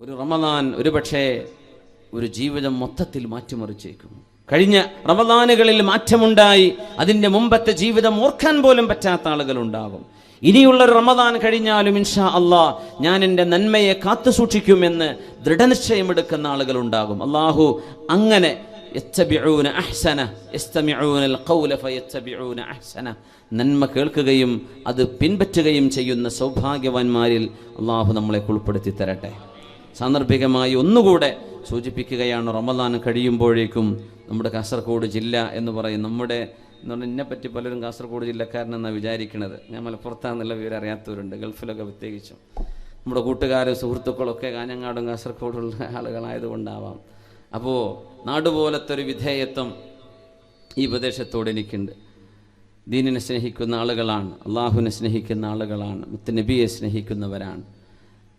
ഒരു റമദാൻ ഒരുപക്ഷെ ഒരു ജീവിതം മൊത്തത്തിൽ മാറ്റിമറിച്ചേക്കും. കഴിഞ്ഞ റമദാനുകളിൽ മാറ്റമുണ്ടായി അതിൻ്റെ മുമ്പത്തെ ജീവിതം ഓർക്കാൻ പോലും പറ്റാത്ത ആളുകളുണ്ടാകും. ഇനിയുള്ളൊരു റമദാൻ കഴിഞ്ഞാലും ഇൻഷാ അള്ളാഹ് ഞാൻ എൻ്റെ നന്മയെ കാത്തു സൂക്ഷിക്കുമെന്ന് ദൃഢനിശ്ചയമെടുക്കുന്ന ആളുകളുണ്ടാകും. അള്ളാഹു അങ്ങനെ നന്മ കേൾക്കുകയും അത് പിൻപറ്റുകയും ചെയ്യുന്ന സൗഭാഗ്യവാന്മാരിൽ അള്ളാഹു നമ്മളെ ഉൾപ്പെടുത്തി തരട്ടെ. സാന്ദർഭികമായി ഒന്നുകൂടെ സൂചിപ്പിക്കുകയാണ്, റമദാൻ കഴിയുമ്പോഴേക്കും നമ്മുടെ കാസർഗോഡ് ജില്ല എന്ന് പറയും, നമ്മുടെ എന്ന് പറഞ്ഞാൽ എന്നെപ്പറ്റി പലരും കാസർഗോഡ് ജില്ലക്കാരനെന്നാണ് വിചാരിക്കുന്നത്. ഞാൻ മലപ്പുറത്താണെന്നുള്ള വിവരം അറിയാത്തവരുണ്ട്, ഗൾഫിലൊക്കെ പ്രത്യേകിച്ചും. നമ്മുടെ കൂട്ടുകാരും സുഹൃത്തുക്കളൊക്കെ കാഞ്ഞങ്ങാടും കാസർഗോഡുള്ള ആളുകളായതുകൊണ്ടാവാം. അപ്പോൾ നാടുപോലത്തെ ഒരു വിധേയത്വം ഈ പ്രദേശത്തോട് എനിക്കുണ്ട്. ദീനിനെ സ്നേഹിക്കുന്ന ആളുകളാണ്, അള്ളാഹുവിനെ സ്നേഹിക്കുന്ന ആളുകളാണ്, മുത്തുനബിയെ സ്നേഹിക്കുന്നവരാണ്.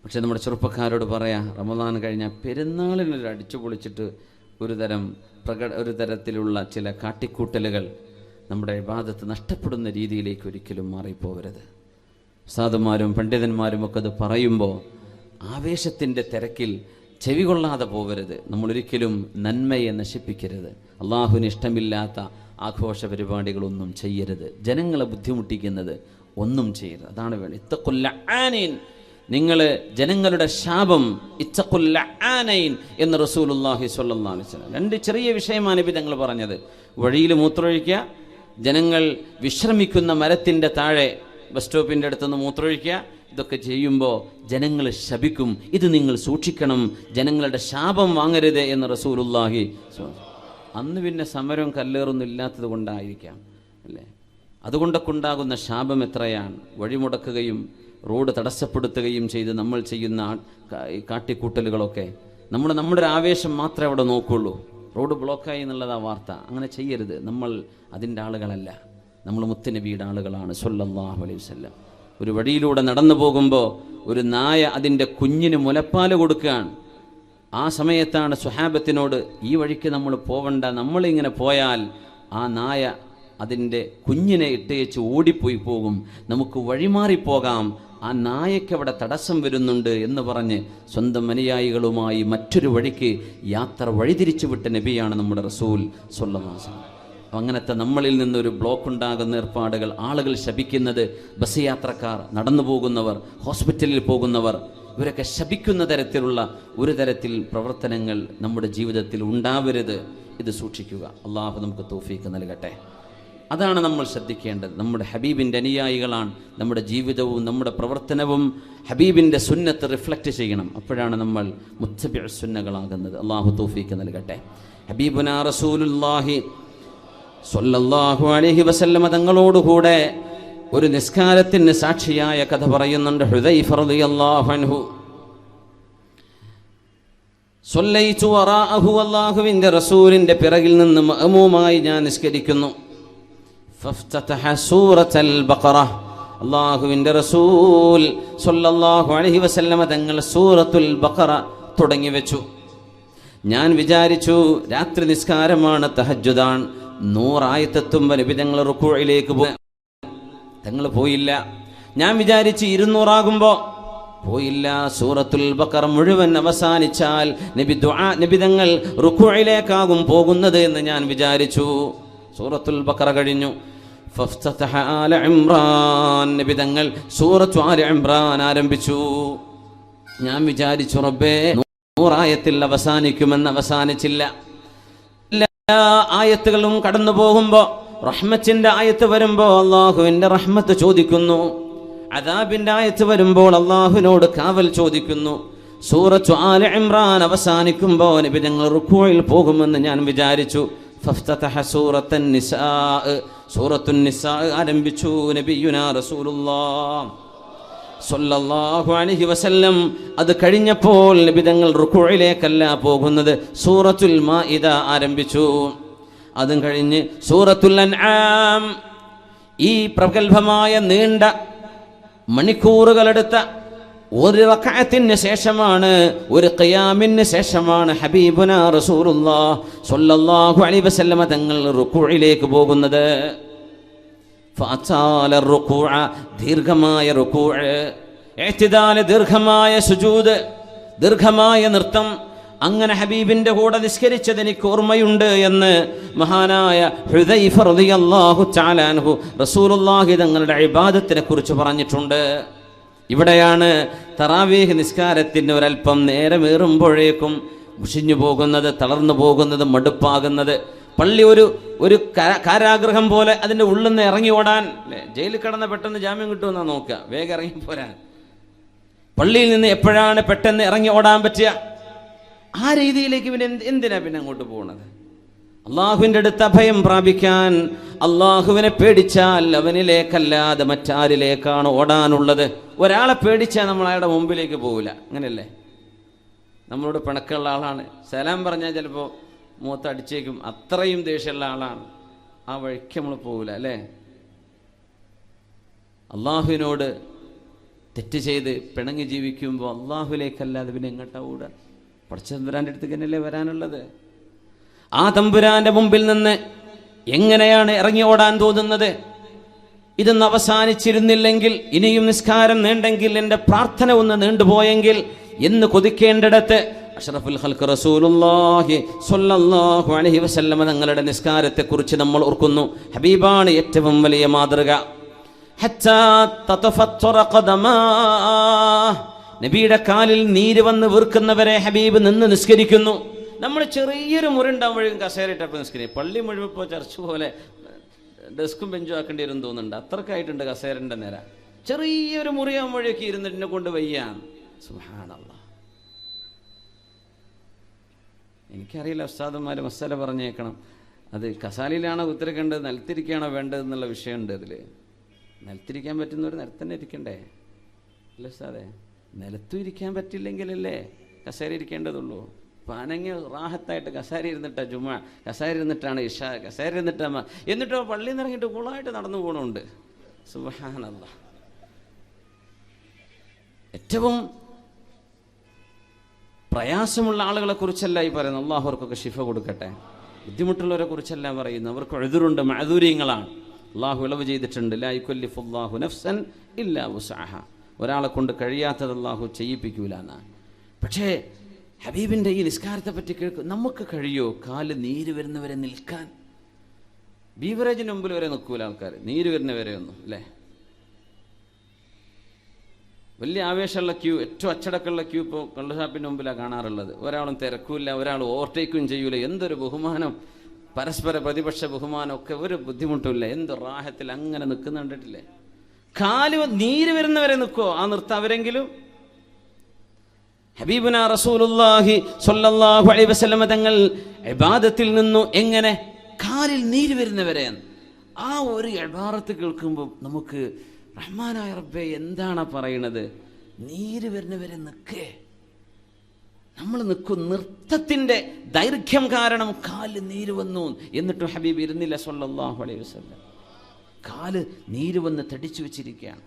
പക്ഷെ നമ്മുടെ ചെറുപ്പക്കാരോട് പറയാം, റമദാൻ കഴിഞ്ഞാൽ പെരുന്നാളിനൊരു അടിച്ചു പൊളിച്ചിട്ട് ഒരു തരത്തിലുള്ള ചില കാട്ടിക്കൂട്ടലുകൾ നമ്മുടെ ഇബാദത്ത് നഷ്ടപ്പെടുന്ന രീതിയിലേക്ക് ഒരിക്കലും മാറിപ്പോകരുത്. ഉസ്താദുമാരും പണ്ഡിതന്മാരും ഒക്കെ അത് പറയുമ്പോൾ ആവേശത്തിൻ്റെ തിരക്കിൽ ചെവി കൊള്ളാതെ പോകരുത്. നമ്മളൊരിക്കലും നന്മയെ നശിപ്പിക്കരുത്. അള്ളാഹുവിന് ഇഷ്ടമില്ലാത്ത ആഘോഷ പരിപാടികളൊന്നും ചെയ്യരുത്. ജനങ്ങളെ ബുദ്ധിമുട്ടിക്കുന്നത് ഒന്നും ചെയ്യരുത്. അതാണ് വേണ്ടത്. ഇത്തഖുൽ ലആനീൻ, നിങ്ങൾ ജനങ്ങളുടെ ശാപം ഇത്തഖുൽ ലആനൈൻ എന്ന് റസൂലുള്ളാഹി സ്വല്ലല്ലാഹു അലൈഹി വസല്ലം. രണ്ട് ചെറിയ വിഷയമാണ് നബി തങ്ങൾ പറഞ്ഞത്. വഴിയിൽ മൂത്രമൊഴിക്കുക, ജനങ്ങൾ വിശ്രമിക്കുന്ന മരത്തിൻ്റെ താഴെ ബസ് സ്റ്റോപ്പിൻ്റെ അടുത്തുനിന്ന് മൂത്രമൊഴിക്കുക. ഇതൊക്കെ ചെയ്യുമ്പോൾ ജനങ്ങൾ ശപിക്കും, ഇത് നിങ്ങൾ സൂക്ഷിക്കണം, ജനങ്ങളുടെ ശാപം വാങ്ങരുത് എന്ന് റസൂലുള്ളാഹി. അന്ന് പിന്നെ സമരവും കല്ലേറൊന്നും ഇല്ലാത്തത് കൊണ്ടായിരിക്കാം അല്ലേ? അതുകൊണ്ടൊക്കെ ഉണ്ടാകുന്ന ശാപം എത്രയാണ്. വഴിമുടക്കുകയും റോഡ് തടസ്സപ്പെടുത്തുകയും ചെയ്ത് നമ്മൾ ചെയ്യുന്ന കാട്ടിക്കൂട്ടലുകളൊക്കെ നമ്മുടെ ഒരു ആവേശം മാത്രമേ അവിടെ നോക്കുള്ളൂ. റോഡ് ബ്ലോക്കായി എന്നുള്ളതാ വാർത്ത. അങ്ങനെ ചെയ്യരുത്. നമ്മൾ അതിൻ്റെ ആളുകളല്ല, നമ്മൾ മുത്തുനബിയുടെ ആളുകളാണ് സ്വല്ലല്ലാഹു അലൈഹി വസല്ലം. ഒരു വഴിയിലൂടെ നടന്നു പോകുമ്പോൾ ഒരു നായ അതിൻ്റെ കുഞ്ഞിന് മുലപ്പാൽ കൊടുക്കുകയാണ്. ആ സമയത്താണ് സ്വഹാബത്തിനോട്, ഈ വഴിക്ക് നമ്മൾ പോവണ്ട, നമ്മളിങ്ങനെ പോയാൽ ആ നായ അതിൻ്റെ കുഞ്ഞിനെ ഇട്ടേച്ച് ഓടിപ്പോയി പോകും, നമുക്ക് വഴിമാറിപ്പോകാം, ആ നായയ്ക്ക് അവിടെ തടസ്സം വരുന്നുണ്ട് എന്ന് പറഞ്ഞ് സ്വന്തം അനുയായികളുമായി മറ്റൊരു വഴിക്ക് യാത്ര വഴിതിരിച്ചു വിട്ട നബിയാണ് നമ്മുടെ റസൂൽ സ്വല്ലല്ലാഹു അലൈഹി വസല്ലം. അങ്ങനത്തെ നമ്മളിൽ നിന്നൊരു ബ്ലോക്ക് ഉണ്ടാകുന്ന ഏർപ്പാടുകൾ, ആളുകൾ ശപിക്കുന്നത്, ബസ് യാത്രക്കാർ, നടന്നു പോകുന്നവർ, ഹോസ്പിറ്റലിൽ പോകുന്നവർ, ഇവരൊക്കെ ശപിക്കുന്ന തരത്തിലുള്ള ഒരു തരത്തിൽ പ്രവർത്തനങ്ങൾ നമ്മുടെ ജീവിതത്തിൽ ഉണ്ടാവരുത്. ഇത് സൂക്ഷിക്കുക. അള്ളാഹു നമുക്ക് തൗഫീഖ് നൽകട്ടെ. അതാണ് നമ്മൾ ശ്രദ്ധിക്കേണ്ടത്. നമ്മുടെ ഹബീബിൻ്റെ അനുയായികളാണ്. നമ്മുടെ ജീവിതവും നമ്മുടെ പ്രവർത്തനവും ഹബീബിൻ്റെ സുന്നത്ത് റിഫ്ലക്റ്റ് ചെയ്യണം. അപ്പോഴാണ് നമ്മൾ മുത്തബിഉ സുന്നകളാകുന്നത്. അള്ളാഹു തൗഫീഖ് നൽകട്ടെ. ഹബീബുനാ റസൂലുള്ളാഹി സ്വല്ലല്ലാഹു അലൈഹി വസല്ലം തങ്ങളോടുകൂടെ ഒരു നിസ്കാരത്തിന് സാക്ഷിയായ കഥ പറയുന്നുണ്ട് ഹുദൈഫ റളിയല്ലാഹു അൻഹു. സ്വല്ലൈതു വറാഅഹു, അല്ലാഹുവിൻ്റെ റസൂലിൻ്റെ പിറകിൽ നിന്ന് മഅമൂമായി ഞാൻ നിസ്കരിക്കുന്നു. ഫഫ്തതഹ സൂറത്തുൽ ബഖറ, അല്ലാഹുവിൻ്റെ റസൂൽ സ്വല്ലല്ലാഹു അലൈഹി വസല്ലം തങ്ങൾ സൂറത്തുൽ ബഖറ തുടങ്ങി വെച്ചു. ഞാൻ വിചാരിച്ചു രാത്രി നിസ്കാരമാണ്, തഹജ്ജുദാണ്, 100 ആയത്തെത്തുമ്പോൾ നബി തങ്ങൾ റുക്കൂഇലേക്ക് തങ്ങൾ പോയില്ല. ഞാൻ വിചാരിച്ചു 200 ആകുമ്പോൾ പോയില്ല. സൂറത്തുൽ ബഖറ മുഴുവൻ അവസാനിച്ചാൽ നബി തങ്ങൾ റുക്കൂഇലേക്കാകും പോകുന്നത് എന്ന് ഞാൻ വിചാരിച്ചു. സൂറത്തുൽ ബഖറ കഴിഞ്ഞു. ഫഫ്തതഹ ആല ഇംറാൻ, നബി തങ്ങൾ സൂറത്തു ആല ഇംറാൻ ആരംഭിച്ചു. ഞാൻ വിചാരിച്ചു റബ്ബേ 100 ആയത്തിൽ അവസാനിക്കുമെന്ന്. അവസാനിച്ചില്ല. എല്ലാ ആയത്തുകളും കടന്നു പോകുമ്പോൾ റഹ്മത്തിന്റെ ആയത്ത് വരുമ്പോൾ അള്ളാഹുവിന്റെ റഹ്മത്ത് ചോദിക്കുന്നു, അദാബിന്റെ ആയത്ത് വരുമ്പോൾ അള്ളാഹുവിനോട് കാവൽ ചോദിക്കുന്നു. സൂറത്തു ആല ഇംറാൻ അവസാനിക്കുമ്പോൾ നബി തങ്ങൾ റുക്കൂഇൽ പോകുമെന്ന് ഞാൻ വിചാരിച്ചു. ഫഫ്തതഹ സൂറത്തുൻ നിസാ, സൂറത്തുൻ നിസാ ആരംഭിച്ചു. നബിയുനാ റസൂലുള്ളാഹ് സ്വല്ലല്ലാഹു അലൈഹി വസല്ലം അത് കഴിഞ്ഞപ്പോൾ നബി തങ്ങൾ റുക്കൂഇലേക്കല്ല പോകുന്നത്, സൂറത്തുൽ മാഇദ ആരംഭിച്ചു. അതും കഴിഞ്ഞ് സൂറത്തുൽ അൻആം. ഈ പ്രഗൽഭമായ നീണ്ട മണിക്കൂറുകളെടുത്ത ഒരു റക്അത്തിന് ശേഷമാണ്, ഒരു ഖിയാമിന് ശേഷമാണ് ഹബീബുനാ റസൂലുള്ളാഹ് സ്വല്ലല്ലാഹു അലൈഹി വസല്ലം തങ്ങൾ റുക്കൂഇലേക്ക് പോകുന്നത്. ഫഅതാല റുക്കൂഅ, ദീർഘമായ റുക്കൂഅ്, ഇഅ്തിദാൽ ദീർഘമായ സുജൂദ്, ദീർഘമായ നൃത്തം. അങ്ങനെ ഹബീബിന്റെ കൂടെ നിസ്കരിച്ചത് എനിക്ക് ഓർമ്മയുണ്ട് എന്ന് മഹാനായ ഹുദൈഫ റളിയല്ലാഹു തആല അൻഹു റസൂലുള്ളാഹി തങ്ങളുടെ ഇബാദത്തിനെ കുറിച്ച് പറഞ്ഞിട്ടുണ്ട്. ഇവിടെയാണ് തറാവീഹ് നിസ്കാരത്തിന് ഒരല്പം നേരമേറുമ്പോഴേക്കും മുഷിഞ്ഞു പോകുന്നത്, തളർന്നു പോകുന്നത്, മടുപ്പാകുന്നത്. പള്ളി ഒരു കാരാഗ്രഹം പോലെ അതിൻ്റെ ഉള്ളിൽ നിന്ന് ഇറങ്ങി ഓടാൻ. ജയിലിൽ കിടന്ന പെട്ടെന്ന് ജാമ്യം കിട്ടുമെന്നാ നോക്കുക, വേഗം ഇറങ്ങി പോരാൻ. പള്ളിയിൽ നിന്ന് എപ്പോഴാണ് പെട്ടെന്ന് ഇറങ്ങി ഓടാൻ പറ്റുക? ആ രീതിയിലേക്ക് പിന്നെ എന്തിനാ പിന്നെ അങ്ങോട്ട് പോകുന്നത്? അള്ളാഹുവിൻ്റെ അടുത്ത് അഭയം പ്രാപിക്കാൻ അള്ളാഹുവിനെ പേടിച്ചാൽ അവനിലേക്കല്ലാതെ മറ്റാരിലേക്കാണ് ഓടാനുള്ളത്. ഒരാളെ പേടിച്ചാൽ നമ്മൾ അയാളുടെ മുമ്പിലേക്ക് പോകില്ല, അങ്ങനെയല്ലേ? നമ്മളോട് പിണക്കമുള്ള ആളാണ്, സലാം പറഞ്ഞാൽ ചിലപ്പോൾ മുഖത്തടിച്ചേക്കും, അത്രയും ദേഷ്യമുള്ള ആളാണ്, ആ വഴിക്ക് നമ്മൾ പോകില്ല, അല്ലേ? അള്ളാഹുവിനോട് തെറ്റ് ചെയ്ത് പിണങ്ങി ജീവിക്കുമ്പോൾ അള്ളാഹുലേക്കല്ലാതെ പിന്നെ എങ്ങോട്ടാ ഓടുക? പടച്ച തമ്പുരാൻ്റെ അടുത്തേക്ക് തന്നെയല്ലേ വരാനുള്ളത്. ആ തമ്പുരാൻ്റെ മുമ്പിൽ നിന്ന് എങ്ങനെയാണ് ഇറങ്ങി ഓടാൻ തോന്നുന്നത്? ഇതൊന്ന് അവസാനിച്ചിരുന്നില്ലെങ്കിൽ, ഇനിയും നിസ്കാരം നീണ്ടെങ്കിൽ, എൻ്റെ പ്രാർത്ഥന ഒന്ന് നീണ്ടുപോയെങ്കിൽ എന്ന് കൊതിക്കേണ്ടിടത്ത് അഷ്റഫുൽ ഖൽഖ് റസൂലുള്ളാഹി സ്വല്ലല്ലാഹു അലൈഹി വസല്ലം തങ്ങളുടെ നിസ്കാരത്തെക്കുറിച്ച് നമ്മൾ ഓർക്കുന്നു. ഹബീബാണ് ഏറ്റവും വലിയ മാതൃക. ഹത്താ തതഫത്തറ ഖദമാ, നബിയുടെ കാലിൽ നീര് വന്ന് വീർക്കുന്നവരെ ഹബീബ് നിന്ന് നിസ്കരിക്കുന്നു. നമ്മൾ ചെറിയൊരു മുറിണ്ടാകുമ്പോഴേക്കും കസേരയിട്ടപ്പോൾ നിസ്കരിക്കും. പള്ളി മുഴുവൻ ഇപ്പോൾ ചർച്ച് പോലെ ഡെസ്കും ബെഞ്ചും ആക്കേണ്ടി വരും തോന്നുന്നുണ്ട്, അത്രക്കായിട്ടുണ്ട് കസേരൻ്റെ നേര. ചെറിയൊരു മുറിയാകുമ്പോഴേക്ക് ഇരുന്നിട്ട് എന്നെ കൊണ്ട് വയ്യാൻ. സുബ്ഹാനല്ലാഹ്. എനിക്കറിയില്ല, ഉസ്താദന്മാർ മസാല പറഞ്ഞേക്കണം, അത് കസാലയിലാണോ കുത്തിരിക്കേണ്ടത്, നിലത്തിരിക്കുകയാണോ വേണ്ടത് എന്നുള്ള വിഷയമുണ്ട് അതിൽ. നിലത്തിരിക്കാൻ പറ്റുന്നവർ നിലത്തന്നെ ഇരിക്കണ്ടേ, അല്ല ഉസ്താദേ? നിലത്തും ഇരിക്കാൻ പറ്റില്ലെങ്കിലല്ലേ കസേര ഇരിക്കേണ്ടതുള്ളൂ. പാനങ്ങി റാഹത്തായിട്ട് കസേര ഇരുന്നിട്ടാ ജുമാ, കസേര ഇരുന്നിട്ടാണ് ഇഷ, കസേര ഇരുന്നിട്ടാ, എന്നിട്ടോ പള്ളിയിൽ നിന്ന് ഇറങ്ങിയിട്ട് കൂളായിട്ട് നടന്നു പോകണമുണ്ട്. സുബ്ഹാനല്ലാഹ്. ഏറ്റവും പ്രയാസമുള്ള ആളുകളെ കുറിച്ചല്ല ഈ പറയുന്നത്. അള്ളാഹു അവർക്കൊക്കെ ശിഫ കൊടുക്കട്ടെ. ബുദ്ധിമുട്ടുള്ളവരെ കുറിച്ചല്ല പറയുന്നത്. അവർക്ക് ഉദ്റുണ്ട്, മഅദൂര്യങ്ങളാണ്. അള്ളാഹു ഇളവ് ചെയ്തിട്ടുണ്ട്. ലാ യുകല്ലിഫുല്ലാഹു നഫ്സൻ ഇല്ലാ വുസ്അഹ. ഒരാളെ കൊണ്ട് കഴിയാത്തത് അള്ളാഹു ചെയ്യിപ്പിക്കൂല എന്നാണ്. പക്ഷേ ഹബീബിൻ്റെ ഈ നിസ്കാരത്തെ പറ്റി കേൾക്കും. നമുക്ക് കഴിയോ കാല് നീര് വരുന്നവരെ നിൽക്കാൻ? ബീവറേജിന് മുമ്പിൽ വരെ നിൽക്കൂല ആൾക്കാർ, നീര് വരുന്നവരെ ഒന്നും, അല്ലേ? വലിയ ആവേശമുള്ള ക്യൂ, ഏറ്റവും അച്ചടക്കമുള്ള ക്യൂ ഇപ്പോൾ കള്ളുഷാപ്പിൻ്റെ മുമ്പിലാണ് കാണാറുള്ളത്. ഒരാളും തിരക്കൂല, ഒരാൾ ഓവർടേക്കും ചെയ്യൂല. എന്തൊരു ബഹുമാനം, പരസ്പര പ്രതിപക്ഷ ബഹുമാനം ഒക്കെ, ഒരു ബുദ്ധിമുട്ടില്ല. എന്ത് റാഹത്തിൽ അങ്ങനെ നിൽക്കുന്ന കണ്ടിട്ടില്ലേ? കാല് നീര് വരുന്നവരെ നിൽക്കുമോ? ആ നിർത്തവരെങ്കിലും. ഹബീബുന റസൂലുള്ളാഹി സ്വല്ലല്ലാഹു അലൈഹി വസല്ലം തങ്ങൾ ഇബാദത്തിൽ നിന്നു എങ്ങനെ കാലിൽ നീര് വരുന്നവരെ, ആ ഒരു ഇബാറത്ത് കേൾക്കുമ്പോൾ നമുക്ക് റഹ്മാനായ റബ്ബേ എന്താണ് പറയണത്? നീര് വരുന്നവരെ നിൽക്കേ, നമ്മൾ നിൽക്കും. നൃത്തത്തിൻ്റെ ദൈർഘ്യം കാരണം കാല് നീര് വന്നു. എന്നിട്ടും ഹബീബ് ഇരുന്നില്ല സ്വല്ലല്ലാഹു അലൈഹി വസല്ലം. കാല് നീര് വന്ന് തടിച്ചു വെച്ചിരിക്കുകയാണ്.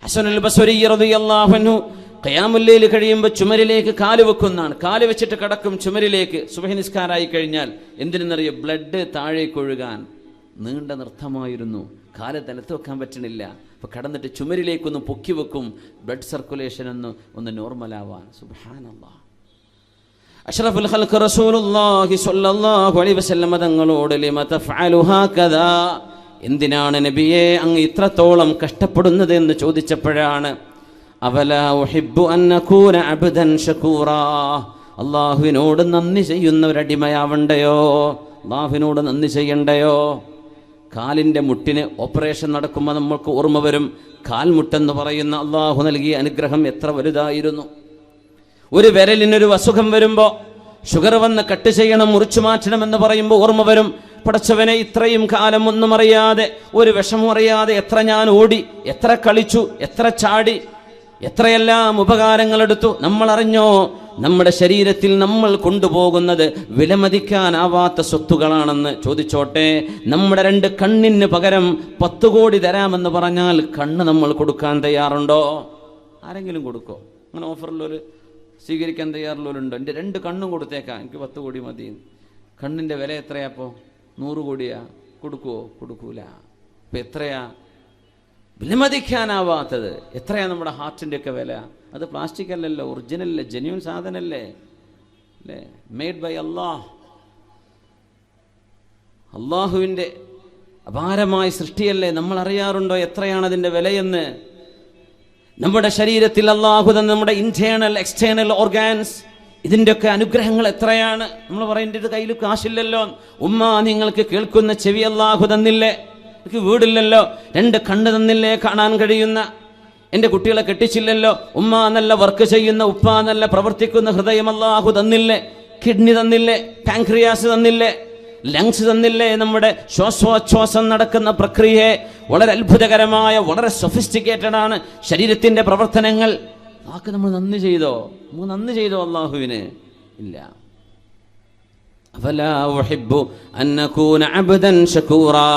ഹസനുൽ ബസ്രി റളിയല്ലാഹു അൻഹു ഖിയാമുൽ ലൈൽ കഴിയുമ്പോൾ ചുമരിലേക്ക് കാല് വെക്കുന്നതാണ്. കാല് വെച്ചിട്ട് കിടക്കും ചുമരിലേക്ക്. സുബ്ഹി നിസ്കാരമായി കഴിഞ്ഞാൽ എന്തിനെന്നറിയോ? ബ്ലഡ് താഴേക്ക് ഒഴുകാൻ. നീണ്ട നൃത്തമായിരുന്നു. കാല് നിലത്ത് വെക്കാൻ പറ്റണില്ല. അപ്പോൾ കടന്നിട്ട് ചുമരിലേക്കൊന്ന് പൊക്കി വെക്കും, ബ്ലഡ് സർക്കുലേഷൻ ഒന്ന് നോർമലാവാൻ. സുബ്ഹാനല്ലാഹ്. അഷ്റഫുൽ ഖൽഖ് റസൂലുള്ളാഹി സ്വല്ലല്ലാഹു അലൈഹി വസല്ലം തങ്ങളോട് ലിമ തഫഅലു ഹാകദാ, എന്തിനാണ് നബിയെ അങ്ങ് ഇത്രത്തോളം കഷ്ടപ്പെടുന്നത് എന്ന് ചോദിച്ചപ്പോഴാണ് അവലാ ഉഹിബ്ബു അൻ അകൂന അബ്ദൻ ശകൂറാ, അള്ളാഹുവിനോട് നന്ദി ചെയ്യുന്ന ഒരടിമയാവണ്ടയോ? അള്ളാഹുവിനോട് നന്ദി ചെയ്യണ്ടയോ? കാലിൻ്റെ മുട്ടിന് ഓപ്പറേഷൻ നടക്കുമ്പോൾ നമ്മൾക്ക് ഓർമ്മ വരും, കാൽമുട്ടെന്ന് പറയുന്ന അള്ളാഹു നൽകിയ അനുഗ്രഹം എത്ര വലുതായിരുന്നു. ഒരു വിരലിനൊരു അസുഖം വരുമ്പോൾ, ഷുഗർ വന്ന് കട്ട് ചെയ്യണം, മുറിച്ചു മാറ്റണമെന്ന് പറയുമ്പോൾ ഓർമ്മ വരും, പടച്ചവനെ ഇത്രയും കാലം ഒന്നും അറിയാതെ, ഒരു വിഷമം അറിയാതെ എത്ര ഞാൻ ഓടി, എത്ര കളിച്ചു, എത്ര ചാടി, എത്രയെല്ലാം ഉപകാരങ്ങളെടുത്തു. നമ്മൾ അറിഞ്ഞോ? നമ്മുടെ ശരീരത്തിൽ നമ്മൾ കൊണ്ടുപോകുന്നത് വിലമതിക്കാനാവാത്ത സ്വത്തുകളാണെന്ന്. ചോദിച്ചോട്ടെ, നമ്മുടെ 2 കണ്ണിന് പകരം 10 കോടി തരാമെന്ന് പറഞ്ഞാൽ കണ്ണ് നമ്മൾ കൊടുക്കാൻ തയ്യാറുണ്ടോ? ആരെങ്കിലും കൊടുക്കോ? അങ്ങനെ ഓഫറിലൊരു സ്വീകരിക്കാൻ തയ്യാറുള്ളവരുണ്ടോ? എൻ്റെ 2 കണ്ണും കൊടുത്തേക്കാം, എനിക്ക് 10 കോടി മതി. കണ്ണിൻ്റെ വില എത്രയാപ്പോൾ? 100 കോടിയാ? കൊടുക്കുവോ? കൊടുക്കൂല. അപ്പം എത്രയാ വിലമതിക്കാനാവാത്തത്? എത്രയാ നമ്മുടെ ഹാർട്ടിൻ്റെയൊക്കെ വില? അത് പ്ലാസ്റ്റിക് അല്ലല്ലോ, ഒറിജിനല്ലേ, ജെന്യൂൻ സാധനല്ലേ, അല്ലേ, മെയ്ഡ് ബൈ അള്ളാഹ്. അള്ളാഹുവിൻ്റെ അപാരമായ സൃഷ്ടിയല്ലേ. നമ്മൾ അറിയാറുണ്ടോ എത്രയാണ് അതിൻ്റെ വിലയെന്ന്? നമ്മുടെ ശരീരത്തിൽ അള്ളാഹു തന്ന നമ്മുടെ ഇന്റേണൽ എക്സ്റ്റേണൽ ഓർഗാൻസ്, ഇതിൻ്റെയൊക്കെ അനുഗ്രഹങ്ങൾ എത്രയാണ്. നമ്മൾ പറയേണ്ടത് കയ്യിൽ കാശില്ലല്ലോ. ഉമ്മ, നിങ്ങൾക്ക് കേൾക്കുന്ന ചെവി അള്ളാഹു തന്നില്ലേ? എനിക്ക് വീടില്ലല്ലോ. 2 കണ്ണ് തന്നില്ലേ കാണാൻ കഴിയുന്ന? എൻ്റെ കുട്ടികളെ കെട്ടിച്ചില്ലല്ലോ. ഉമ്മ നല്ല വർക്ക് ചെയ്യുന്ന, ഉപ്പ നല്ല പ്രവർത്തിക്കുന്ന ഹൃദയം അള്ളാഹു തന്നില്ലേ? കിഡ്നി തന്നില്ലേ? പാൻക്രിയാസ് തന്നില്ലേ? ലങ്സ് തന്നില്ലേ? നമ്മുടെ ശ്വാസോച്ഛ്വാസം നടക്കുന്ന പ്രക്രിയയെ വളരെ അത്ഭുതകരമായ, വളരെ സൊഫിസ്റ്റിക്കേറ്റഡ് ആണ് ശരീരത്തിൻ്റെ പ്രവർത്തനങ്ങൾ. ആക്ക് നമ്മൾ നന്ദി ചെയ്തോ? നന്ദി ചെയ്തോ അള്ളാഹുവിന്? ഇല്ല. അഫലാ ഉഹിബ്ബു അൻ നകൂന അബ്ദൻ ശകൂറാ.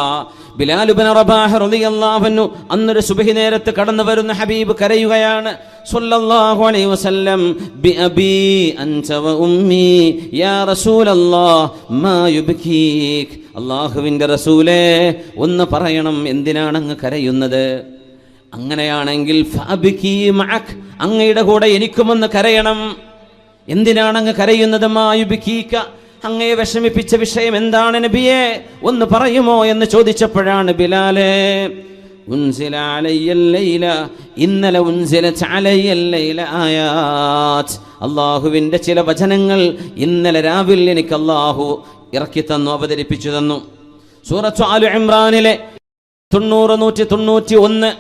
ബിലാൽ ഇബ്നു റബാഹ് റളിയല്ലാഹു അൻഹു അന്നൊരു സുബ്ഹി നേരത്ത് കടന്നു വരുന്ന ഹബീബ് കരയുകയാണ്. സ്വല്ലല്ലാഹു അലൈഹി വസല്ലം, ബി അബി അൻത വ ഉമ്മി യാ റസൂലല്ലാഹ് മാ യുബ്കീക്. അല്ലാഹുവിൻ്റെ റസൂലേ, ഒന്ന് പറയണം, എന്തിനാണ് അങ്ങ് കരയുന്നത്? അങ്ങനെയാണെങ്കിൽ ഫഅബ്കീ മഅക്, അങ്ങയുടെ കൂടെ എനിക്കുമൊന്ന് കരയണം. എന്തിനാണ് അങ്ങ് കരയുന്നത്? മാ യുബ്കീക, അങ്ങയെ വിഷമിപ്പിച്ച വിഷയം എന്താണ് നബിയെ, ഒന്ന് പറയുമോ എന്ന് ചോദിച്ചപ്പോഴാണ് ബിലാലേ, ഉൻസില അലയ്യൽ ലൈല, ഇന്നലെ ഉൻസിലത് അലയ്യൽ ലൈല ആയാത്, അല്ലാഹുവിൻ്റെ ചില വചനങ്ങൾ ഇന്നലെ രാവിൽ എനിക്ക് അല്ലാഹു ഇറക്കി തന്നു, അവതരിപ്പിച്ചു തന്നു. സൂറത്ത് ആലു ഇംറാനിലെ 191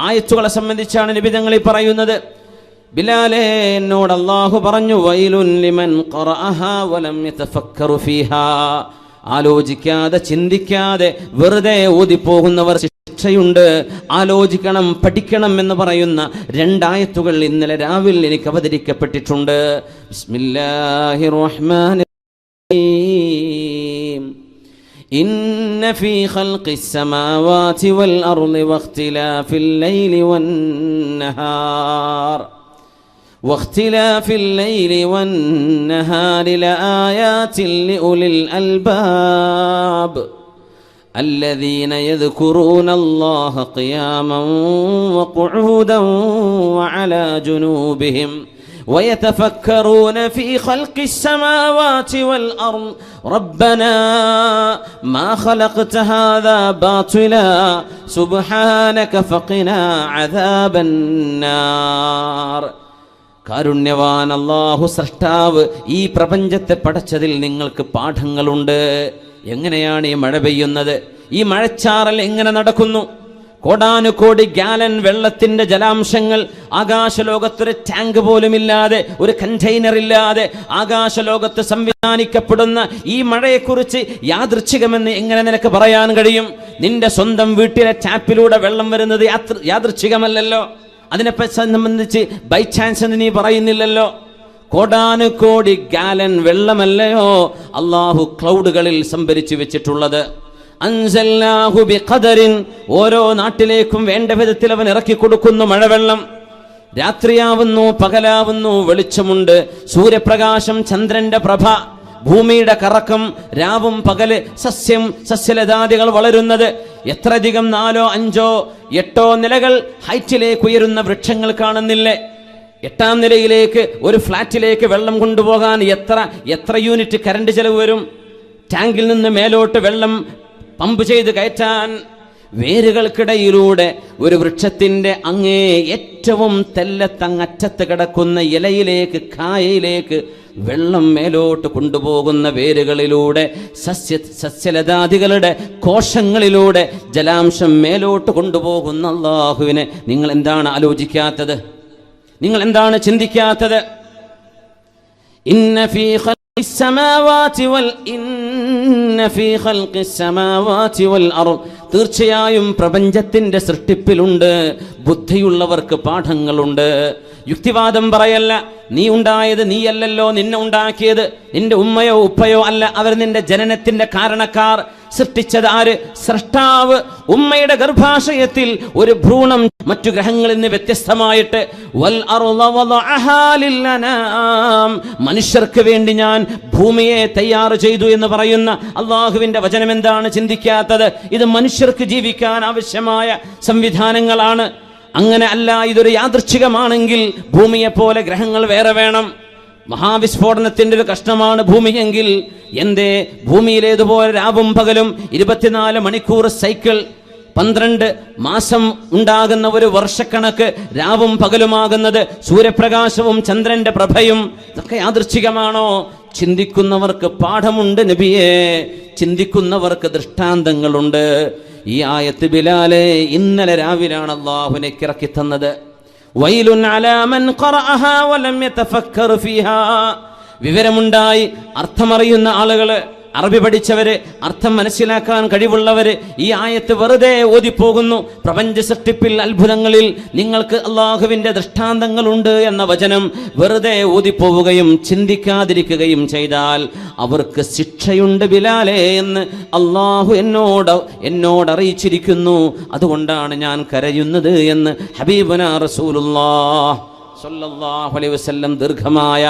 ആയത്തുകളെ സംബന്ധിച്ചാണ് നബി തങ്ങൾ പറയുന്നത്. ബിലാലേ, എന്നോട് അല്ലാഹു പറഞ്ഞു, വൈലുൻ ലിമൻ ഖറഅഹാ വലം യതഫക്കറു ഫീഹാ. ആലോചിക്കാതെ ചിന്തിക്കാതെ വെറുതെ ഓതിപ്പോകുന്നവർ ശിക്ഷയുണ്ട്. ആലോചിക്കണം, പഠിക്കണം എന്ന് പറയുന്ന 2 ആയത്തുകൾ ഇന്നലെ രാവിലെ എനിക്ക് അവതരിക്കപ്പെട്ടിട്ടുണ്ട്. ബിസ്മില്ലാഹിർ റഹ്മാനിർ റഹീം. ഇന്ന ഫീ ഖൽഖിസ് സമാവാതി വൽ അർളി വഖ്തിലാഫിൽ ലൈലി വൻ നഹാർ واختلاف الليل والنهار لآيات لأولي الألباب الذين يذكرون الله قياما وقعودا وعلى جنوبهم ويتفكرون في خلق السماوات والأرض ربنا ما خلقت هذا باطلا سبحانك فقنا عذاب النار. കാരുണ്യവാൻ അല്ലാഹു സൃഷ്ടാവ് ഈ പ്രപഞ്ചത്തെ പടച്ചതിൽ നിങ്ങൾക്ക് പാഠങ്ങളുണ്ട്. എങ്ങനെയാണ് ഈ മഴ പെയ്യുന്നത്? ഈ മഴച്ചാറൽ എങ്ങനെ നടക്കുന്നു? കോടാനുകോടി ഗാലൻ വെള്ളത്തിന്റെ ജലാംശങ്ങൾ ആകാശലോകത്തൊരു ടാങ്ക് പോലുമില്ലാതെ, ഒരു കണ്ടെയ്നർ ഇല്ലാതെ ആകാശലോകത്ത് സംവിധാനിക്കപ്പെടുന്ന ഈ മഴയെക്കുറിച്ച് യാദൃച്ഛികമെന്ന് എങ്ങനെ നിനക്ക് പറയാൻ കഴിയും? നിന്റെ സ്വന്തം വീട്ടിലെ ടാപ്പിലൂടെ വെള്ളം വരുന്നത് യാദൃച്ഛികമല്ലല്ലോ. അതിനെ സംബന്ധിച്ച് ബൈ ചാൻസ് എന്ന് നീ പറയുന്നില്ലല്ലോ. കോടാനുകോടി ഗാലൻ വെള്ളമല്ലയോ അള്ളാഹു ക്ലൗഡുകളിൽ സംഭരിച്ചു വെച്ചിട്ടുള്ളത്. അൻസൽനാഹു ബിഖദറിൻ, ഓരോ നാട്ടിലേക്കും വേണ്ട വിധത്തിൽ അവൻ ഇറക്കി കൊടുക്കുന്നു മഴവെള്ളം. രാത്രിയാവുന്നു, പകലാവുന്നു, വെളിച്ചമുണ്ട്, സൂര്യപ്രകാശം, ചന്ദ്രന്റെ പ്രഭ, ഭൂമിയുടെ കറക്കം, രാവും പകല്, സസ്യലതാദികൾ വളരുന്നത്. എത്രയധികം 4, 5, 8 നിലകൾ ഹൈറ്റിലേക്ക് ഉയരുന്ന വൃക്ഷങ്ങൾ കാണുന്നില്ലേ? 8ാം നിലയിലേക്ക് ഒരു ഫ്ലാറ്റിലേക്ക് വെള്ളം കൊണ്ടുപോകാൻ എത്ര യൂണിറ്റ് കറണ്ട് ചെലവ് വരും? ടാങ്കിൽ നിന്ന് മേലോട്ട് വെള്ളം പമ്പ് ചെയ്ത് കയറ്റാൻ. വേരുകൾക്കിടയിലൂടെ ഒരു വൃക്ഷത്തിന്റെ അങ്ങേ ഏറ്റവും തെല്ലത്തങ്ങറ്റത്ത് കിടക്കുന്ന ഇലയിലേക്ക്, കായയിലേക്ക് വെള്ളം മേലോട്ട് കൊണ്ടുപോകുന്ന വേരുകളിലൂടെ, സസ്യലതാദികളുടെ കോശങ്ങളിലൂടെ ജലാംശം മേലോട്ട് കൊണ്ടുപോകുന്ന അല്ലാഹുവിനെ നിങ്ങൾ എന്താണ് ആലോചിക്കാത്തത്? നിങ്ങൾ എന്താണ് ചിന്തിക്കാത്തത്? ഇന്ന ഫീ ഖൽഖിസ് സമാവാതി വൽ അർദ്, തീർച്ചയായും പ്രപഞ്ചത്തിന്റെ സൃഷ്ടിപ്പിലുണ്ട് ബുദ്ധിയുള്ളവർക്ക് പാഠങ്ങളുണ്ട്. യുക്തിവാദം പറയല്ല. നീ ഉണ്ടായത് നീയല്ലല്ലോ, നിന്നെ ഉണ്ടാക്കിയത് നിന്റെ ഉമ്മയോ ഉപ്പയോ അല്ല, അവർ നിന്റെ ജനനത്തിന്റെ കാരണക്കാർ. സൃഷ്ടിച്ചത് ആര്? സൃഷ്ടാവ്. ഉമ്മയുടെ ഗർഭാശയത്തിൽ ഒരു ഭ്രൂണം മറ്റു ഗ്രഹങ്ങളിൽ നിന്ന് വ്യത്യസ്തമായിട്ട് മനുഷ്യർക്ക് വേണ്ടി ഞാൻ ഭൂമിയെ തയ്യാർ ചെയ്തു എന്ന് പറയുന്ന അള്ളാഹുവിന്റെ വചനം എന്താണ് ചിന്തിക്കാത്തത്? ഇത് മനുഷ്യർക്ക് ജീവിക്കാൻ ആവശ്യമായ സംവിധാനങ്ങളാണ്. അങ്ങനെ അല്ല, ഇതൊരു യാദൃച്ഛികമാണെങ്കിൽ ഭൂമിയെപ്പോലെ ഗ്രഹങ്ങൾ വേറെ വേണം. മഹാവിസ്ഫോടനത്തിൻ്റെ ഒരു കഷ്ണമാണ് ഭൂമിയെങ്കിൽ എന്തേ ഭൂമിയിലേതുപോലെ രാവും പകലും 24 മണിക്കൂർ സൈക്കിൾ, 12 മാസം ഉണ്ടാകുന്ന ഒരു വർഷക്കണക്ക് രാവും പകലുമാകുന്നത്, സൂര്യപ്രകാശവും ചന്ദ്രന്റെ പ്രഭയും, ഇതൊക്കെ യാദൃച്ഛികമാണോ? ചിന്തിക്കുന്നവർക്ക് പാഠമുണ്ട് നബിയേ, ചിന്തിക്കുന്നവർക്ക് ദൃഷ്ടാന്തങ്ങളുണ്ട്. ഈ ആയത്ത് ബിലാലെ ഇന്നലെ രാവിലാണ് അല്ലാഹു ഇറക്കി തന്നത്. വൈലുൻ അലാ മൻ ഖറഅഹാ വലം യതഫക്കർ ഫീഹാ. വിവരമുണ്ടായി അർത്ഥമറിയുന്ന ആളുകള്, അറബി പഠിച്ചവര്, അർത്ഥം മനസ്സിലാക്കാൻ കഴിവുള്ളവര് ഈ ആയത്ത് വെറുതെ ഓതിപ്പോകുന്നു. പ്രപഞ്ച സൃഷ്ടിപ്പിൽ, അത്ഭുതങ്ങളിൽ നിങ്ങൾക്ക് അള്ളാഹുവിന്റെ ദൃഷ്ടാന്തങ്ങളുണ്ട് എന്ന വചനം വെറുതെ ഓതിപ്പോവുകയും ചിന്തിക്കാതിരിക്കുകയും ചെയ്താൽ അവർക്ക് ശിക്ഷയുണ്ട് ബിലാലേ എന്ന് അള്ളാഹു എന്നോട് അറിയിച്ചിരിക്കുന്നു. അതുകൊണ്ടാണ് ഞാൻ കരയുന്നത് എന്ന് ഹബീബുനാ റസൂലുള്ളാഹ് സല്ലല്ലാഹു അലൈഹി വസല്ലം ദീർഘമായ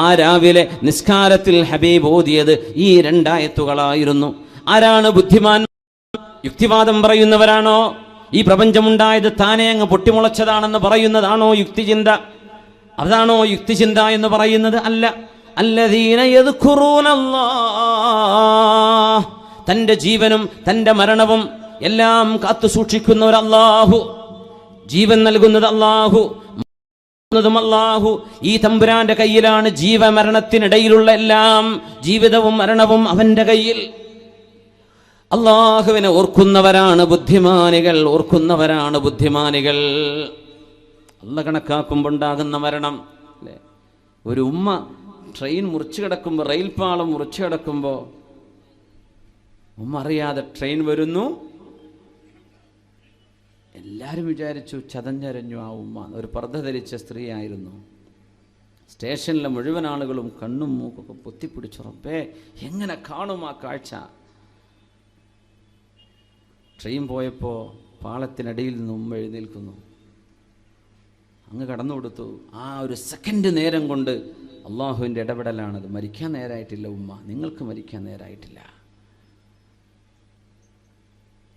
ആ രാവിലെ നിസ്കാരത്തിൽ ഹബീബ് ഓതിയത് ഈ 2 ആയത്തുകളായിരുന്നു. ആരാണ് ബുദ്ധിമാൻ? യുക്തിവാദം പറയുന്നവരാണോ? ഈ പ്രപഞ്ചമുണ്ടായത് താനേ അങ്ങ് പൊട്ടിമുളച്ചതാണെന്ന് പറയുന്നതാണോ യുക്തിചിന്ത? അതാണോ യുക്തിചിന്ത എന്ന് പറയുന്നത്? അല്ല. അല്ലദീന യദ്കുറൂനല്ലാഹ്, തൻ്റെ ജീവനും തൻ്റെ മരണവും എല്ലാം കാത്തു സൂക്ഷിക്കുന്നവർ അല്ലാഹു, ജീവൻ നൽകുന്നത് അല്ലാഹു, അല്ലാഹു. ഈ തമ്പുരാന്റെ കയ്യിലാണ് ജീവമരണത്തിനിടയിലുള്ള എല്ലാം. ജീവിതവും മരണവും അവന്റെ കയ്യിൽ. അള്ളാഹുവിനെ ഓർക്കുന്നവരാണ് ബുദ്ധിമാനികൾ, ഓർക്കുന്നവരാണ് ബുദ്ധിമാനികൾ. അള്ളാഹ് കണക്കാക്കുമ്പോണ്ടാകുന്ന മരണം അല്ലേ? ഒരു ഉമ്മ ട്രെയിൻ മുറിച്ചു കിടക്കുമ്പോൾ, റെയിൽപാളം മുറിച്ചു കിടക്കുമ്പോൾ ഉമ്മ അറിയാതെ ട്രെയിൻ വരുന്നു. എല്ലാവരും വിചാരിച്ചു ചതഞ്ഞരഞ്ഞു ആ ഉമ്മ. ഒരു പർദ്ദ ധരിച്ച സ്ത്രീ ആയിരുന്നു. സ്റ്റേഷനിലെ മുഴുവൻ ആളുകളും കണ്ണും മൂക്കൊക്കെ പൊത്തിപ്പിടിച്ചു. റബ്ബേ, എങ്ങനെ കാണും ആ കാഴ്ച? ട്രെയിൻ പോയപ്പോൾ പാളത്തിനടിയിൽ നിന്ന് ഉമ്മ എഴുന്നേൽക്കുന്നു. അങ്ങ് കടന്നു കൊടുത്തു. ആ ഒരു സെക്കൻഡ് നേരം കൊണ്ട് അള്ളാഹുവിൻ്റെ ഇടപെടലാണത്. മരിക്കാൻ നേരായിട്ടില്ല ഉമ്മ, നിങ്ങൾക്ക് മരിക്കാൻ നേരായിട്ടില്ല.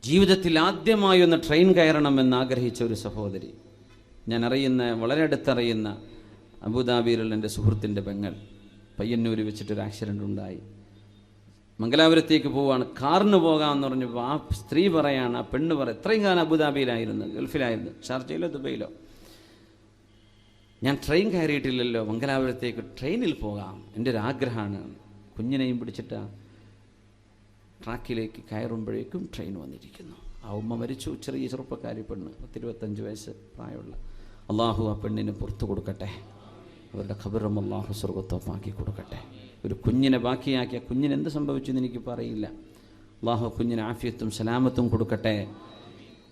ജീവിതത്തിൽ ആദ്യമായി ഒന്ന് ട്രെയിൻ കയറണമെന്ന് ആഗ്രഹിച്ച ഒരു സഹോദരി, ഞാൻ അറിയുന്ന, വളരെ അടുത്തറിയുന്ന അബുദാബിയിലുള്ള എൻ്റെ സുഹൃത്തിൻ്റെ പെങ്ങൾ, പയ്യന്നൂർ വെച്ചിട്ടൊരു ആക്സിഡൻ്റ് ഉണ്ടായി. മംഗലാപുരത്തേക്ക് പോവാണ്, കാറിന് പോകാമെന്ന് പറഞ്ഞപ്പോൾ ആ സ്ത്രീ പറയാണ്, ആ പെണ്ണ് പറയും, ഇത്രയും കാലം അബുദാബിയിലായിരുന്നു, ഗൾഫിലായിരുന്നു, ഷാർജയിലോ ദുബൈയിലോ, ഞാൻ ട്രെയിൻ കയറിയിട്ടില്ലല്ലോ, മംഗലാപുരത്തേക്ക് ട്രെയിനിൽ പോകാം, എൻ്റെ ഒരു ആഗ്രഹമാണ്. കുഞ്ഞിനെയും പിടിച്ചിട്ട് ട്രാക്കിലേക്ക് കയറുമ്പോഴേക്കും ട്രെയിൻ വന്നിരിക്കുന്നു. ആ ഉമ്മ മരിച്ചു. ചെറിയ ചെറുപ്പക്കാരി പെണ്ണ്, 25 വയസ്സ് പ്രായമുള്ള. അള്ളാഹു ആ പെണ്ണിന് പുറത്തു കൊടുക്കട്ടെ, അവരുടെ ഖബറും അള്ളാഹു സ്വർഗത്തോപ്പാക്കി കൊടുക്കട്ടെ. ഒരു കുഞ്ഞിനെ ബാക്കിയാക്കിയ കുഞ്ഞിന് എന്ത് സംഭവിച്ചു എന്ന് എനിക്കിപ്പോൾ അറിയില്ല. അള്ളാഹു കുഞ്ഞിന് ആഫിയത്തും സലാമത്തും കൊടുക്കട്ടെ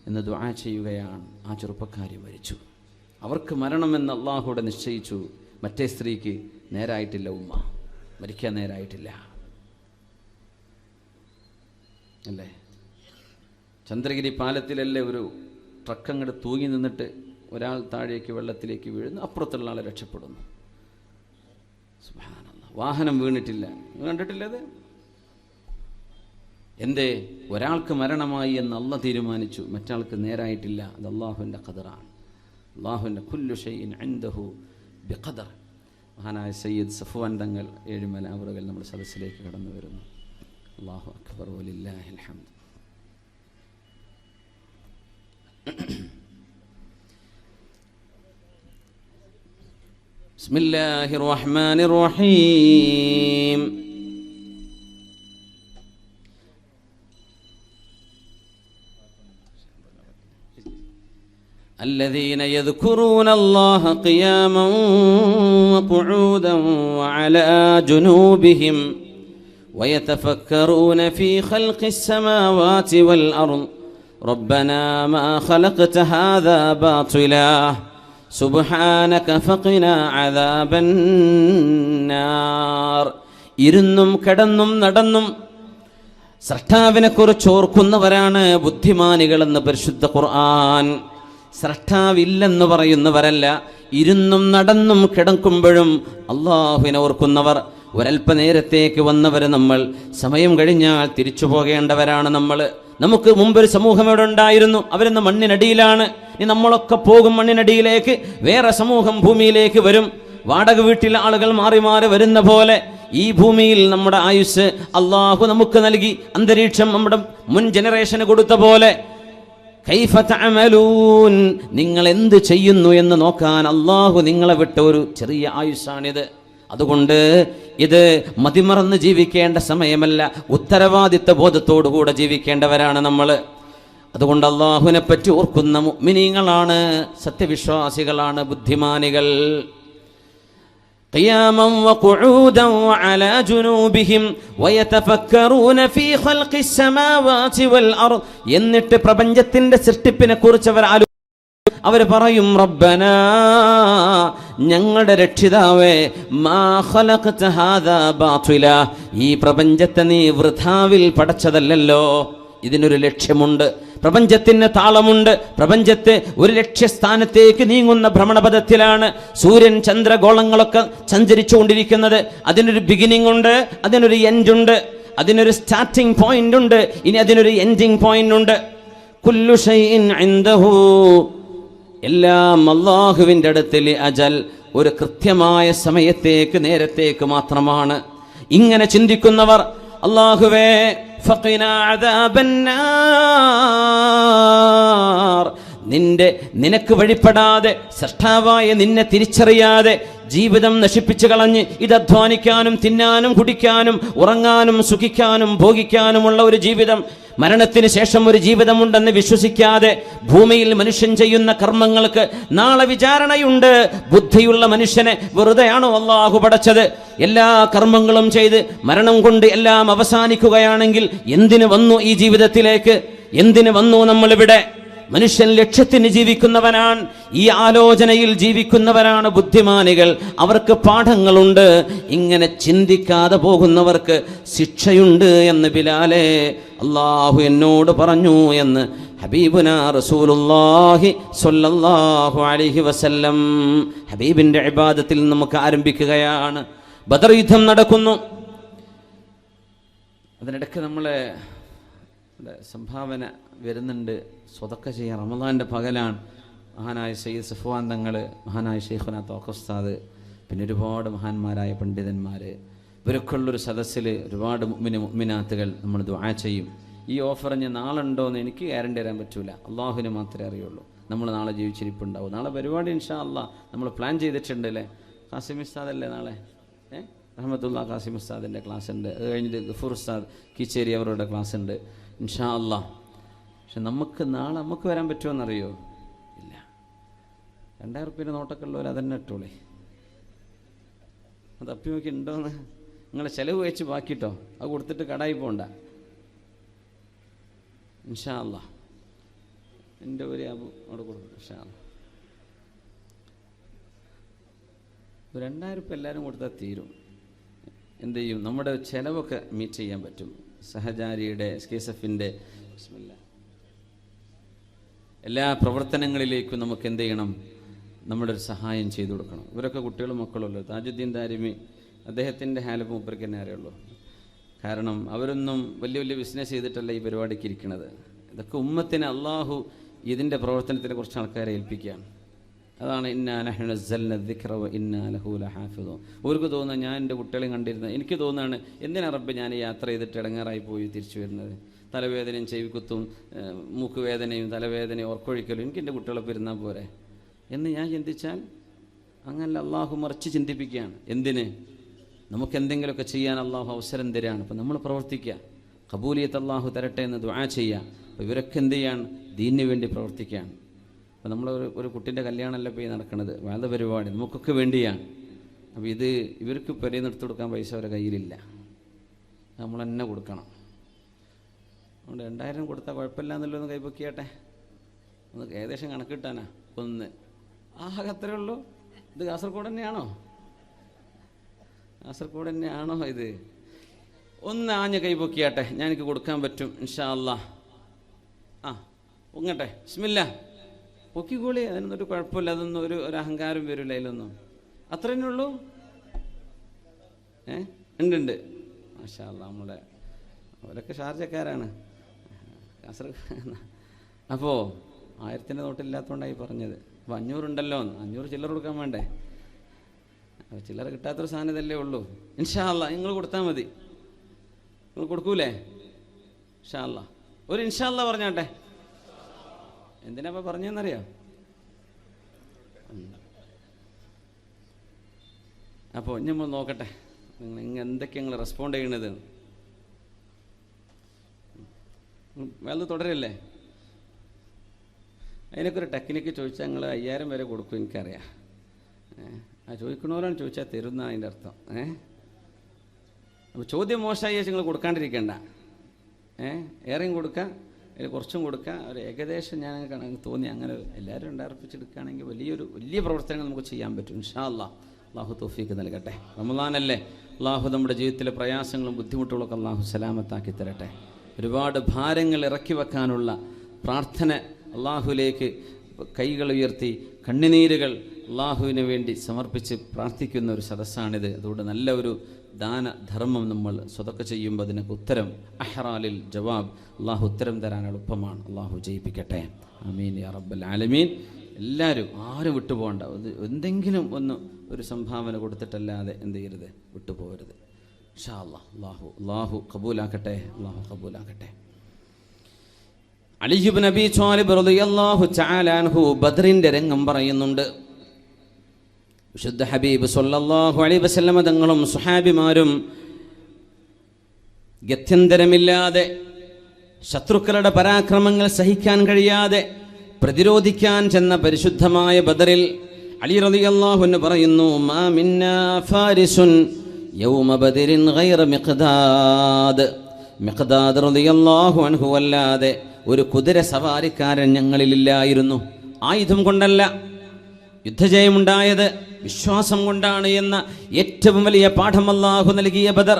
എന്ന് ദുആ ചെയ്യുകയാണ്. ആ ചെറുപ്പക്കാരി മരിച്ചു. അവർക്ക് മരണമെന്ന് അള്ളാഹുവിടെ നിശ്ചയിച്ചു. മറ്റേ സ്ത്രീക്ക് നേരായിട്ടില്ല, ഉമ്മ മരിക്കാൻ നേരായിട്ടില്ല അല്ലേ? ചന്ദ്രഗിരി പാലത്തിലല്ലേ ഒരു ട്രക്ക് അങ്ങോട്ട് തൂങ്ങി നിന്നിട്ട് ഒരാൾ താഴേക്ക് വെള്ളത്തിലേക്ക് വീഴുന്നു, അപ്പുറത്തുള്ള ആളെ രക്ഷപ്പെടുന്നു. സുബ്ഹാനല്ലാഹ്, വാഹനം വീണിട്ടില്ല. കണ്ടിട്ടില്ലത്? എന്തേ? ഒരാൾക്ക് മരണമായി എന്ന് അള്ളാഹ് തീരുമാനിച്ചു, മറ്റാൾക്ക് നേരായിട്ടില്ല. അത് അള്ളാഹുവിൻ്റെ ഖദറാണ്. അള്ളാഹുവിൻ്റെ കുല്ലു ഷൈഇൻ ഇൻദഹു ബിഖദർ. മഹാനായ സയ്യിദ് സഫ്വാൻ തങ്ങൾ ഏഴുമല അവറുകൾ നമ്മുടെ സദസ്സിലേക്ക് കടന്നു വരുന്നു. അല്ലാഹു അക്ബർ വലില്ലാഹിൽ ഹംദ്. ബിസ്മില്ലാഹിർ റഹ്മാനിർ റഹീം. الذين يذكرون الله قياما وقعودا وعلى جنوبهم ويتفكرون في خلق السماوات والأرض ربنا ما خلقت هذا باطلا سبحانك فقنا عذاب النار. ഇരുന്നും കിടന്നും നടന്നും സ്രഷ്ടാവിനെ കുറിച്ച് ഓർക്കുന്നവരാണ് ബുദ്ധിമാനികളെന്ന് പരിശുദ്ധ ഖുർആൻ. സ്രഷ്ടാവില്ലെന്ന് പറയുന്നവരല്ല, ഇരുന്നും നടന്നും കിടക്കുമ്പോഴും അള്ളാഹുവിനെ ഓർക്കുന്നവർ. ഒരല്പനേരത്തേക്ക് വന്നവർ നമ്മൾ, സമയം കഴിഞ്ഞാൽ തിരിച്ചു പോകേണ്ടവരാണ് നമ്മൾ. നമുക്ക് മുമ്പൊരു സമൂഹം ഇവിടെ ഉണ്ടായിരുന്നു, അവരെന്ന് മണ്ണിനടിയിലാണ്. ഇനി നമ്മളൊക്കെ പോകും മണ്ണിനടിയിലേക്ക്, വേറെ സമൂഹം ഭൂമിയിലേക്ക് വരും. വാടക വീട്ടിലെ ആളുകൾ മാറി മാറി വരുന്ന പോലെ ഈ ഭൂമിയിൽ നമ്മുടെ ആയുസ് അള്ളാഹു നമുക്ക് നൽകി, അന്തരീക്ഷം നമ്മുടെ മുൻ ജനറേഷന് കൊടുത്ത പോലെ കൈഫ തഅമലൂൻ, നിങ്ങൾ എന്ത് ചെയ്യുന്നു എന്ന് നോക്കാൻ അള്ളാഹു നിങ്ങളെ വിട്ട ഒരു ചെറിയ ആയുസ്സാണിത്. അതുകൊണ്ട് ഇത് മതിമറന്ന് ജീവിക്കേണ്ട സമയമല്ല, ഉത്തരവാദിത്ത ബോധത്തോടുകൂടെ ജീവിക്കേണ്ടവരാണ് നമ്മൾ. അതുകൊണ്ട് അള്ളാഹുവിനെ പറ്റി ഓർക്കുന്ന മുഅ്മിനീങ്ങളാണ്, സത്യവിശ്വാസികളാണ്, ബുദ്ധിമാനികൾ. قياما وقعودا وعلى جنوبهم ويتفكرون في خلق السماوات والأرض, എന്നിട്ട് പ്രപഞ്ചത്തിന്റെ സൃഷ്ടിപ്പിനെ കുറിച്ച് അവർ പറയും, റബ്ബനാ, ഞങ്ങളുടെ രക്ഷിതാവേ, മാ ഖലഖത ഹാദാ ബാതില, ഈ പ്രപഞ്ചത്തെ നീ വൃഥാവിൽ പടച്ചതല്ലല്ലോ. ഇതിനൊരു ലക്ഷ്യമുണ്ട്, പ്രപഞ്ചത്തിന് താളമുണ്ട്, പ്രപഞ്ചത്തെ ഒരു ലക്ഷ്യസ്ഥാനത്തേക്ക് നീങ്ങുന്ന ഭ്രമണപഥത്തിലാണ് സൂര്യൻ ചന്ദ്രഗോളങ്ങളൊക്കെ സഞ്ചരിച്ചുകൊണ്ടിരിക്കുന്നത്. അതിനൊരു ബിഗിനിങ് ഉണ്ട്, അതിനൊരു എൻഡ് ഉണ്ട്, അതിനൊരു സ്റ്റാർട്ടിംഗ് പോയിന്റ് ഉണ്ട്, ഇനി അതിനൊരു എൻഡിങ് പോയിന്റ് ഉണ്ട്. കുല്ലു ഷൈഇൻ ഇൻദഹു, എല്ലാം അല്ലാഹുവിൻ്റെ അടുത്തിൽ അജൽ, ഒരു കൃത്യമായ സമയത്തേക്ക്, നേരത്തേക്ക് മാത്രമാണ്. ഇങ്ങനെ ചിന്തിക്കുന്നവർ അല്ലാഹുവേ ഫഖിനാ അദാബന്നാർ, നിനക്ക് വഴിപ്പെടാതെ, സൃഷ്ടാവായ നിന്നെ തിരിച്ചറിയാതെ ജീവിതം നശിപ്പിച്ചു കളഞ്ഞ് ഇത് അധ്വാനിക്കാനും തിന്നാനും കുടിക്കാനും ഉറങ്ങാനും സുഖിക്കാനും ഭോഗിക്കാനുമുള്ള ഒരു ജീവിതം, മരണത്തിന് ശേഷം ഒരു ജീവിതമുണ്ടെന്ന് വിശ്വസിക്കാതെ ഭൂമിയിൽ മനുഷ്യൻ ചെയ്യുന്ന കർമ്മങ്ങൾക്ക് നാളെ വിചാരണയുണ്ട്. ബുദ്ധിയുള്ള മനുഷ്യനെ വെറുതെയാണോ അല്ലാഹു പടച്ചത്? എല്ലാ കർമ്മങ്ങളും ചെയ്ത് മരണം കൊണ്ട് എല്ലാം അവസാനിക്കുകയാണെങ്കിൽ എന്തിനു വന്നു ഈ ജീവിതത്തിലേക്ക്? എന്തിനു വന്നു നമ്മളിവിടെ? മനുഷ്യൻ ലക്ഷ്യത്തിന് ജീവിക്കുന്നവനാണ്, ഈ ആലോചനയിൽ ജീവിക്കുന്നവരാണ് ബുദ്ധിമാനികൾ. അവർക്ക് പാഠങ്ങളുണ്ട്. ഇങ്ങനെ ചിന്തിക്കാതെ പോകുന്നവർക്ക് ശിക്ഷയുണ്ട് എന്ന് ബിലാലെ അല്ലാഹു എന്നോട് പറഞ്ഞു എന്ന് ഹബീബുനാ റസൂലുള്ളാഹി സ്വല്ലല്ലാഹു അലൈഹി വസല്ലം. ഹബീബിന്റെ ഇബാദത്തിൽ നമുക്ക് ആരംഭിക്കുകയാണ്. ബദർ യുദ്ധം നടക്കുന്നു. അതിനിടയ്ക്ക് നമ്മളെ സംഭാവന വരുന്നുണ്ട്, സ്വതക്ക ചെയ്യാൻ. റമദാൻ്റെ പകലാണ്. മഹാനായ സയ്യിദ് സഫ്വാൻ തങ്ങൾ, മഹാനായ ഷെയ്ഖുനാ തോഖ ഉസ്താദ്, പിന്നെ ഒരുപാട് മഹാന്മാരായ പണ്ഡിതന്മാർ, ഇവരൊക്കെ ഉള്ളൊരു സദസ്സിൽ ഒരുപാട് മുഅ്മിനാത്തുകൾ നമ്മൾ ദുആ ചെയ്യും. ഈ ഓഫർ ഞാൻ നാളെ ഉണ്ടോയെന്ന് എനിക്ക് ഗ്യാരണ്ടി തരാൻ പറ്റൂല, അള്ളാഹുവിന് മാത്രമേ അറിയുള്ളൂ. നമ്മൾ നാളെ ജീവിച്ചിരിപ്പുണ്ടാവും. നാളെ പരിപാടി ഇൻഷാ അല്ലാഹ് നമ്മൾ പ്ലാൻ ചെയ്തിട്ടുണ്ട് അല്ലേ? ഖാസിം ഉസ്താദല്ലേ നാളെ? റഹ്മത്തുള്ളാ ഖാസിം ഉസ്താദിൻ്റെ ക്ലാസ് ഉണ്ട്. അത് കഴിഞ്ഞിട്ട് ഗഫൂർ ഉസ്താദ് കീച്ചേരി അവരുടെ ക്ലാസ് ഉണ്ട് ഇൻഷാ അല്ലാഹ്. പക്ഷെ നാളെ നമുക്ക് വരാൻ പറ്റുമോയെന്നറിയോ? ഇല്ല. 2000 റുപ്യേൻ്റെ നോട്ടൊക്കെ ഉള്ളവർ അതന്നെ ഇട്ടോളേ. അത് തപ്പി നോക്കി ഉണ്ടോയെന്ന് നിങ്ങളെ ചിലവ് വെച്ച് ബാക്കിട്ടോ, അത് കൊടുത്തിട്ട് കടായി പോകണ്ട ഇൻഷാ അല്ലാഹ്. എൻ്റെ ഒരു അവിടെ കൊടുക്കും ഇൻഷാ അല്ലാഹ്. 2000 റുപ്യ എല്ലാവരും കൊടുത്താൽ തീരും. എന്ത് ചെയ്യും? നമ്മുടെ ചിലവൊക്കെ മീറ്റ് ചെയ്യാൻ പറ്റും. സഹചാരിയുടെ SKSF-ൻ്റെ എല്ലാ പ്രവർത്തനങ്ങളിലേക്കും നമുക്ക് എന്ത് ചെയ്യണം? നമ്മുടെ ഒരു സഹായം ചെയ്തു കൊടുക്കണം. ഇവരൊക്കെ കുട്ടികളും മക്കളുമല്ലോ. താജുദ്ദീൻ ദാരിമി, അദ്ദേഹത്തിൻ്റെ ഹാലപ്പ് മൂപ്പർക്ക് തന്നെ അറിയുള്ളൂ. കാരണം അവരൊന്നും വലിയ വലിയ ബിസിനസ് ചെയ്തിട്ടല്ല ഈ പരിപാടിക്ക് ഇരിക്കുന്നത്. ഇതൊക്കെ ഉമ്മത്തിന് അള്ളാഹു ഇതിൻ്റെ പ്രവർത്തനത്തിനെ കുറച്ച് ആൾക്കാരെ ഏൽപ്പിക്കുകയാണ്. അതാണ് ഇന്നാ നഹ്നു നസ്സൽന ദിക്റ വ ഇന്നാ ലഹു ലഹാഫിദൂൻ. അവർക്ക് തോന്നുക ഞാൻ എൻ്റെ കുട്ടികളെയും കണ്ടിരുന്നത്, എനിക്ക് തോന്നുകയാണ് എന്തിനാ റബ്ബ് ഞാൻ യാത്ര ചെയ്തിട്ട് ഇടങ്ങാറായി പോയി തിരിച്ചു വരുന്നത്? തലവേദനയും ചെവിക്കുത്തും മൂക്കുവേദനയും തലവേദനയും ഉറക്കൊഴിക്കലും, എനിക്ക് എൻ്റെ കുട്ടികളെ പെരുന്നാൽ പോരെ എന്ന് ഞാൻ ചിന്തിച്ചാൽ അങ്ങനെ അള്ളാഹു മറിച്ച് ചിന്തിപ്പിക്കുകയാണ്. എന്തിന്? നമുക്ക് എന്തെങ്കിലുമൊക്കെ ചെയ്യാൻ അള്ളാഹു അവസരം തരാണ്. അപ്പം നമ്മൾ പ്രവർത്തിക്കുക, ഖബൂലിയത്ത് അള്ളാഹു തരട്ടെ എന്ന് ദുആ ചെയ്യുക. അപ്പോൾ ഇവരൊക്കെ എന്ത് ചെയ്യാണ്? ദീനിന് വേണ്ടി പ്രവർത്തിക്കുകയാണ്. അപ്പോൾ നമ്മൾ ഒരു കുട്ടീൻ്റെ കല്യാണമല്ല പോയി നടക്കുന്നത്, വേദ പരിപാടി നമുക്കൊക്കെ വേണ്ടിയാണ്. അപ്പോൾ ഇവർക്ക് പെരയിൽ എടുത്തു കൊടുക്കാൻ പൈസ അവരുടെ കയ്യിലില്ല, നമ്മൾ തന്നെ കൊടുക്കണം. അതുകൊണ്ട് 2000 കൊടുത്താൽ കുഴപ്പമില്ല എന്നുള്ളതൊന്ന് കൈപ്പൊക്കിയാട്ടെ. ഒന്ന് ഏകദേശം കണക്ക് കിട്ടാനാ. ഒന്ന് ആകെ അത്രയേ ഉള്ളൂ. ഇത് കാസർഗോഡ് തന്നെയാണോ? കാസർഗോഡ് തന്നെയാണോ ഇത്? ഒന്ന് ആഞ്ഞ കൈപ്പൊക്കിയാട്ടെ, ഞാൻ എനിക്ക് കൊടുക്കാൻ പറ്റും ഇൻഷാ അല്ലാഹ്. ആ പൊങ്ങട്ടെ, ബിസ്മില്ലാ, പൊക്കിക്കോളി. അതിനൊന്നൊരു കുഴപ്പമില്ല, അതൊന്നും ഒരു അഹങ്കാരം വരില്ല അതിലൊന്നും. അത്ര തന്നെ ഉള്ളൂ. ഉണ്ട് മാഷാ അല്ലാഹ്. അവരൊക്കെ ഷാർജക്കാരാണ്, കാസർഗോഡ്. അപ്പോൾ 1000-ൻ്റെ നോട്ടില്ലാത്തതുകൊണ്ടായി പറഞ്ഞത്. അപ്പോൾ 500 ഉണ്ടല്ലോ, 500 ചില്ലറ കൊടുക്കാൻ വേണ്ടേ? ചില്ലറ കിട്ടാത്തൊരു സാധനം ഇതല്ലേ ഉള്ളൂ. ഇൻഷാ അല്ലാ നിങ്ങൾ കൊടുത്താൽ മതി. നിങ്ങൾ കൊടുക്കൂലേ? ഇൻഷാ അല്ലാ ഒരു ഇൻഷാ അല്ലാ പറഞ്ഞാട്ടെ. എന്തിനാ അപ്പോൾ പറഞ്ഞതെന്നറിയാം? അപ്പോൾ ഇനി നമ്മൾ നോക്കട്ടെ നിങ്ങൾ എന്തൊക്കെ നിങ്ങൾ റെസ്പോണ്ട് ചെയ്യണത്. വേറെ തുടരല്ലേ? അതിനൊക്കെ ഒരു ടെക്നിക്ക് ചോദിച്ചാൽ ഞങ്ങൾ 5000 വരെ കൊടുക്കും, എനിക്കറിയാം. ചോദിക്കണോരാണ് ചോദിച്ചാൽ തരുന്ന അതിൻ്റെ അർത്ഥം. അപ്പോൾ ചോദ്യം മോശമായി നിങ്ങൾ കൊടുക്കാണ്ടിരിക്കേണ്ട. ഏറെയും കൊടുക്കുക, അതിൽ കുറച്ചും കൊടുക്കുക. ഒരു ഏകദേശം ഞാൻ തോന്നി അങ്ങനെ എല്ലാവരും ഉണ്ടാർപ്പിച്ചെടുക്കുകയാണെങ്കിൽ വലിയ പ്രവർത്തനങ്ങൾ നമുക്ക് ചെയ്യാൻ പറ്റും. ഇൻഷാ അല്ലാ അള്ളാഹു തൗഫീക്ക് നൽകട്ടെ. റമളാനല്ലേ, അള്ളാഹു നമ്മുടെ ജീവിതത്തിലെ പ്രയാസങ്ങളും ബുദ്ധിമുട്ടുകളൊക്കെ അള്ളാഹു സലാമത്താക്കി തരട്ടെ. ഒരുപാട് ഭാരങ്ങൾ ഇറക്കി വെക്കാനുള്ള പ്രാർത്ഥന അള്ളാഹുലേക്ക് കൈകൾ ഉയർത്തി കണ്ണുനീരുകൾ അള്ളാഹുവിന് വേണ്ടി സമർപ്പിച്ച് പ്രാർത്ഥിക്കുന്ന ഒരു സദസ്സാണിത്. അതുകൊണ്ട് നല്ല ഒരു ദാനധർമ്മം നമ്മൾ സ്വതക്ക ചെയ്യുമ്പോൾ അതിനൊക്കെ ഉത്തരം അഹ്റാലിൽ ജവാബ്, അള്ളാഹു ഉത്തരം തരാൻ എളുപ്പമാണ്. അള്ളാഹു ജയിപ്പിക്കട്ടെ. ആമീൻ യാ റബ്ബൽ ആലമീൻ. എല്ലാവരും ആരും വിട്ടുപോകണ്ട. എന്തെങ്കിലും ഒരു സംഭാവന കൊടുത്തിട്ടല്ലാതെ എന്ത് ചെയ്യരുത്, വിട്ടുപോകരുത്. ഇൻഷാ അല്ലാഹ് അള്ളാഹു കബൂലാക്കട്ടെ. അള്ളാഹു കബൂലാക്കട്ടെ. അലി ഇബ്നു അബീ ത്വാലിബ് റളിയല്ലാഹു തആല അൻഹു ബദ്റിന്റെ രംഗം പറയുന്നുണ്ട്. വിശുദ്ധ ഹബീബ് സല്ലല്ലാഹു അലൈഹി വസല്ലമ തങ്ങളും സുഹാബിമാരും ഗത്യന്തരമില്ലാതെ ശത്രുക്കളുടെ പരാക്രമങ്ങൾ സഹിക്കാൻ കഴിയാതെ പ്രതിരോധിക്കാൻ ചെന്ന പരിശുദ്ധമായ ബദറിൽ അലി റളിയല്ലാഹു അൻഹു പറയുന്നു, മാ മിന്നാ ഫാരിസുൻ യൗമ ബദരിൻ ഗൈറ മിഖ്ദാദ്. മിഖ്ദാദ് റളിയല്ലാഹു അൻഹു അല്ലാതെ ഒരു കുതിര സവാരിക്കാരൻ ഞങ്ങളിലില്ലായിരുന്നു. ആയുധം കൊണ്ടല്ല യുദ്ധജയമുണ്ടായത്, വിശ്വാസം കൊണ്ടാണ് എന്ന ഏറ്റവും വലിയ പാഠം അല്ലാഹു നൽകിയ ബദർ.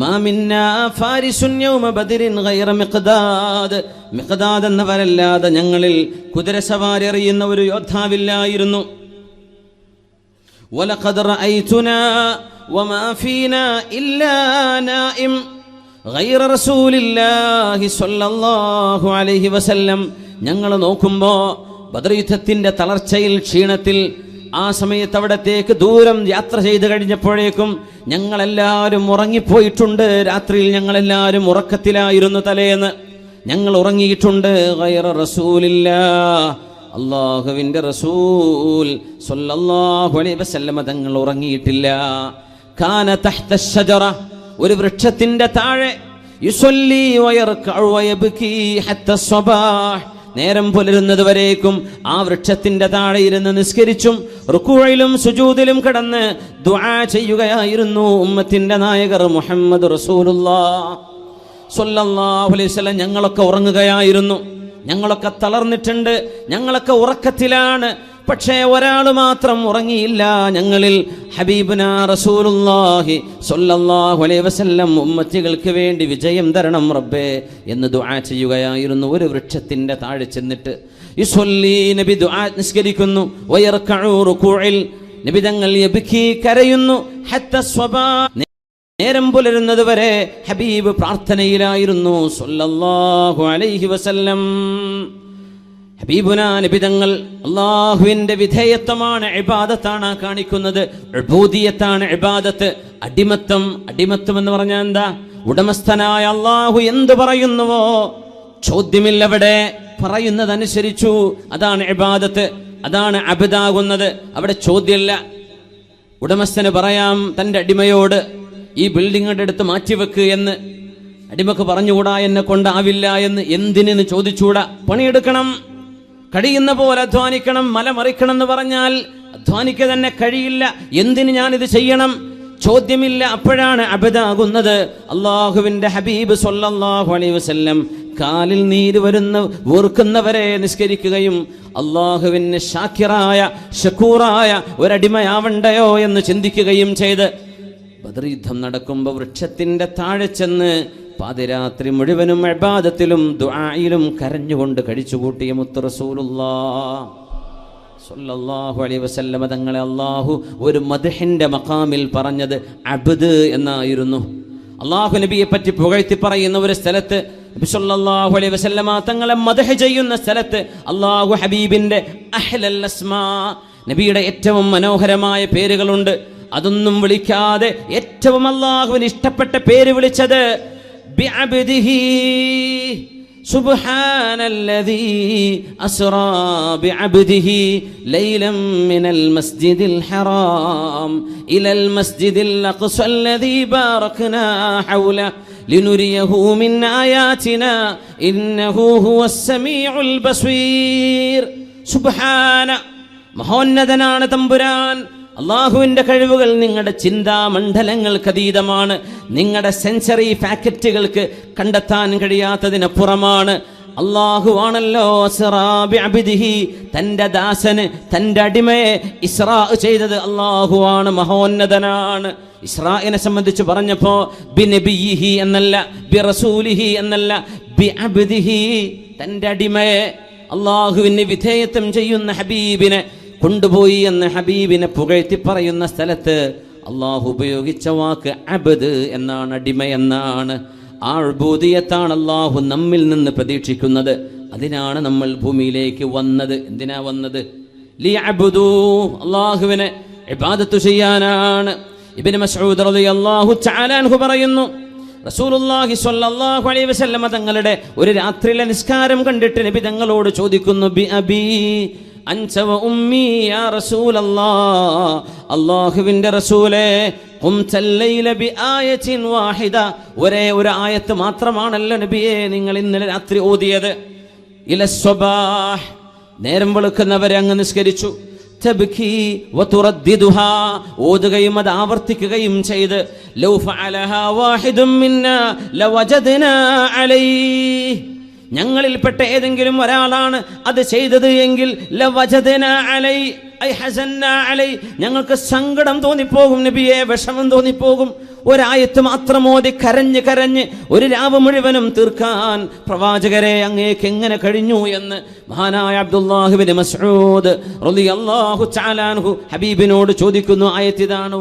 മാ മിന്നാ ഫാരിസുൻ യൗമ ബദരിൻ ഗൈറ മിഖ്ദാദ്. മിഖ്ദാദ് എന്നവരല്ലാതെ ഞങ്ങളിൽ കുതിര സവാരി അറിയുന്ന ഒരു യോദ്ധാവില്ലായിരുന്നു. വലഖദ് റഅയ്തുനാ വമാ ഫീനാ ഇല്ലാ നായിം ഗൈറ റസൂലില്ലാഹി സ്വല്ലല്ലാഹു അലൈഹി വസല്ലം. ഞങ്ങൾ നോക്കുമ്പോൾ ബദർ യുദ്ധത്തിൻ്റെ തളർച്ചയിൽ, ക്ഷീണത്തിൽ, ആ സമയത്ത് അവിടത്തേക്ക് ദൂരം യാത്ര ചെയ്ത് കഴിഞ്ഞപ്പോഴേക്കും ഞങ്ങളെല്ലാവരും ഉറങ്ങിപ്പോയിട്ടുണ്ട്. രാത്രിയിൽ ഞങ്ങളെല്ലാവരും ഉറക്കത്തിലായിരുന്നു. തലേന്ന് ഞങ്ങൾ ഉറങ്ങിയിട്ടുണ്ട്. ഗൈറ റസൂലില്ലാഹ്, അല്ലാഹുവിൻ്റെ റസൂൽ സ്വല്ലല്ലാഹു അലൈഹി വസല്ലം തങ്ങൾ ഉറങ്ങിയിട്ടില്ല. കാന തഹ്ത അശ്ശജറ, ഒരു വൃക്ഷത്തിന്റെ താഴെ, യുസല്ലി വയർകഉ വയബ്കി ഹത്ത സ്വബാഹ്, നേരം പുലരുന്നത് വരേക്കും ആ വൃക്ഷത്തിന്റെ താഴെ ഇരുന്ന് നിസ്കരിച്ചും റുകൂഇലും സുജൂദിലും കിടന്ന് ദുആ ചെയ്യുകയായിരുന്നു ഉമ്മത്തിന്റെ നായകർ മുഹമ്മദ് റസൂലുള്ളാഹ് സ്വല്ലല്ലാഹു അലൈഹി വസല്ലം. ഞങ്ങളൊക്കെ ഉറങ്ങുകയായിരുന്നു, ഞങ്ങളൊക്കെ തളർന്നിട്ടുണ്ട്, ഞങ്ങളൊക്കെ ഉറക്കത്തിലാണ്. പക്ഷേ ഒരാൾ മാത്രം ഉറങ്ങിയില്ല. ഞങ്ങളിൽ ഹബീബുനാ റസൂലുള്ളാഹി സ്വല്ലല്ലാഹു അലൈഹി വസല്ലം ഉമ്മത്തികൾക്ക് വേണ്ടി വിജയം തരണം റബ്ബേ എന്ന് ദുആ ചെയ്യുകയായിരുന്നു. ഒരു വൃക്ഷത്തിന്റെ താഴെ ചെന്നിട്ട് യുസല്ലി, നബി ദുആ നിസ്കരിക്കുന്നു. വയർകഉ റുകൂഇൽ, നബി തങ്ങൾ യബ്കി, കരയുന്നു. ഹത്ത സ്വബാ, നേരം പുലരുന്നത് വരെ ഹബീബ് പ്രാർത്ഥനയിലായിരുന്നു സ്വല്ലല്ലാഹു അലൈഹി വസല്ലം. ഹബീബുനാ നബി തങ്ങൾ അല്ലാഹുവിന്റെ വിധേയത്വമാണ്, ഇബാദത്താണ് കാണിക്കുന്നത്. ഉബൂദിയത്താണ് ഇബാദത്ത്. അടിമത്തം എന്ന് പറഞ്ഞാൽ എന്താ? ഉടമസ്ഥനായ അല്ലാഹു എന്ത് പറയുന്നുവോ ചോദ്യമില്ലവിടെ, പറയുന്നതനുസരിച്ചു. അതാണ് ഇബാദത്ത്, അതാണ് അബ്ദാകുന്നത്. അവിടെ ചോദ്യമില്ല. ഉടമസ്ഥന് പറയാം തൻ്റെ അടിമയോട് ഈ ബിൽഡിങ്ങിന്റെ അടുത്ത് മാറ്റിവെക്ക് എന്ന്. അടിമക്ക് പറഞ്ഞുകൂടാ, എന്നെ കൊണ്ടാവില്ല എന്ന്. എന്തിനെന്ന് ചോദിച്ചുകൂടാ. പണിയെടുക്കണം, കഴിയുന്ന പോലെ അധ്വാനിക്കണം. മല മറിക്കണം എന്ന് പറഞ്ഞാൽ അധ്വാനിക്കുക തന്നെ കഴിയില്ല. എന്തിന് ഞാനിത് ചെയ്യണം? ചോദ്യമില്ല. അപ്പോഴാണ് അബദാകുന്നത്. അള്ളാഹുവിന്റെ ഹബീബ് സ്വല്ലല്ലാഹു അലൈഹി വസല്ലം കാലിൽ നീര് വീർക്കുന്നവരെ നിസ്കരിക്കുകയും അള്ളാഹുവിന് ഷാക്കിറായ ഷക്കൂറായ ഒരടിമയാവണ്ടയോ എന്ന് ചിന്തിക്കുകയും ചെയ്ത് ബദർ യുദ്ധം നടക്കുമ്പോൾ വൃക്ഷത്തിന്റെ താഴെ ചെന്ന് പാതിരാത്രി മുഴുവനും ഇബാദത്തിലും ദുആയിലും കരഞ്ഞുകൊണ്ട് കഴിച്ചുകൂട്ടിയ മുത്ത് റസൂലുള്ളാഹ് സ്വല്ലല്ലാഹു അലൈഹി വസല്ലം തങ്ങളെ അല്ലാഹു ഒരു മദ്ഹിന്റെ മഖാമിൽ പറഞ്ഞത് അബ്ദ് എന്നായിരുന്നു. അല്ലാഹു നബിയെ പറ്റി പുകഴ്ത്തി പറയുന്ന ഒരു സ്ഥലത്ത് നബി സല്ലല്ലാഹു അലൈഹി വസല്ലമ തങ്ങളെ മദ്ഹ് ചെയ്യുന്ന സ്ഥലത്ത് അല്ലാഹു ഹബീബിന്റെ അഹ്ലൽ അസ്മാ, നബിയുടെ ഏറ്റവും മനോഹരമായ പേരുകളുണ്ട്. അതൊന്നും വിളിക്കാതെ ഏറ്റവും അല്ലാഹുവിന് ഇഷ്ടപ്പെട്ട പേര് വിളിച്ചത് ബിഅബ്ദിഹി സുബ്ഹാനല്ലദീ അസ്റാ ബിഅബ്ദിഹി ലൈലൻ മിനൽ മസ്ജിദിൽ ഹറാം ഇലൽ മസ്ജിദിൽ അഖ്സല്ലദീ ബാറക്നാ ഹൗല ലിനുരിയഹു മിൻ ആയാതിനാ ഇന്നഹു ഹുവസ് സമീഉൽ ബസീർ. സുബ്ഹാന, മഹോന്നതനാണ് തമ്പുരാൻ. അള്ളാഹുവിൻ്റെ കഴിവുകൾ നിങ്ങളുടെ ചിന്താമണ്ഡലങ്ങൾക്ക് അതീതമാണ്. നിങ്ങളുടെ സെൻസറി ഫാക്കറ്റുകൾക്ക് കണ്ടെത്താൻ കഴിയാത്തതിനപ്പുറമാണ്. അള്ളാഹുവാണല്ലോ ഇസ്റാ ബിഅബ്ദിഹി, തൻ്റെ ദാസന്, തൻ്റെ അടിമയെ ഇസ്റാ ചെയ്തത് അള്ളാഹുവാണ്, മഹോന്നതനാണ്. ഇസ്രായിനെ സംബന്ധിച്ച് പറഞ്ഞപ്പോൾ ബിനബിയിഹി എന്നല്ല, ബിറസൂലിഹി എന്നല്ല, ബിഅബ്ദിഹി, തൻ്റെ അടിമയെ, അള്ളാഹുവിന് വിധേയത്വം ചെയ്യുന്ന ഹബീബിനെ കൊണ്ടുപോയി എന്ന് ഹബീബിനെ പുകഴ്ത്തി പറയുന്ന സ്ഥലത്ത് അള്ളാഹു ഉപയോഗിച്ച വാക്ക് അബ്ദ് എന്നാണ്, അടിമ എന്നാണ്. ആ ഉബൂദിയത്താണ് അള്ളാഹു നമ്മിൽ നിന്ന് പ്രതീക്ഷിക്കുന്നത്. അതിനാണ് നമ്മൾ ഭൂമിയിലേക്ക് വന്നത്. എന്തിനാ വന്നത്? ലിയഅബ്ദൂ, അള്ളാഹുവിനെ ഇബാദത്ത് ചെയ്യാനാണ്. ഇബ്നു മസ്ഊദ് റളിയല്ലാഹു തആല അൻഹു പറയുന്നു, റസൂലുള്ളാഹി സ്വല്ലല്ലാഹു അലൈഹി വസല്ലമ തങ്ങളുടെ ഒരു രാത്രിയിലെ നിസ്കാരം കണ്ടിട്ട് നബി തങ്ങളോട് ചോദിക്കുന്നു, ബി അബീ അൻത വ ഉമ്മി യാ റസൂലല്ലാഹ്, അല്ലാഹുവിൻ്റെ റസൂലേ, ഖുംതൽ ലൈല ബി ആയത്തിൻ വാഹിദ, ഒരേ ഒരു ആയത്ത് മാത്രമാണല്ലോ നബിയെ നിങ്ങൾ ഇന്നലെ രാത്രി ഓതിയത്. ഇലസ്വബാഹ്, നേരം വെളുക്കുന്നവരെ അങ്ങ് നിസ്കരിച്ചു. തബ്കി വതുറദ്ദിദുഹാ, ഓതുകയും അത് ആവർത്തിക്കുകയും ചെയ്ത്. ലൗ ഫഅലഹാ വാഹിദും മിന്നാ ലവജദ്നാ അലൈഹി, ഞങ്ങളിൽപ്പെട്ട ഏതെങ്കിലും ഒരാളാണ് അത് ചെയ്തത് എങ്കിൽ ലവജദ്നാ അലൈഹി ഐ ഹസന്നാ അലൈഹി, ഞങ്ങൾക്ക് സങ്കടം തോന്നിപ്പോകും നബിയെ, വിഷമം തോന്നിപ്പോകും. ഒരായത്ത് മാത്രം ഓതി കരഞ്ഞ് കരഞ്ഞ് ഒരു രാവ് മുഴുവനും തീർക്കാൻ പ്രവാചകരെ അങ്ങേക്ക് എങ്ങനെ കഴിഞ്ഞു എന്ന് മഹാനായ അബ്ദുല്ലാഹി ഇബ്നു മസ്ഊദ് റളിയല്ലാഹു തആല അൻഹു ഹബീബിനോട് ചോദിക്കുന്നു. ആയത്ത് ഇതാണ്,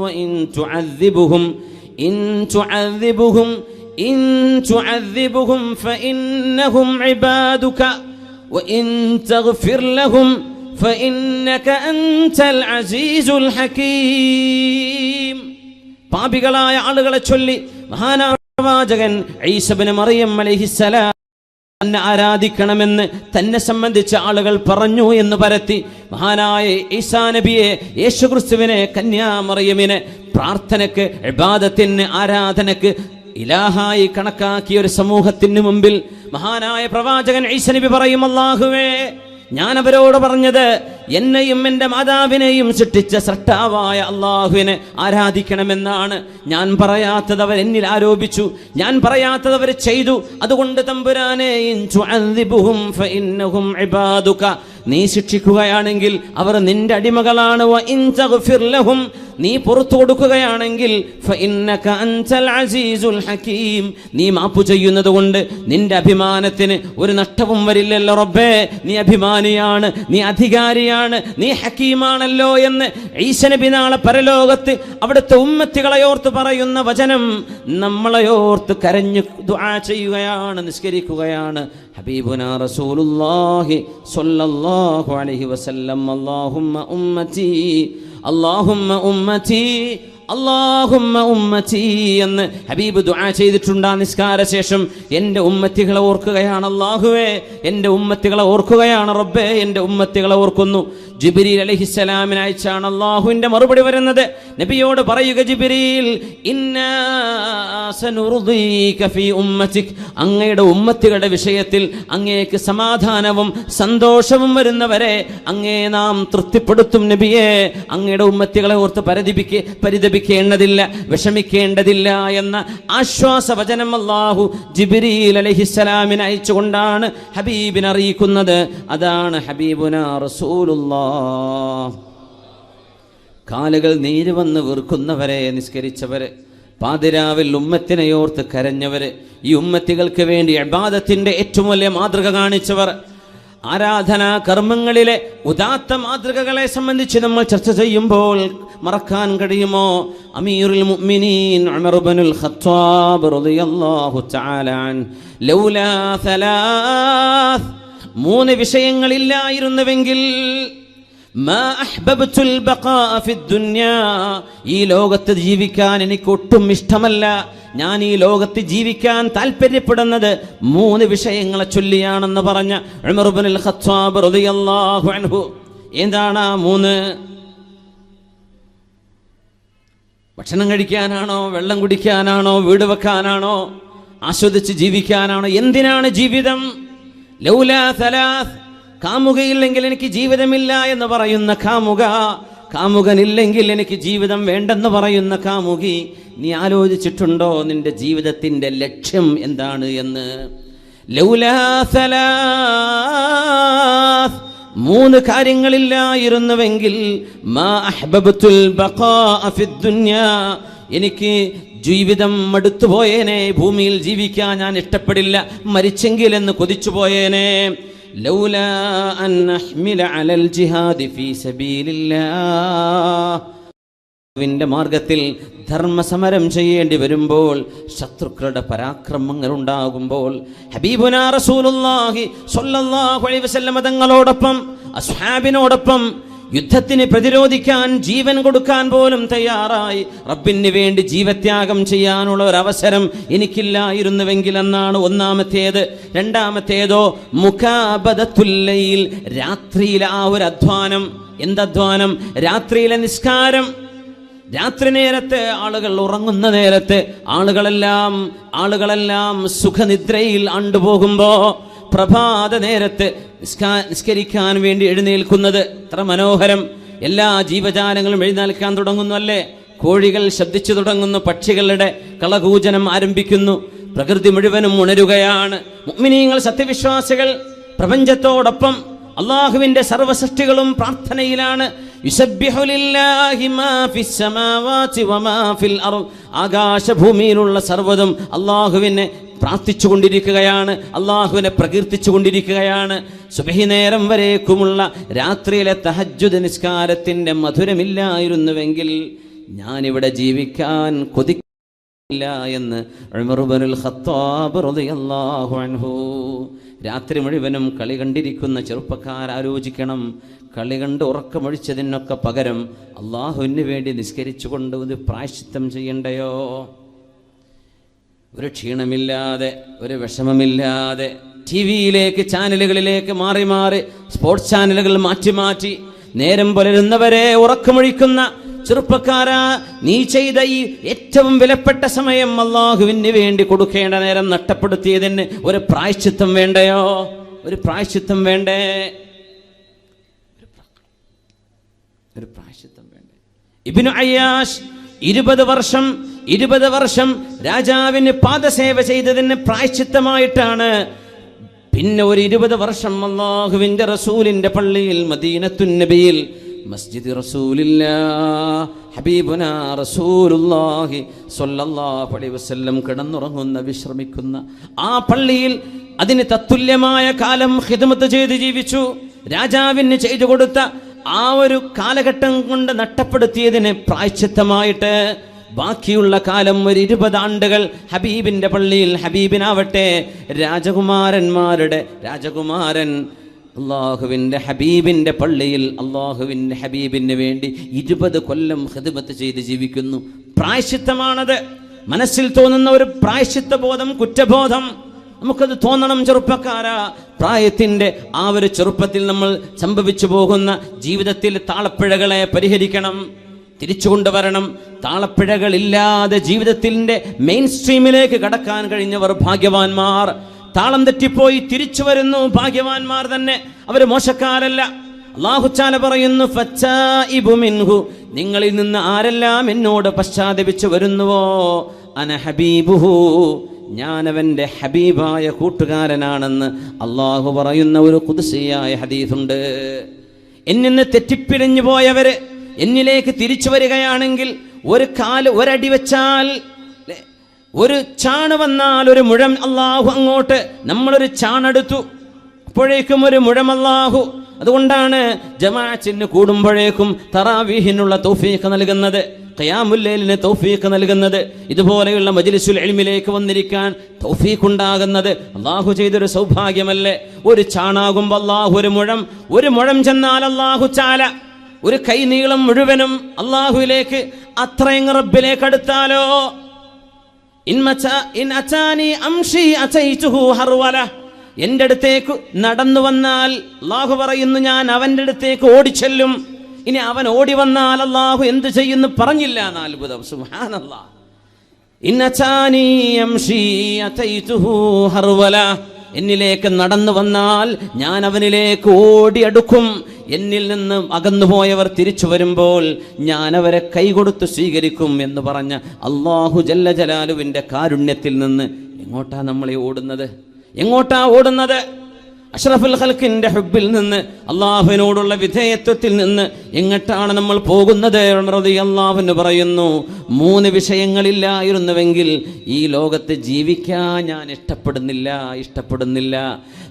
ഇൻ തുഅദ്ദിബുഹും ഫഇന്നഹും ഇബാദുക വഇൻ തഗ്ഫിർ ലഹും ഫഇന്നക അൻതൽ അസീസുൽ ഹകീം. പാപികളായ ആളുകളെ ചൊല്ലി മഹാനായ പ്രവാചകൻ ഈസ ഇബ്നു മറിയം അലൈഹിസ്സലാം തന്നെ ആരാധിക്കണമെന്ന് തന്നെ സംബന്ധിച്ച ആളുകൾ പറഞ്ഞു എന്ന് പരത്തി മഹാനായ ഈസാ നബിയെ, യേശുക്രിസ്തുവിനെ, കന്യാമറിയമിനെ പ്രാർത്ഥനയ്ക്ക്, ഇബാദത്തിന്, ആരാധനയ്ക്ക് ഇലാഹായി കണക്കാക്കിയ ഒരു സമൂഹത്തിന് മുമ്പിൽ മഹാനായ പ്രവാചകൻ ഈസ നബി പറയും, അല്ലാഹുവേ, ഞാൻ അവരോട് പറഞ്ഞത് എന്നെയും എൻ്റെ മാതാവിനെയും സൃഷ്ടിച്ച സൃഷ്ടാവായ അള്ളാഹുവിനെ ആരാധിക്കണമെന്നാണ്. ഞാൻ പറയാത്തത് അവർ എന്നിൽ ആരോപിച്ചു, ഞാൻ പറയാത്തത് അവർ ചെയ്തു. അതുകൊണ്ട് തമ്പുരാനെ, ഇൻ തുഅദ്ദിബുഹും ഫഇന്നഹും ഇബാദുക, നീ ശിക്ഷിക്കുകയാണെങ്കിൽ അവർ നിന്റെ അടിമകളാണ്. വ ഇൻ തഗ്ഫിർ ലഹും, നീ പുറത്തു കൊടുക്കുകയാണെങ്കിൽ ഫഇന്നക അൻതൽ അസീസുൽ ഹകീം, നീ മാപ്പ് ചെയ്യുന്നത് കൊണ്ട് നിന്റെ അഭിമാനത്തിന് ഒരു നഷ്ടവും വരില്ലല്ലോ റബ്ബേ. നീ അഭിമാനിയാണ്, നീ അധികാരിയാണ്, നീ ഹക്കീമാണല്ലോ എന്ന് ഈസ നബി നാളെ പരലോകത്ത് അവിടുത്തെ ഉമ്മത്തികളെ ഓർത്ത് പറയുന്ന വചനം നമ്മളെ ഓർത്ത് കരഞ്ഞു ദുആ ചെയ്യുകയാണ്, നിസ്കരിക്കുകയാണ് ഹബീബുനാ റസൂലുള്ളാഹി സ്വല്ലല്ലാഹു അലൈഹി വസല്ലം. അല്ലാഹുമ്മ ഉമ്മത്തി, അല്ലാഹുമ്മ ഉമ്മത്തി, അല്ലാഹുമ്മ ഉമ്മത്തി എന്ന് ഹബീബ് ദുആ ചെയ്തിട്ടുണ്ട്. ആ നിസ്കാര ശേഷം എൻ്റെ ഉമ്മത്തികളെ ഓർക്കുകയാണ് അല്ലാഹുവേ, എൻ്റെ ഉമ്മത്തികളെ ഓർക്കുകയാണ് റബ്ബേ, എൻ്റെ ഉമ്മത്തികളെ ഓർക്കുന്നു. ജിബ്രീൽ അലൈഹിസ്സലാമിനെ അയച്ചാണ് അല്ലാഹുവിൻ്റെ മറുപടി വരുന്നത്. നബിയോട് പറയുക, ജിബ്രീൽ, ഇന്നാ സനുർദീക ഫീ ഉമ്മതിക്, അങ്ങയുടെ ഉമ്മത്തികളുടെ വിഷയത്തിൽ അങ്ങേക്ക് സമാധാനവും സന്തോഷവും വരുന്നവരെ അങ്ങേ നാം തൃപ്തിപ്പെടുത്തും നബിയെ. അങ്ങയുടെ ഉമ്മത്തികളെ ഓർത്ത് പരിതപിക്കേണ്ടതില്ല, വിഷമിക്കേണ്ടതില്ല എന്ന ആശ്വാസവചനം അല്ലാഹു ജിബ്രീൽ അലൈഹിസ്സലാമിനെ അയച്ചുകൊണ്ടാണ് ഹബീബിനെ അറിയിക്കുന്നത്. അതാണ് ഹബീബുനാ റസൂലുള്ളാഹ്. കാലുകൾ നീര് വന്ന് വീർക്കുന്നവരെ നിസ്കരിച്ചവര്, പാതിരാവിൽ ഉമ്മത്തിനെയോർത്ത് കരഞ്ഞവര്, ഈ ഉമ്മത്തികൾക്ക് വേണ്ടി ഇബാദത്തിന്റെ ഏറ്റവും വലിയ മാതൃക കാണിച്ചവർ, ആരാധനാ കർമ്മങ്ങളിലെ ഉദാത്ത മാതൃകകളെ സംബന്ധിച്ച് നമ്മൾ ചർച്ച ചെയ്യുമ്പോൾ മറക്കാൻ കഴിയുമോ? അമീറുൽ മുഅ്മിനീൻ ഉമർ ഇബ്നുൽ ഖത്താബ് റളിയല്ലാഹു തആല അൻ ലൗലാ സലാസ്, 3 വിഷയങ്ങളില്ലായിരുന്നുവെങ്കിൽ മാ അഹ്ബബ്തുൽ ബഖാഅ ഫിദ്ദുനിയാ, ഈ ലോകത്ത് ജീവിക്കാൻ എനിക്ക് ഒട്ടും ഇഷ്ടമല്ല, ഞാൻ ഈ ലോകത്ത് ജീവിക്കാൻ താല്പര്യപ്പെടുന്നത് 3 വിഷയങ്ങളെ ചൊല്ലിയാണെന്ന് പറഞ്ഞ ഉമർ ഇബ്നുൽ ഖത്താബ് റളിയല്ലാഹു അൻഹു. എന്താണ് ആ 3? ഭക്ഷണം കഴിക്കാനാണോ, വെള്ളം കുടിക്കാനാണോ, വീട് വെക്കാനാണോ, ആസ്വദിച്ച് ജീവിക്കാനാണോ? എന്തിനാണ് ജീവിതം? ലൗലാ സലാസ്, കാമുകയില്ലെങ്കിൽ എനിക്ക് ജീവിതമില്ല എന്ന് പറയുന്ന കാമുക, കാമുകനില്ലെങ്കിൽ എനിക്ക് ജീവിതം വേണ്ടെന്ന് പറയുന്ന കാമുകി, നീ ആലോചിച്ചിട്ടുണ്ടോ നിന്റെ ജീവിതത്തിന്റെ ലക്ഷ്യം എന്താണ് എന്ന്? ലൗലാ സലാസ്, 3 കാര്യങ്ങളില്ലായിരുന്നുവെങ്കിൽ മാ അഹ്ബബ്തുൽ ബഖാഅ ഫിദ്ദുനിയാ, എനിക്ക് ജീവിതം മടുത്തുപോയേനെ, ഭൂമിയിൽ ജീവിക്കാൻ ഞാൻ ഇഷ്ടപ്പെടില്ല, മരിച്ചെങ്കിൽ എന്ന് കൊതിച്ചു പോയേനെ. ലൗലാ അൻ അഹ്മില അലൽ ജിഹാദി ഫീ സബീലില്ലാഹ്, ന്റെ മാർഗത്തിൽ ധർമ്മസമരം ചെയ്യേണ്ടി വരുമ്പോൾ, ശത്രുക്കളുടെ പരാക്രമങ്ങൾ ഉണ്ടാകുമ്പോൾ, ഹബീബുനാ റസൂലുള്ളാഹി സ്വല്ലല്ലാഹു അലൈഹി വസല്ലം തങ്ങളോടൊപ്പം അസ്ഹാബിനോടൊപ്പം യുദ്ധത്തിന് പ്രതിരോധിക്കാൻ ജീവൻ കൊടുക്കാൻ പോലും തയ്യാറായി റബ്ബിന് വേണ്ടി ജീവത്യാഗം ചെയ്യാനുള്ള ഒരു അവസരം എനിക്കില്ലായിരുന്നുവെങ്കിൽ എന്നാണ് ഒന്നാമത്തേത്. രണ്ടാമത്തേതോ മുകാബദത്തുൽ ലൈൽ, രാത്രിയിലെ ആ ഒരു അധ്വാനം. എന്തധ്വാനം? രാത്രിയിലെ നിസ്കാരം. രാത്രി നേരത്തെ, ആളുകൾ ഉറങ്ങുന്ന നേരത്തെ, ആളുകളെല്ലാം സുഖനിദ്രയിൽ ആണ്ടുപോകുമ്പോ പ്രഭാത നേരത്ത് നിസ്കരിക്കാൻ വേണ്ടി എഴുന്നേൽക്കുന്നത് എത്ര മനോഹരം! എല്ലാ ജീവജാലങ്ങളും എഴുന്നേൽക്കാൻ തുടങ്ങുന്നു അല്ലേ? കോഴികൾ ശബ്ദിച്ചു തുടങ്ങുന്നു, പക്ഷികളുടെ കളകൂജനം ആരംഭിക്കുന്നു, പ്രകൃതി മുഴുവനും ഉണരുകയാണ്. മുഅ്മിനീങ്ങൾ, സത്യവിശ്വാസികൾ പ്രപഞ്ചത്തോടൊപ്പം അള്ളാഹുവിന്റെ സർവ്വസൃഷ്ടികളും പ്രാർത്ഥനയിലാണ്. യുസബ്ബിഹു ലില്ലാഹി മാ ഫിസ് സമാവാതി വമാ ഫിൽ അർദ്, ആകാശഭൂമിയിലുള്ള സർവ്വതും അള്ളാഹുവിനെ പ്രാർത്ഥിച്ചുകൊണ്ടിരിക്കുകയാണ്, അള്ളാഹുവിനെ പ്രകീർത്തിച്ചുകൊണ്ടിരിക്കുകയാണ്. സുബഹി നേരം വരേക്കുമുള്ള രാത്രിയിലെ തഹജ്ജുദ് നിസ്കാരത്തിന്റെ മധുരമില്ലായിരുന്നുവെങ്കിൽ ഞാനിവിടെ ജീവിക്കാൻ കൊതിക്കില്ല എന്ന് ഉമർ ഇബ്നുൽ ഖത്താബ് റളിയല്ലാഹു അൻഹു. രാത്രി മുഴുവനും കളി കണ്ടിരിക്കുന്ന ചെറുപ്പക്കാർ ആലോചിക്കണം, കളി കണ്ട് ഉറക്കമൊഴിച്ചതിനൊക്കെ പകരം അള്ളാഹുവിന് വേണ്ടി നിസ്കരിച്ചുകൊണ്ട് ഒരു പ്രായശ്ചിത്തം ചെയ്യണ്ടയോ? ഒരു ക്ഷീണമില്ലാതെ, ഒരു വിഷമമില്ലാതെ, ടിവിയിലേക്ക്, ചാനലുകളിലേക്ക് മാറി മാറി, സ്പോർട്സ് ചാനലുകൾ മാറ്റി മാറ്റി നേരം പുലരുന്നവരെ ഉറക്കമൊഴിക്കുന്ന ചെറുപ്പക്കാരാ, നീ ചെയ്ത ഈ ഏറ്റവും വിലപ്പെട്ട സമയം അള്ളാഹുവിന് വേണ്ടി കൊടുക്കേണ്ട നേരം നഷ്ടപ്പെടുത്തിയതിന് ഒരു പ്രായശ്ചിത്തം വേണ്ടയോ? ഒരു പ്രായശ്ചിത്തം വേണ്ടേ? ഒരു പ്രായശ്ചിത്തം വേണ്ടേ? ഇബ്നു അയ്യാഷ് 20 വർഷം രാജാവിന് പാദസേവ ചെയ്തതിന് പ്രായശ്ചിത്തമായിട്ടാണ് പിന്നെ ഒരു 20 വർഷം അല്ലാഹുവിന്റെ റസൂലിന്റെ പള്ളിയിൽ, മദീനത്തുൻ നബിയിൽ, മസ്ജിദ് റസൂലില്ലാഹ് ഹബീബുനാ റസൂലുള്ളാഹി സ്വല്ലല്ലാഹു അലൈഹി വസല്ലം കിടന്നുറങ്ങുന്ന, വിശ്രമിക്കുന്ന ആ പള്ളിയിൽ അതിന് തത്തുല്യമായ കാലം ഖിദ്മത്ത് ചെയ്ത് ജീവിച്ചു. രാജാവിന് ചെയ്തു കൊടുത്ത ആ ഒരു കാലഘട്ടം കൊണ്ട് നഷ്ടപ്പെടുത്തിയതിന് പ്രായശ്ചിത്തമായിട്ട് ബാക്കിയുള്ള കാലം ഒരു 20 ആണ്ടുകൾ ഹബീബിന്റെ പള്ളിയിൽ, ഹബീബിനാവട്ടെ രാജകുമാരൻ അള്ളാഹുവിന്റെ ഹബീബിന്റെ പള്ളിയിൽ അള്ളാഹുവിന്റെ ഹബീബിന് വേണ്ടി 20 കൊല്ലം ഖിദ്മത്ത് ചെയ്ത് ജീവിക്കുന്നു. പ്രായശ്ചിത്തമാണത്. മനസ്സിൽ തോന്നുന്ന ഒരു പ്രായശ്ചിത്ത ബോധം, കുറ്റബോധം നമുക്കത് തോന്നണം ചെറുപ്പക്കാരാ. പ്രായത്തിന്റെ ആ ഒരു ചെറുപ്പത്തിൽ നമ്മൾ സംഭവിച്ചു പോകുന്ന ജീവിതത്തിൽ താളപ്പിഴകളെ പരിഹരിക്കണം, തിരിച്ചുകൊണ്ടുവരണം. താളപ്പിഴകളില്ലാതെ ജീവിതത്തിന്റെ മെയിൻ സ്ട്രീമിലേക്ക് കടക്കാൻ കഴിഞ്ഞവർ ഭാഗ്യവാന്മാർ. താളം തെറ്റിപ്പോയി തിരിച്ചു വരുന്നു, ഭാഗ്യവാന്മാർ തന്നെ, അവർ മോശക്കാരല്ല. അല്ലാഹു തആല പറയുന്നു, ഫച്ചാഇബു മിൻഹു, നിങ്ങളിൽ നിന്ന് ആരെല്ലാം എന്നോട് പശ്ചാത്തപിച്ചു വരുന്നുവോ, അന ഹബീബുഹു, ഞാനവന്റെ ഹബീബായ കൂട്ടുകാരനാണെന്ന് അള്ളാഹു പറയുന്ന ഒരു ഖുദ്സിയായ ഹദീസുണ്ട്. എന്നിന്ന് തെറ്റിപ്പിരിഞ്ഞു പോയവര് എന്നിലേക്ക് തിരിച്ചു വരികയാണെങ്കിൽ, ഒരടി വെച്ചാൽ, ഒരു ചാണ് വന്നാൽ, ഒരു മുഴം അള്ളാഹു അങ്ങോട്ട്, നമ്മളൊരു ചാണെടുത്തു, അപ്പോഴേക്കും ഒരു മുഴം അല്ലാഹു. അതുകൊണ്ടാണ് ജമാഅത്തിന് കൂടുമ്പോഴേക്കും തറാവീഹിനുള്ള തൗഫീഖ് നൽകുന്നത്, ഖിയാമുൽ ലൈലിന് തൗഫീഖ് നൽകുന്നത്, ഇതുപോലെയുള്ള മജ്ലിസുൽ ഇൽമിലേക്ക് വന്നിരിക്കാൻ തൗഫീഖ് ഉണ്ടാകുന്നത് അല്ലാഹു ചെയ്തൊരു സൗഭാഗ്യമല്ലേ? ഒരു ചാണാകുമ്പോൾ അല്ലാഹു ഒരു മുഴം ചെന്നാൽ അല്ലാഹു ചാല ഒരു കൈനീളം മുഴുവനും അല്ലാഹുവിലേക്ക് അത്രയും റബ്ബിലേക്ക് അടുത്താലോ. എന്റെ അടുത്തേക്ക് നടന്നു വന്നാൽ അല്ലാഹു പറയുന്നു ഞാൻ അവന്റെ അടുത്തേക്ക് ഓടിച്ചെല്ലും. ഇനി അവൻ ഓടി വന്നാൽ അല്ലാഹു എന്ത് ചെയ്യുന്നു പറഞ്ഞില്ല. അത്ഭുതം, സുബ്ഹാനല്ലാഹ്. എന്നിലേക്ക് നടന്നു വന്നാൽ ഞാൻ അവനിലേക്ക് ഓടിയടുക്കും. എന്നിൽ നിന്ന് അകന്നുപോയവർ തിരിച്ചു വരുമ്പോൾ ഞാൻ അവരെ കൈകൊടുത്ത് സ്വീകരിക്കും എന്ന് പറഞ്ഞ അല്ലാഹു ജല്ല ജലാലുവിൻ്റെ കാരുണ്യത്തിൽ നിന്ന് എങ്ങോട്ടാ നമ്മളെ ഓടുന്നത്? എങ്ങോട്ടാ ഓടുന്നത്? അഷ്റഫുൽ ഖൽഖിന്റെ ഹുബ്ബിൽ നിന്ന്, അള്ളാഹുവിനോടുള്ള വിധേയത്വത്തിൽ നിന്ന് എങ്ങോട്ടാണ് നമ്മൾ പോകുന്നത്? റളിയല്ലാഹു അൻഹു പറയുന്നു, 3 വിഷയങ്ങളില്ലായിരുന്നുവെങ്കിൽ ഈ ലോകത്ത് ജീവിക്കാൻ ഞാൻ ഇഷ്ടപ്പെടുന്നില്ല.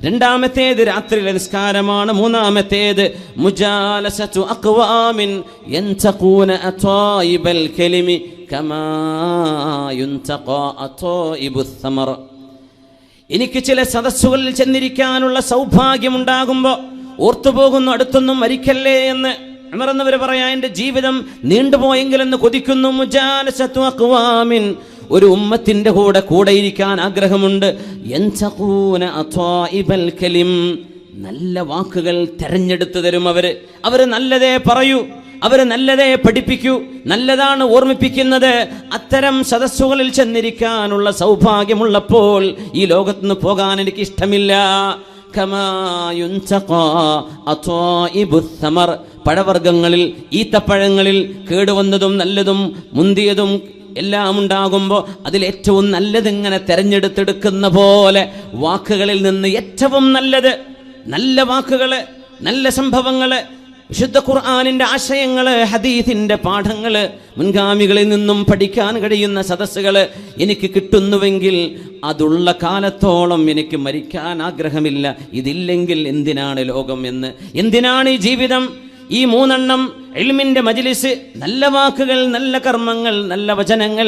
രണ്ടാമത്തേത് രാത്രിയിലെ നിസ്കാരമാണ്. മൂന്നാമത്തേത് മുജാലസതു അഖ്വാമിൻ യൻതഖൂന അതായിബൽ കലിമി കമാ യുൻതഖാ അതായിബുസ് സമർ. എനിക്ക് ചില സദസ്സുകളിൽ ചെന്നിരിക്കാനുള്ള സൗഭാഗ്യമുണ്ടാകുമ്പോൾ ഓർത്തുപോകുന്നു, അടുത്തൊന്നും മരിക്കല്ലേ എന്ന്. ഉമർ എന്നവർ പറയാ, എൻ്റെ ജീവിതം നീണ്ടുപോയെങ്കിലെന്ന് കൊതിക്കുന്നു. മുജാലസതു അഖ്വാമിൻ, ഒരു ഉമ്മത്തിന്റെ കൂടെ ഇരിക്കാൻ ആഗ്രഹമുണ്ട്. യൻതഖൂന അതായിബൽ കലിം, നല്ല വാക്കുകൾ തെരഞ്ഞെടുത്തു തരും അവര് നല്ലതേ പറയൂ, അവര് നല്ലതേ പഠിപ്പിക്കൂ, നല്ലതാണ് ഓർമ്മിപ്പിക്കുന്നത്. അത്തരം സദസ്സുകളിൽ ചെന്നിരിക്കാനുള്ള സൗഭാഗ്യമുള്ളപ്പോൾ ഈ ലോകത്തുനിന്ന് പോകാൻ എനിക്ക് ഇഷ്ടമില്ല. പഴവർഗ്ഗങ്ങളിൽ, ഈത്തപ്പഴങ്ങളിൽ കേടുവന്നതും നല്ലതും മുന്തിയതും എല്ലാം ഉണ്ടാകുമ്പോൾ അതിലേറ്റവും നല്ലതിങ്ങനെ തെരഞ്ഞെടുത്തെടുക്കുന്ന പോലെ വാക്കുകളിൽ നിന്ന് ഏറ്റവും നല്ലത്, നല്ല വാക്കുകള്, നല്ല സംഭവങ്ങള്, വിശുദ്ധ ഖുർആനിന്റെ ആശയങ്ങള്, ഹദീസിന്റെ പാഠങ്ങള്, മുൻഗാമികളിൽ നിന്നും പഠിക്കാൻ കഴിയുന്ന സദസ്സുകള് എനിക്ക് കിട്ടുന്നുവെങ്കിൽ അതുള്ള കാലത്തോളം എനിക്ക് മരിക്കാൻ ആഗ്രഹമില്ല. ഇതില്ലെങ്കിൽ എന്തിനാണ് ലോകം എന്ന്, എന്തിനാണ് ഈ ജീവിതം? ഈ 3 ഇൽമിന്റെ മജ്ലിസ്, നല്ല വാക്കുകൾ, നല്ല കർമ്മങ്ങൾ, നല്ല വചനങ്ങൾ,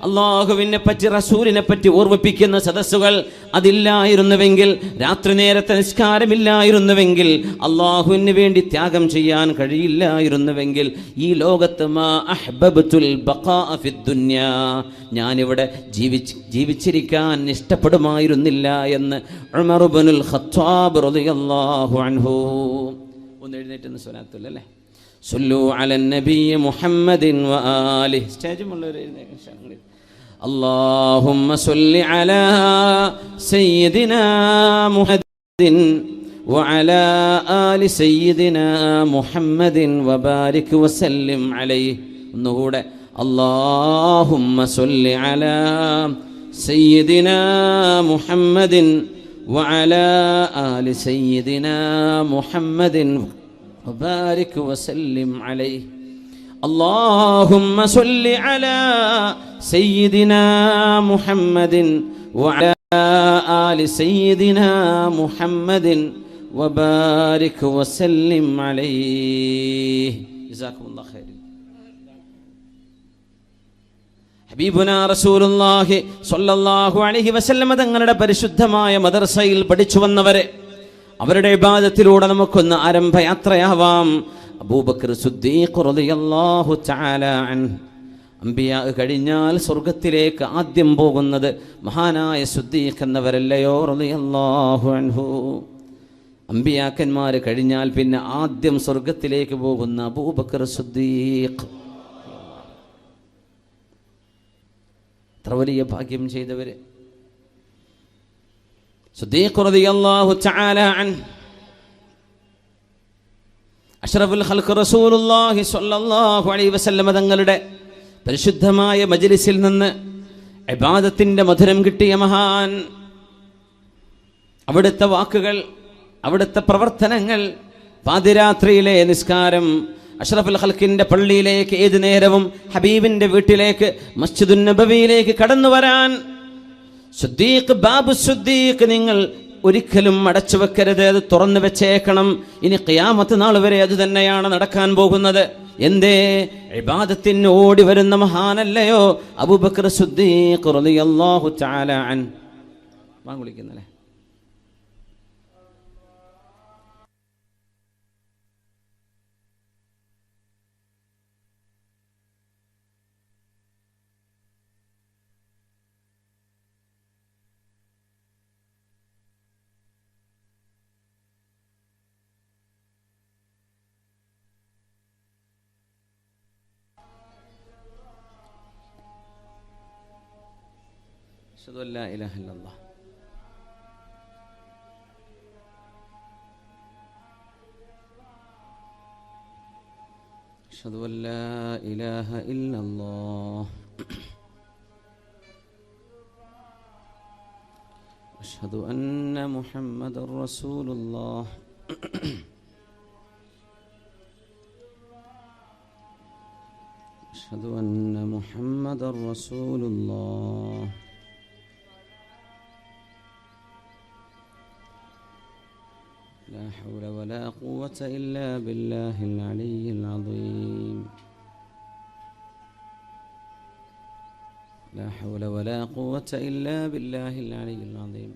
അള്ളാഹുവിനെ പറ്റി റസൂലിനെ പറ്റി ഓർമ്മിപ്പിക്കുന്ന സദസ്സുകൾ അതില്ലായിരുന്നുവെങ്കിൽ, രാത്രി നേരത്തെ നിസ്കാരമില്ലായിരുന്നുവെങ്കിൽ, അള്ളാഹുവിന് വേണ്ടി ത്യാഗം ചെയ്യാൻ കഴിയില്ലായിരുന്നുവെങ്കിൽ ഈ ലോകത്ത് മാ അഹ്ബബ്തുൽ ബഖാഅ ഫിദ്ദുനിയാ, ഞാനിവിടെ ജീവിച്ചിരിക്കാൻ ഇഷ്ടപ്പെടുമായിരുന്നില്ല എന്ന് ഉമർ ഇബ്നുൽ ഖത്താബ് റളിയല്ലാഹു അൻഹു. ഒന്ന് എഴുന്നേറ്റ് സ്വലാത്തുല്ലേ, സല്ലു അലൻ നബി മുഹമ്മദിൻ വആലിഹി. സ്റ്റേജുമുള്ളവർ എഴുന്നേൽക്കാൻ. اللهم صل على سيدنا محمد وعلى آل سيدنا محمد وبارك وسلم عليه. ഒന്നുകൂടെ, اللهم صل على سيدنا محمد وعلى آل سيدنا محمد وبارك وسلم عليه. اللهم صل على سيدنا محمد وعلى آل سيدنا محمد وبارك وسلم عليه. جزاكم الله خير. ഹബീബുനാ റസൂലുള്ളാഹി സ്വല്ലല്ലാഹു അലൈഹി വസല്ലം തങ്ങളുടെ പരിശുദ്ധമായ മദ്രസയിൽ പഠിച്ചു വന്നവരെ, അവരുടെ ഇബാദത്തിലൂടെ നമുക്കൊന്ന് ആരംഭയാത്രയാവാം. അബൂബക്കർ സിദ്ദീഖ് റളിയല്ലാഹു തആല അൻഹു, അംബിയാ കഴിഞ്ഞാൽ സ്വർഗത്തിലേക്ക് ആദ്യം പോകുന്നത് മഹാനായ സിദ്ദീഖ് എന്നവരല്ലയോ റളിയല്ലാഹു അൻഹു. അംബിയാക്കന്മാർ കഴിഞ്ഞാൽ പിന്നെ ആദ്യം സ്വർഗത്തിലേക്ക് പോകുന്ന അബൂബക്കർ സിദ്ദീഖ്. എത്ര വലിയ ഭാഗ്യം ചെയ്തവര്. സിദ്ദീഖ് റളിയല്ലാഹു തആല അൻഹു അഷ്റഫുൽ ഖൽഖ് റസൂലുള്ളാഹി സ്വല്ലല്ലാഹു അലൈഹി വസല്ലം തങ്ങളുടെ പരിശുദ്ധമായ മജ്ലിസിൽ നിന്ന് ഇബാദത്തിന്റെ മധുരം കിട്ടിയ മഹാൻ. അവിടുത്തെ വാക്കുകൾ, അവിടുത്തെ പ്രവർത്തനങ്ങൾ, പാതിരാത്രിയിലെ നിസ്കാരം, അഷ്റഫുൽ ഖൽഖിന്റെ പള്ളിയിലേക്ക് ഏതു നേരവും ഹബീബിന്റെ വീട്ടിലേക്ക് മസ്ജിദുൻ നബവിയിലേക്ക് കടന്നു വരാൻ സിദ്ദീഖ് ബാബു സിദ്ദീഖ് നിങ്ങൾ ഒരിക്കലും അടച്ചു വെക്കരുത്, അത് തുറന്നു വെച്ചേക്കണം. ഇനി ഖിയാമത്ത് നാൾ വരെ അത് തന്നെയാണ് നടക്കാൻ പോകുന്നത്. എന്തേ? ഇബാദത്തിന് ഓടി വരുന്ന മഹാനല്ലയോ അബൂബക്കർ സിദ്ദീഖ് റളിയല്ലാഹു തആല അൻ. വിളിക്കുന്നല്ലേ? അഷ്ഹദു അല്ലാ ഇലാഹ ഇല്ലല്ലാഹ് അഷ്ഹദു അല്ലാ ഇലാഹ ഇല്ലല്ലാഹ് അഷ്ഹദു അന്ന മുഹമ്മദർ റസൂലുള്ളാഹ് അഷ്ഹദു അന്ന മുഹമ്മദർ റസൂലുള്ളാഹ് لا حول ولا قوة إلا بالله العلي العظيم لا حول ولا قوة إلا بالله العلي العظيم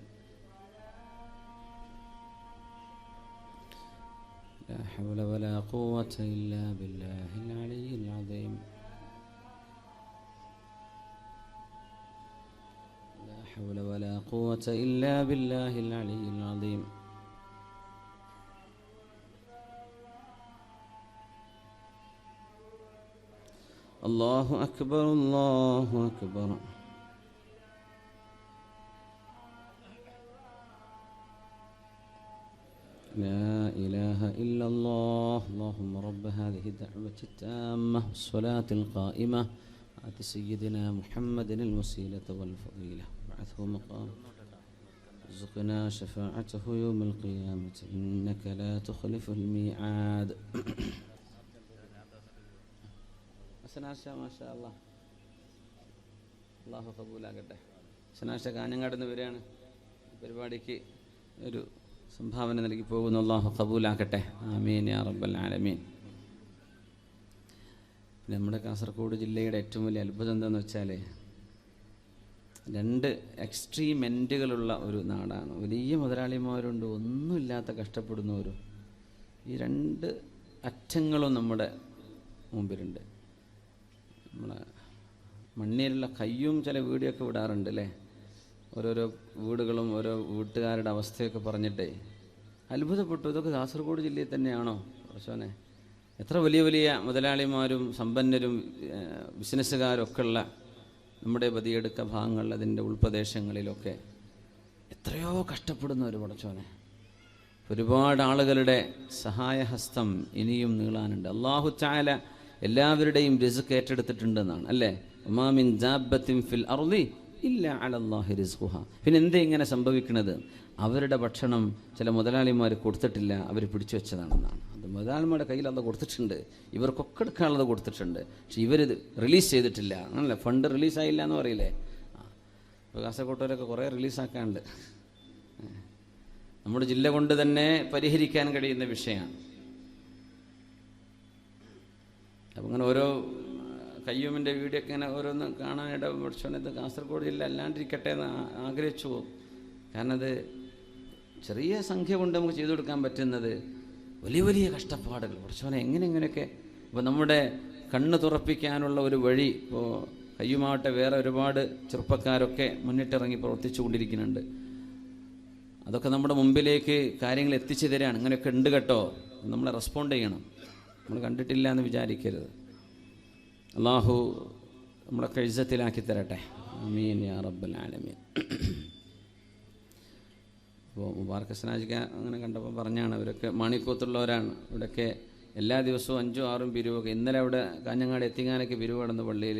لا حول ولا قوة إلا بالله العلي العظيم لا حول ولا قوة إلا بالله العلي العظيم الله أكبر الله أكبر لا إله إلا الله اللهم رب هذه الدعوة التامة والصلاة القائمة آت سيدنا محمد الوسيلة والفضيلة وابعثه مقام ارزقنا شفاعته يوم القيامة إنك لا تخلف الميعاد സനാഷ മാഷാ അല്ലാഹ് അല്ലാഹു ഖബൂലാകട്ടെ. സനാഷ കാഞ്ഞങ്ങാട് നിന്ന് വരികയാണ്, പരിപാടിക്ക് ഒരു സംഭാവന നൽകി പോകുന്നു. അല്ലാഹു ഖബൂലാക്കട്ടെ. ആമീൻ യാ റബ്ബൽ ആലമീൻ. നമ്മുടെ കാസർഗോഡ് ജില്ലയുടെ ഏറ്റവും വലിയ അത്ഭുതം എന്താണെന്ന് വെച്ചാൽ, രണ്ട് എക്സ്ട്രീം എൻഡുകളുള്ള ഒരു നാടാണ്. വലിയ മുതലാളിമാരുണ്ട്, ഒന്നുമില്ലാത്ത കഷ്ടപ്പെടുന്നവരും. ഈ രണ്ട് അറ്റങ്ങളും നമ്മുടെ മുമ്പിലുണ്ട്. നമ്മളെ മണ്ണിലുള്ള കയ്യും ചില വീഡിയോ ഒക്കെ വിടാറുണ്ട് അല്ലേ, ഓരോരോ വീടുകളും ഓരോ വീട്ടുകാരുടെ അവസ്ഥയൊക്കെ പറഞ്ഞിട്ടേ അത്ഭുതപ്പെട്ടു. ഇതൊക്കെ കാസർഗോഡ് ജില്ലയിൽ തന്നെയാണോ പ്രശ്നെ? എത്ര വലിയ വലിയ മുതലാളിമാരും സമ്പന്നരും ബിസിനസ്സുകാരും ഒക്കെ ഉള്ള നമ്മുടെ ബദിയെടുക്ക ഭാഗങ്ങളിൽ, അതിൻ്റെ ഉൾപ്രദേശങ്ങളിലൊക്കെ എത്രയോ കഷ്ടപ്പെടുന്ന ഒരു പടച്ചോനെ. ഒരുപാട് ആളുകളുടെ സഹായഹസ്തം ഇനിയും നീളാനുണ്ട്. അല്ലാഹു തആല എല്ലാവരുടെയും റിസ്ക് ഏറ്റെടുത്തിട്ടുണ്ടെന്നാണ് അല്ലേ. വമാ മിൻ ദാബത്തിൻ ഫിൽ അർളി ഇല്ലാ അലല്ലാഹി റിസ്ഖുഹാ. പിന്നെ എന്തേ ഇങ്ങനെ സംഭവിക്കുന്നത്? അവരുടെ ഭക്ഷണം ചില മുതലാളിമാർ കൊടുത്തിട്ടില്ല, അവർ പിടിച്ചു വെച്ചതാണെന്നാണ്. അത് മുതലാളിമാരുടെ കയ്യിൽ അത് കൊടുത്തിട്ടുണ്ട്, ഇവർക്കൊക്കെ എടുക്കാനുള്ളത് കൊടുത്തിട്ടുണ്ട്, പക്ഷെ ഇവരിത് റിലീസ് ചെയ്തിട്ടില്ല. ആണല്ലേ, ഫണ്ട് റിലീസായില്ല എന്ന് പറയില്ലേ. ഇപ്പോൾ കാസർകോട്ടവരൊക്കെ കുറേ റിലീസാക്കാണ്ട്. നമ്മുടെ ജില്ല കൊണ്ട് തന്നെ പരിഹരിക്കാൻ കഴിയുന്ന വിഷയമാണ്. അപ്പം അങ്ങനെ ഓരോ കയ്യൂമിൻ്റെ വീഡിയോ ഒക്കെ ഇങ്ങനെ ഓരോന്ന് കാണാനിട പഠിച്ചോണത് കാസർഗോഡ് ജില്ല അല്ലാണ്ടിരിക്കട്ടെ എന്ന് ആഗ്രഹിച്ചു പോകും. കാരണം അത് ചെറിയ സംഖ്യ കൊണ്ട് നമുക്ക് ചെയ്തു കൊടുക്കാൻ പറ്റുന്നത് വലിയ വലിയ കഷ്ടപ്പാടുകൾ. പഠിച്ചോനെ എങ്ങനെയൊക്കെ. അപ്പോൾ നമ്മുടെ കണ്ണ് തുറപ്പിക്കാനുള്ള ഒരു വഴി ഇപ്പോൾ കയ്യുമാവട്ടെ വേറെ ഒരുപാട് ചെറുപ്പക്കാരൊക്കെ മുന്നിട്ടിറങ്ങി പ്രവർത്തിച്ചു കൊണ്ടിരിക്കുന്നുണ്ട്. അതൊക്കെ നമ്മുടെ മുമ്പിലേക്ക് കാര്യങ്ങൾ എത്തിച്ചു തരാണ്. ഇങ്ങനെയൊക്കെ ഉണ്ട് കേട്ടോ, നമ്മളെ റെസ്പോണ്ട് ചെയ്യണം. നമ്മൾ കണ്ടിട്ടില്ല എന്ന് വിചാരിക്കരുത്. അള്ളാഹു നമ്മളൊക്കെ ഇസ്സത്തിലാക്കി തരട്ടെ. ആമീൻ യാ റബ്ബൽ ആലമീൻ. അപ്പോൾ മുബാറക് സനാജിക്ക അങ്ങനെ കണ്ടപ്പോൾ പറഞ്ഞാണ്, അവരൊക്കെ മാണിക്കോത്തുള്ളവരാണ്. ഇവിടെയൊക്കെ എല്ലാ ദിവസവും 5ഉം 6ഉം പിരിവൊക്കെ. ഇന്നലെ അവിടെ കാഞ്ഞങ്ങാട് എത്തിങ്ങാനൊക്കെ പിരിവ് കടന്നു പള്ളിയിൽ.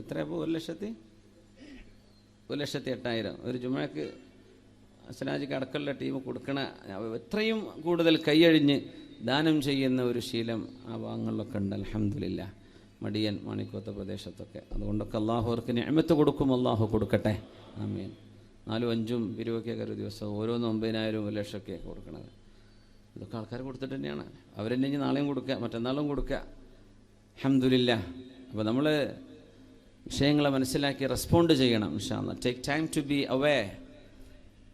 എത്രയപ്പോൾ 1,08,000 ഒരു ജുമയ്ക്ക് സനാജിക്ക് അടക്കമുള്ള ടീം കൊടുക്കണ. എത്രയും കൂടുതൽ കൈയഴിഞ്ഞ് ദാനം ചെയ്യുന്ന ഒരു ശീലം ആ ഭാഗങ്ങളിലൊക്കെ ഉണ്ട്. അൽഹംദുലില്ലാ. മടിയൻ മാണിക്കോത്ത പ്രദേശത്തൊക്കെ. അതുകൊണ്ടൊക്കെ അള്ളാഹു അവർക്ക് നിഅമത്ത് കൊടുക്കും. അള്ളാഹു കൊടുക്കട്ടെ. ആമീൻ. 4, 5 പിരിവൊക്കെ ഒരു ദിവസം ഓരോന്ന് 9,000 1 ലക്ഷമൊക്കെ കൊടുക്കണത്. ഇതൊക്കെ ആൾക്കാർ കൊടുത്തിട്ട് തന്നെയാണ്. അവരെന്നെ ഇനി നാളെയും കൊടുക്കുക, മറ്റന്നാളും കൊടുക്കുക. അൽഹംദുലില്ലാഹ്. അപ്പോൾ നമ്മൾ വിഷയങ്ങളെ മനസ്സിലാക്കി റെസ്പോണ്ട് ചെയ്യണം. ഇൻഷാ അല്ലാഹ്. Take time to be away.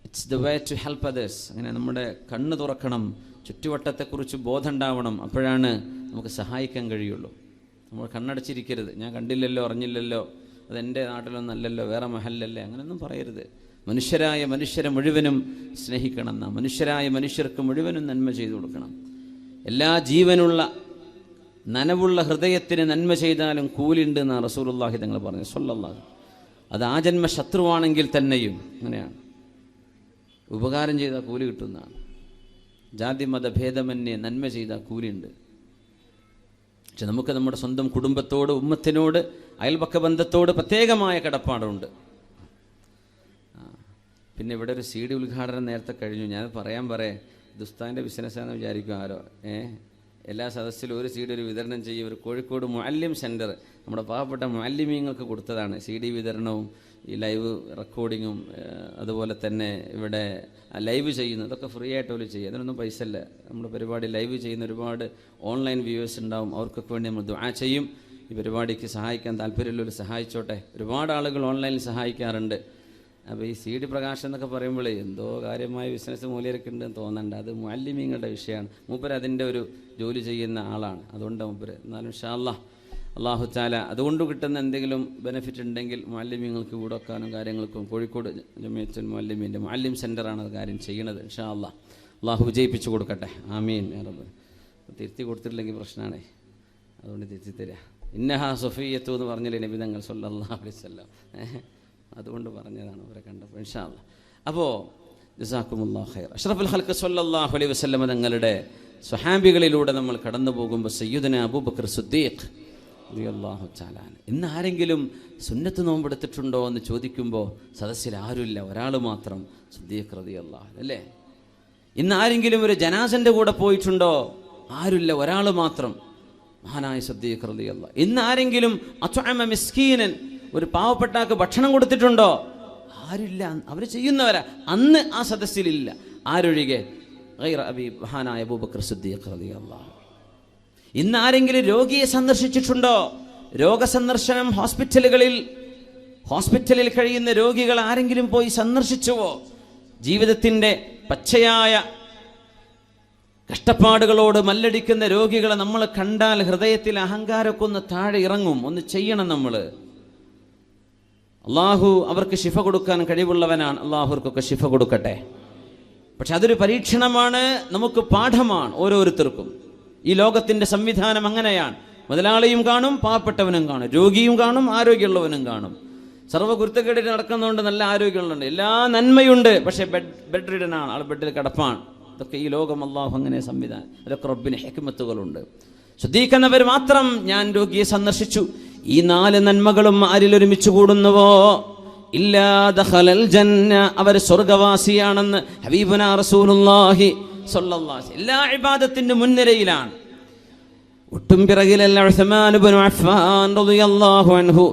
It's the way to help others. അങ്ങനെ നമ്മുടെ കണ്ണ് തുറക്കണം, ചുറ്റുവട്ടത്തെക്കുറിച്ച് ബോധം ഉണ്ടാവണം. അപ്പോഴാണ് നമുക്ക് സഹായിക്കാൻ കഴിയുള്ളൂ. നമ്മൾ കണ്ണടച്ചിരിക്കരുത്. ഞാൻ കണ്ടില്ലല്ലോ, അറിഞ്ഞില്ലല്ലോ, അതെൻ്റെ നാട്ടിലൊന്നല്ലല്ലോ, വേറെ മഹല്ലല്ലേ, അങ്ങനെയൊന്നും പറയരുത്. മനുഷ്യരെ മുഴുവനും സ്നേഹിക്കണം. മനുഷ്യരായ മനുഷ്യർക്ക് മുഴുവനും നന്മ ചെയ്തു കൊടുക്കണം. എല്ലാ ജീവനുള്ള നനവുള്ള ഹൃദയത്തിന് നന്മ ചെയ്താലും കൂലിണ്ട് എന്നാണ് റസൂലുള്ളാഹി തങ്ങൾ പറഞ്ഞു സ്വല്ലല്ലാഹു. അത് ആജന്മ ശത്രുവാണെങ്കിൽ തന്നെയും അങ്ങനെയാണ്. ഉപകാരം ചെയ്താൽ കൂലി കിട്ടുന്നതാണ്. ജാതി മത ഭേദമന്യേ നന്മ ചെയ്താൽ കൂലിയുണ്ട്. പക്ഷെ നമുക്ക് നമ്മുടെ സ്വന്തം കുടുംബത്തോട്, ഉമ്മത്തിനോട്, അയൽപക്ക ബന്ധത്തോട് പ്രത്യേകമായ കടപ്പാടുണ്ട്. പിന്നെ ഇവിടെ ഒരു CD ഉദ്ഘാടനം നേരത്തെ കഴിഞ്ഞു. ഞാൻ പറയാൻ ദുസ്താൻ്റെ ബിസിനസ്സാണെന്ന് വിചാരിക്കും ആരോ. എല്ലാ സദസ്സിലും ഒരു CD ഒരു വിതരണം ചെയ്യും. ഒരു കോഴിക്കോട് മുഅല്ലിം സെൻറ്റർ നമ്മുടെ പാവപ്പെട്ട മുഅല്ലിമീങ്ങൾക്ക് കൊടുത്തതാണ്. CD വിതരണവും ഈ ലൈവ് റെക്കോർഡിങ്ങും അതുപോലെ തന്നെ ഇവിടെ ലൈവ് ചെയ്യുന്നു. ഇതൊക്കെ ഫ്രീ ആയിട്ട് അവർ ചെയ്യും. അതിനൊന്നും പൈസ ഇല്ല. നമ്മുടെ പരിപാടി ലൈവ് ചെയ്യുന്ന ഒരുപാട് ഓൺലൈൻ വ്യൂവേഴ്സ് ഉണ്ടാവും. അവർക്കൊക്കെ വേണ്ടി നമ്മൾ ദുആ ചെയ്യും. ഈ പരിപാടിക്ക് സഹായിക്കാൻ താല്പര്യമുള്ളവർ സഹായിച്ചോട്ടെ. ഒരുപാട് ആളുകൾ ഓൺലൈനിൽ സഹായിക്കാറുണ്ട്. അപ്പോൾ ഈ CD പ്രകാശനം എന്നൊക്കെ പറയുമ്പോൾ എന്തോ കാര്യമായ ബിസിനസ് മൂല്യമൊക്കെ ഉണ്ടെന്ന് തോന്നണ്ട. അത് മുഅല്ലിമീങ്ങളുടെ വിഷയമാണ്. മൂപ്പര് അതിൻ്റെ ഒരു ജോലി ചെയ്യുന്ന ആളാണ്. അതുകൊണ്ട് മൂപ്പര് എന്നാലും ഇൻഷാ അല്ലാഹ് അല്ലാഹു തആല അതുകൊണ്ട് കിട്ടുന്ന എന്തെങ്കിലും ബെനിഫിറ്റ് ഉണ്ടെങ്കിൽ മുഅല്ലിമീങ്ങൾക്ക് കൂടെ വെക്കാനും കാര്യങ്ങൾക്കും കോഴിക്കോട് ജമിയത്തുൽ മുഅല്ലിമീൻ്റെ മുഅല്ലിം സെൻ്ററാണ് അത് കാര്യം ചെയ്യണത്. ഇൻഷാ അല്ലാഹ് അല്ലാഹു വിജയിപ്പിച്ചു കൊടുക്കട്ടെ. ആമീൻ യാ റബ്ബ്. തിരുത്തി കൊടുത്തിട്ടില്ലെങ്കിൽ പ്രശ്നമാണ്. അതുകൊണ്ട് തിരുത്തി തരിക. ഇന്നഹാ സഫിയ്യത്തു എന്ന് പറഞ്ഞില്ലേ നബി തങ്ങൾ സല്ലല്ലാഹു അലൈഹി വസല്ലം. അതുകൊണ്ട് പറഞ്ഞതാണ് അവരെ കണ്ടപ്പോൾ. ഇൻഷാ അല്ലാഹ്. അപ്പോൾ ജസാക്കുമുല്ലാഹു ഖൈർ. അഷ്റഫുൽ ഖൽഖ് സല്ലല്ലാഹു അലൈഹി വസല്ലം തങ്ങളുടെ സ്വഹാബികളിലൂടെ നമ്മൾ കടന്നു പോകുമ്പോൾ സയ്യിദുനാ അബൂബക്കർ സിദ്ദീഖ് റളിയല്ലാഹു തആല ഇന്ന് ആരെങ്കിലും സുന്നത്ത് നോമ്പെടുത്തിട്ടുണ്ടോ എന്ന് ചോദിക്കുമ്പോൾ സദസ്സിൽ ആരുമില്ല, ഒരാൾ മാത്രം, സിദ്ദീഖ് റളിയല്ലാഹു അല്ലേ. ഇന്ന് ആരെങ്കിലും ഒരു ജനാസൻ്റെ കൂടെ പോയിട്ടുണ്ടോ? ആരുമില്ല, ഒരാൾ മാത്രം, മഹാനായ സിദ്ദീഖ് റളിയല്ലാഹു. ഇന്ന് ആരെങ്കിലും അത്അമ മിസ്കീനൻ, ഒരു പാവപ്പെട്ടാക്ക് ഭക്ഷണം കൊടുത്തിട്ടുണ്ടോ? ആരുമില്ല, അവർ ചെയ്യുന്നവരാ. അന്ന് ആ സദസ്സിലില്ല. ആരൊഴികെ? ഗൈറ അബി മഹാനായ അബൂബക്കർ സിദ്ദീഖ് റളിയല്ലാഹു. ഇന്ന് ആരെങ്കിലും രോഗിയെ സന്ദർശിച്ചിട്ടുണ്ടോ? രോഗസന്ദർശനം ഹോസ്പിറ്റലിൽ കഴിയുന്ന രോഗികൾ ആരെങ്കിലും പോയി സന്ദർശിച്ചുവോ? ജീവിതത്തിൻ്റെ പച്ചയായ കഷ്ടപ്പാടുകളോട് മല്ലടിക്കുന്ന രോഗികളെ നമ്മൾ കണ്ടാൽ ഹൃദയത്തിൽ അഹങ്കാരമൊക്കെ ഒന്ന് താഴെ ഇറങ്ങും. ഒന്ന് ചെയ്യണം നമ്മൾ. അള്ളാഹു അവർക്ക് ശിഫ കൊടുക്കാൻ കഴിവുള്ളവനാണ്. അള്ളാഹു അവർക്കൊക്കെ ശിഫ കൊടുക്കട്ടെ. പക്ഷെ അതൊരു പരീക്ഷണമാണ്, നമുക്ക് പാഠമാണ് ഓരോരുത്തർക്കും. ഈ ലോകത്തിൻ്റെ സംവിധാനം അങ്ങനെയാണ്. മുതലാളിയും കാണും, പാവപ്പെട്ടവനും കാണും, രോഗിയും കാണും, ആരോഗ്യമുള്ളവനും കാണും. സർവ്വകുരുത്തക്കേടിൽ നടക്കുന്നതുകൊണ്ട് നല്ല ആരോഗ്യമുള്ളുണ്ട്, എല്ലാ നന്മയുണ്ട്. പക്ഷേ ബെഡ് റിഡനാണ്, ആൾ ബെഡിൽ കിടപ്പാണ്. ഇതൊക്കെ ഈ ലോകം അള്ളാഹു അങ്ങനെ സംവിധാനം. അതൊക്കെ റബ്ബിന് ഹിക്മത്തുകളുണ്ട്. ശ്രദ്ധിക്കുന്നവർ മാത്രം ഞാൻ രോഗിയെ സന്ദർശിച്ചു. ഈ 4 നന്മകളും ആരിൽ ഒരുമിച്ച് കൂടുന്നുവോ ഇല്ലാ ദഖലൽ ജന്ന, അവർ സ്വർഗവാസിയാണെന്ന് ഹബീബുനാ റസൂലുള്ളാഹി സ്വല്ലല്ലാഹു അലൈഹി വസല്ലം. എല്ലാ ഇബാദത്തിന്റെ മുൻനിരയിലാണ്. ഒട്ടും പിറകിലല്ല ഉസ്മാൻ ഇബ്നു അഫ്ഫാൻ റളിയല്ലാഹു അൻഹു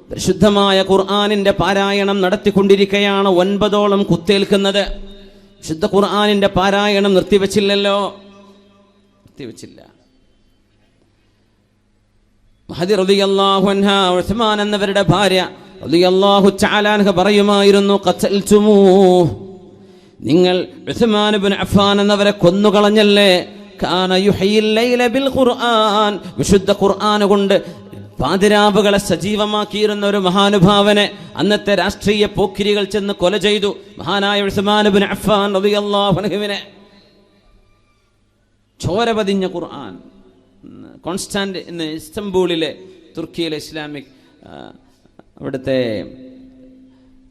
പരിശുദ്ധമായ ഖുർആനിന്റെ പാരായണം നടത്തിക്കൊണ്ടിരിക്കുകയാണ്. 9ഓളം കുത്തേൽക്കുന്നത്. വിശുദ്ധ ഖുർആനിന്റെ പാരായണം നിർത്തിവെച്ചില്ലല്ലോ, നിർത്തിവെച്ചില്ല. മഹദി റളിയല്ലാഹു അൻഹ, ഉസ്മാൻ എന്നവരുടെ ഭാര്യ റളിയല്ലാഹു തആല അൻഹ പറയുമായിരുന്നു, ഖതൽതുമൂ, നിങ്ങൾ ഉസ്മാൻ ഇബ്നു അഫ്ഫാൻ എന്നവരെ കൊന്നുകളഞ്ഞല്ലേ. കാന യുഹയിൽ ലൈല ബിൽ ഖുർആൻ, വിശുദ്ധ ഖുർആൻ കൊണ്ട് പാതിരാവുകളെ സജീവമാക്കിയിരുന്ന ഒരു മഹാനുഭാവനെ അന്നത്തെ രാഷ്ട്രീയ പോക്കിരികൾ ചെന്ന് കൊല ചെയ്തു. മഹാനായ ഉസ്മാൻ ഇബ്നു അഫ്ഫാൻ റളിയല്ലാഹു അൻഹുവിനെ. ചോര പതിഞ്ഞ ഖുർആൻ കോൺസ്റ്റാന്റ് ഇന്ന് ഇസ്തംബൂളിലെ തുർക്കിയിലെ ഇസ്ലാമിക് അവിടുത്തെ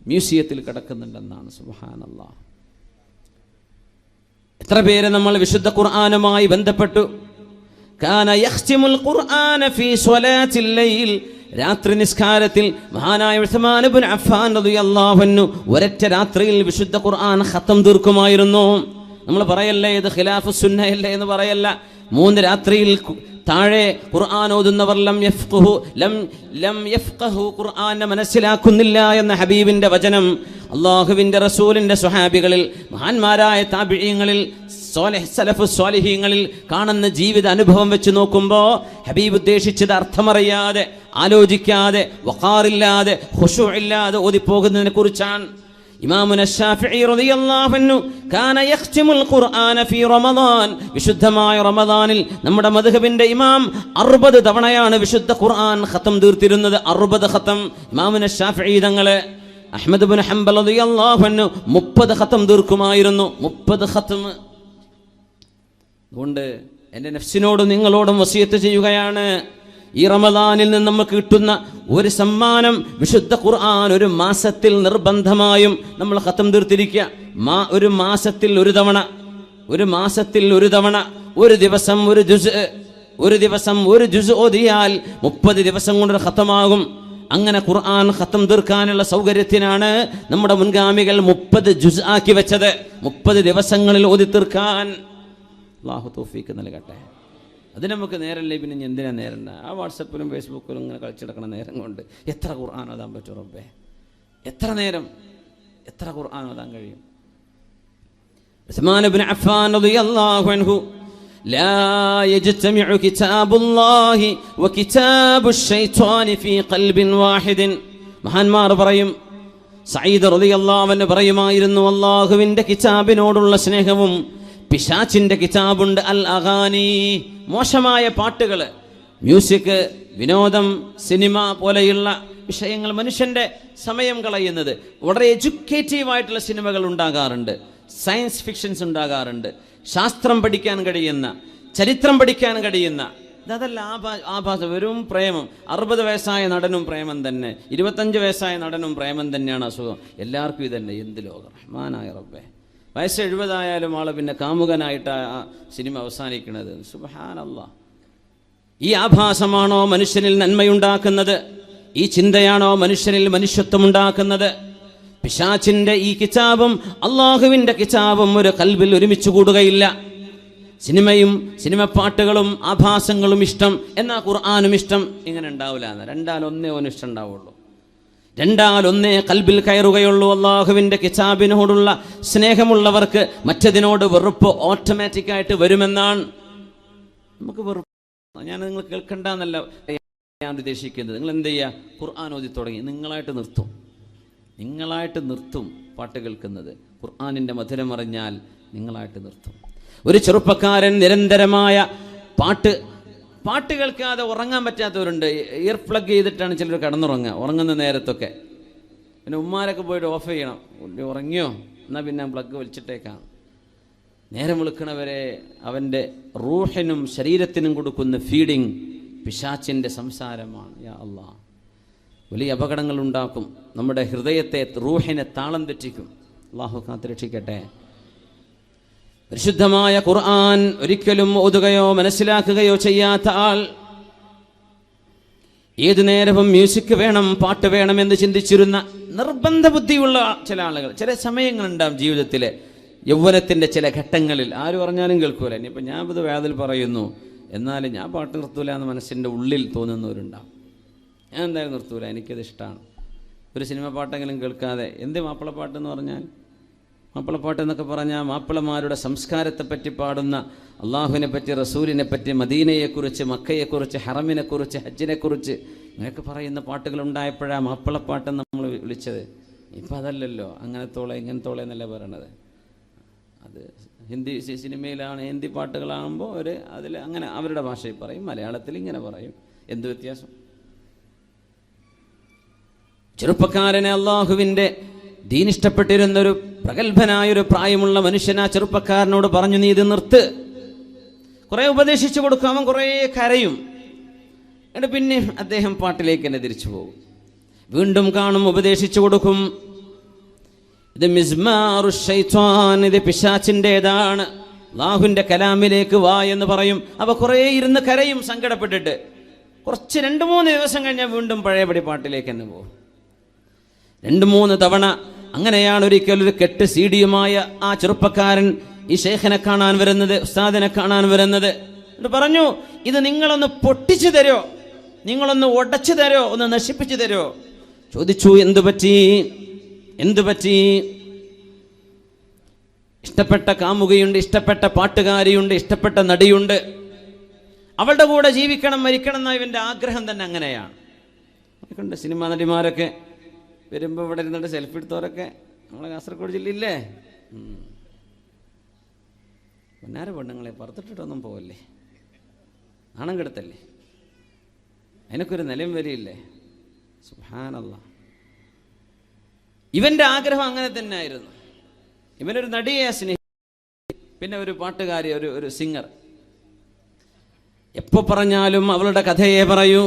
മ്യൂസിയത്തിൽ കിടക്കുന്നുണ്ടെന്നാണ്. സുബ്ഹാനല്ലാഹ്. എത്ര പേര് നമ്മൾ വിശുദ്ധ ഖുർആനുമായി ബന്ധപ്പെട്ടു. കാന യഖ്തിമുൽ ഖുർആന ഫീ സ്വലാത്തിൽ ലൈൽ, രാത്രി നിസ്കാരത്തിൽ മഹാനായ ഉസ്മാൻ ഇബ്നു അഫ്ഫാൻ റളിയല്ലാഹു അൻഹു ഒരൊറ്റ രാത്രിയിൽ വിശുദ്ധ ഖുർആൻ ഖത്തം തീർക്കുമായിരുന്നു. നമ്മൾ പറയല്ലേ ഇത് ഖിലാഫു സുന്നയല്ലേ എന്ന് പറയല്ല. 3 രാത്രിയിൽ താഴെ ഖുർആൻ ഓതുന്നവർ ലം യഫ്ഖഹു ഖുർആനെ മനസ്സിലാക്കുന്നില്ല എന്ന ഹബീബിന്റെ വചനം അള്ളാഹുവിൻ്റെ റസൂലിൻ്റെ സ്വഹാബികളിൽ, മഹാന്മാരായ താബിഈങ്ങളിൽ, സലഫ് സ്വാലിഹീങ്ങളിൽ കാണുന്ന ജീവിത അനുഭവം വെച്ച് നോക്കുമ്പോൾ ഹബീബ് ഉദ്ദേശിച്ചത് അർത്ഥമറിയാതെ, ആലോചിക്കാതെ, വഖാറില്ലാതെ, ഖുശൂഇല്ലാതെ ഓതിപ്പോകുന്നതിനെ കുറിച്ചാണ്. ഇമാമുന ശാഫിഈ റളിയല്ലാഹു അൻഹു കാന യഖ്തിമുൽ ഖുർആന ഫീ റമളാൻ. വിശുദ്ധമായ റമളാനിൽ നമ്മുടെ മദ്ഹബിന്റെ ഇമാം 60 തവണയാണ് വിശുദ്ധ ഖുർആൻ ഖതം തീർത്തിരുന്നത്. 60 ഖതം. ഇമാമുന ശാഫിഈ തങ്ങളെ അഹ്മദ് ഇബ്നു ഹംബൽ റളിയല്ലാഹു അൻഹു 30 ഖതം തീർക്കുമായിരുന്നു. 30 ഖതം. അതുകൊണ്ട് എൻ്റെ നഫ്സിനോടും നിങ്ങളോടും വസിയത്ത് ചെയ്യുകയാണ്, ഈ റമളാനിൽ നിന്ന് നമുക്ക് കിട്ടുന്ന ഒരു സമ്മാനം വിശുദ്ധ ഖുർആൻ ഒരു മാസത്തിൽ നിർബന്ധമായും നമ്മൾ ഖതം തീർത്തിരിക്കുക. ഒരു മാസത്തിൽ ഒരു തവണ, ഒരു മാസത്തിൽ ഒരു തവണ, ഒരു ദിവസം ഒരു ജുസ്, ഒരു ദിവസം ഒരു ജുസ് ഓതിയാൽ 30 ദിവസം കൊണ്ട് ഖതമാകും. അങ്ങനെ ഖുർആൻ ഖതം തീർക്കാനുള്ള സൗകര്യത്തിനാണ് നമ്മുടെ മുൻഗാമികൾ 30 ജുസ് ആക്കി വെച്ചത്. 30 ദിവസങ്ങളിൽ ഓതി തീർക്കാൻ അല്ലാഹു തൗഫീഖ് നൽകട്ടെ. അതിന് നമുക്ക് നേരമില്ലേ, പിന്നെ എന്തിനാ നേരണ്ട? ആ വാട്സപ്പിലും ഫേസ്ബുക്കിലും ഇങ്ങനെ കളിച്ചെടുക്കണ നേരം കൊണ്ട് എത്ര ഖുർആൻ ഓതാൻ പറ്റും റബ്ബേ? എത്ര നേരം, എത്ര ഖുർആൻ ഓതാൻ കഴിയും? ഉസ്മാൻ ഇബ്നു അഫ്ഫാൻ റളിയല്ലാഹു അൻഹു ലാ യജ്തമിഉ കിതാബുല്ലാഹി വകിതാബുശ് ശൈത്വാനി ഫീ ഖൽബിൻ വാഹിദിൻ. മഹാന്മാർ പറയും, സഈദ് റളിയല്ലാഹു അൻഹു പറയുമായിരുന്നു, അല്ലാഹുവിൻ്റെ കിതാബിനോടുള്ള സ്നേഹവും പിശാചിന്റെ കിതാബുണ്ട് അൽ അഗാനി, മോശമായ പാട്ടുകൾ, മ്യൂസിക്, വിനോദം, സിനിമ പോലെയുള്ള വിഷയങ്ങൾ, മനുഷ്യൻ്റെ സമയം കളയുന്നത്. വളരെ എഡ്യൂക്കേറ്റീവായിട്ടുള്ള സിനിമകൾ ഉണ്ടാകാറുണ്ട്, സയൻസ് ഫിക്ഷൻസ് ഉണ്ടാകാറുണ്ട്, ശാസ്ത്രം പഠിക്കാൻ കഴിയുന്ന, ചരിത്രം പഠിക്കാൻ കഴിയുന്ന. അതല്ല ആഭാസ, വെറും പ്രേമം. 60 വയസ്സായ നടനും പ്രേമം തന്നെ, 25 വയസ്സായ നടനും പ്രേമം തന്നെയാണ് അസുഖം. എല്ലാവർക്കും ഇതന്നെ. എന്ത് ലോകം! റഹ്മാനായ റബ്ബേ. വയസ്സ് 70 ആയാലും ആൾ പിന്നെ കാമുകനായിട്ട് ആ സിനിമ അവസാനിക്കുന്നത്. സുബ്ഹാനല്ലാഹ്. ഈ ആഭാസമാണോ മനുഷ്യനിൽ നന്മയുണ്ടാക്കുന്നത്? ഈ ചിന്തയാണോ മനുഷ്യനിൽ മനുഷ്യത്വം ഉണ്ടാക്കുന്നത്? പിശാചിന്റെ ഈ കിതാബും അള്ളാഹുവിൻ്റെ കിതാബും ഒരു ഖൽബിൽ ഒരുമിച്ച് കൂടുകയില്ല. സിനിമയും സിനിമ പാട്ടുകളും ആഭാസങ്ങളും ഇഷ്ടം, എന്നാൽ ഖുർആനും ഇഷ്ടം, ഇങ്ങനെ ഉണ്ടാവില്ല. രണ്ടാലൊന്നേ ഇഷ്ടം ഉണ്ടാവുള്ളൂ. രണ്ടാലൊന്നേ കൽബിൽ കയറുകയുള്ളൂ. അള്ളാഹുവിൻ്റെ കിതാബിനോടുള്ള സ്നേഹമുള്ളവർക്ക് മറ്റതിനോട് വെറുപ്പ് ഓട്ടോമാറ്റിക്കായിട്ട് വരുമെന്നാണ്. നമുക്ക് വെറുപ്പ്, ഞാൻ നിങ്ങൾ കേൾക്കണ്ടെന്നല്ല ഞാൻ ഉദ്ദേശിക്കുന്നത്. നിങ്ങൾ എന്ത് ചെയ്യുക? ഖുർആൻ ഓതി തുടങ്ങി നിങ്ങളായിട്ട് നിർത്തും പാട്ട് കേൾക്കുന്നത്. ഖുർആനിൻ്റെ മധുരം അറിഞ്ഞാൽ നിങ്ങളായിട്ട് നിർത്തും. ഒരു ചെറുപ്പക്കാരൻ നിരന്തരമായ പാട്ട് കേൾക്കാതെ ഉറങ്ങാൻ പറ്റാത്തവരുണ്ട്. ഇയർ പ്ലഗ് ചെയ്തിട്ടാണ് ചിലർ കിടന്നുറങ്ങുക, ഉറങ്ങുന്ന നേരത്തൊക്കെ. പിന്നെ ഉമ്മാരൊക്കെ പോയിട്ട് ഓഫ് ചെയ്യണം. ഉറങ്ങിയോ എന്നാൽ പിന്നെ പ്ലഗ് വലിച്ചിട്ടേക്കാണ്. നേരം വെളുക്കണവരെ അവൻ്റെ റൂഹിനും ശരീരത്തിനും കൊടുക്കുന്ന ഫീഡിങ് പിശാചിൻ്റെ സംസാരമാണ്. യാ അല്ലാഹ്, വലിയ അപകടങ്ങൾ ഉണ്ടാക്കും. നമ്മുടെ ഹൃദയത്തെ, റൂഹിനെ താളം തെറ്റിക്കും. അല്ലാഹു കാത്തുരക്ഷിക്കട്ടെ. പരിശുദ്ധമായ ഖുർആൻ ഒരിക്കലും ഓതുകയോ മനസ്സിലാക്കുകയോ ചെയ്യാത്ത ആൾ ഏതു നേരവും മ്യൂസിക് വേണം, പാട്ട് വേണമെന്ന് ചിന്തിച്ചിരുന്ന നിർബന്ധ ബുദ്ധിയുള്ള ചില ആളുകൾ, ചില സമയങ്ങളുണ്ടാവും ജീവിതത്തിലെ, യൗവനത്തിൻ്റെ ചില ഘട്ടങ്ങളിൽ. ആര് പറഞ്ഞാലും കേൾക്കൂല. ഇനിയിപ്പോൾ ഞാൻ ഇത് വേദൽ പറയുന്നു, എന്നാലും ഞാൻ പാട്ട് നിർത്തൂല എന്ന് മനസ്സിൻ്റെ ഉള്ളിൽ തോന്നുന്നവരുണ്ടാവും. ഞാൻ എന്തായാലും നിർത്തൂല, എനിക്കത് ഇഷ്ടമാണ്. ഒരു സിനിമ പാട്ടെങ്കിലും കേൾക്കാതെ. എന്ത് മാപ്പിളപ്പാട്ടെന്ന് പറഞ്ഞാൽ? മാപ്പിളപ്പാട്ട് എന്നൊക്കെ പറഞ്ഞാൽ മാപ്പിളമാരുടെ സംസ്കാരത്തെപ്പറ്റി പാടുന്ന, അള്ളാഹുവിനെ പറ്റി, റസൂലിനെ പറ്റി, മദീനയെക്കുറിച്ച്, മക്കയെക്കുറിച്ച്, ഹറമിനെക്കുറിച്ച്, ഹജ്ജിനെക്കുറിച്ച് ഇങ്ങനെയൊക്കെ പറയുന്ന പാട്ടുകൾ ഉണ്ടായപ്പോഴാണ് മാപ്പിളപ്പാട്ടെന്ന് നമ്മൾ വിളിച്ചത്. ഇപ്പം അതല്ലല്ലോ. അങ്ങനത്തോളെ ഇങ്ങനത്തോളെ എന്നല്ല പറയണത്. അത് ഹിന്ദി സിനിമയിലാണ്, ഹിന്ദി പാട്ടുകളാകുമ്പോൾ അതിൽ അങ്ങനെ അവരുടെ ഭാഷയിൽ പറയും, മലയാളത്തിൽ ഇങ്ങനെ പറയും. എന്ത് വ്യത്യാസം? ചെറുപ്പക്കാരനെ അള്ളാഹുവിൻ്റെ ദീൻ ഇഷ്ടപ്പെട്ടിരുന്നൊരു പ്രഗത്ഭനായൊരു പ്രായമുള്ള മനുഷ്യൻ ആ ചെറുപ്പക്കാരനോട് പറഞ്ഞു, നീ ഇത് നിർത്ത്. കുറേ ഉപദേശിച്ചു കൊടുക്കും. അവൻ കുറേ കരയും. എന്നിട്ട് പിന്നെ അദ്ദേഹം പാട്ടിലേക്ക് തന്നെ തിരിച്ചു പോകും. വീണ്ടും കാണും, ഉപദേശിച്ചു കൊടുക്കും. ഇത് മിസ്മാറു ശൈത്വാൻ, ഇത് പിശാചിൻ്റെതാണ്, അല്ലാഹുവിൻ്റെ കലാമിലേക്ക് വാ എന്ന് പറയും. അവ കുറേ ഇരുന്ന് കരയും സങ്കടപ്പെട്ടിട്ട്. കുറച്ച് 2-3 ദിവസം കഴിഞ്ഞാൽ വീണ്ടും പഴയപടി പാട്ടിലേക്ക് തന്നെ പോകും. 2-3 തവണ. അങ്ങനെയാണ് ഒരിക്കൽ ഒരു കെട്ട് സീഡിയുമായ ആ ചെറുപ്പക്കാരൻ ഈ ഷെയ്ഖിനെ കാണാൻ വരുന്നത്, ഉസ്താദിനെ കാണാൻ വരുന്നത്. എന്നിട്ട് പറഞ്ഞു, ഇത് നിങ്ങളൊന്ന് പൊട്ടിച്ചു തരോ, നിങ്ങളൊന്ന് ഉടച്ചു തരോ, ഒന്ന് നശിപ്പിച്ചു തരോ? ചോദിച്ചു, എന്തു പറ്റി? എന്തു പറ്റി? ഇഷ്ടപ്പെട്ട കാമുകയുണ്ട്, ഇഷ്ടപ്പെട്ട പാട്ടുകാരിയുണ്ട്, ഇഷ്ടപ്പെട്ട നടിയുണ്ട്, അവളുടെ കൂടെ ജീവിക്കണം, മരിക്കണം എന്ന ഇവൻ്റെ ആഗ്രഹം തന്നെ അങ്ങനെയാണ്. ണ്ട് സിനിമാ നടിമാരൊക്കെ വരുമ്പോൾ ഇവിടെ ഇരുന്നിട്ട് സെൽഫി എടുത്തവരൊക്കെ നമ്മളെ കാസർഗോഡ് ജില്ലയില്ലേ. പൊന്നാര പെണ്ണുങ്ങളെ പുറത്തിട്ടിട്ടൊന്നും പോവല്ലേ, നാണം കെടുത്തല്ലേ, അതിനൊക്കെ ഒരു നിലയും വിലയില്ലേ. സുബ്ഹാനല്ലാഹ്. ഇവൻ്റെ ആഗ്രഹം അങ്ങനെ തന്നെ ആയിരുന്നു. ഇവനൊരു നടിയെ സ്നേഹിച്ചു, പിന്നെ ഒരു പാട്ടുകാരി, ഒരു സിംഗർ. എപ്പോൾ പറഞ്ഞാലും അവളുടെ കഥയെ പറയൂ.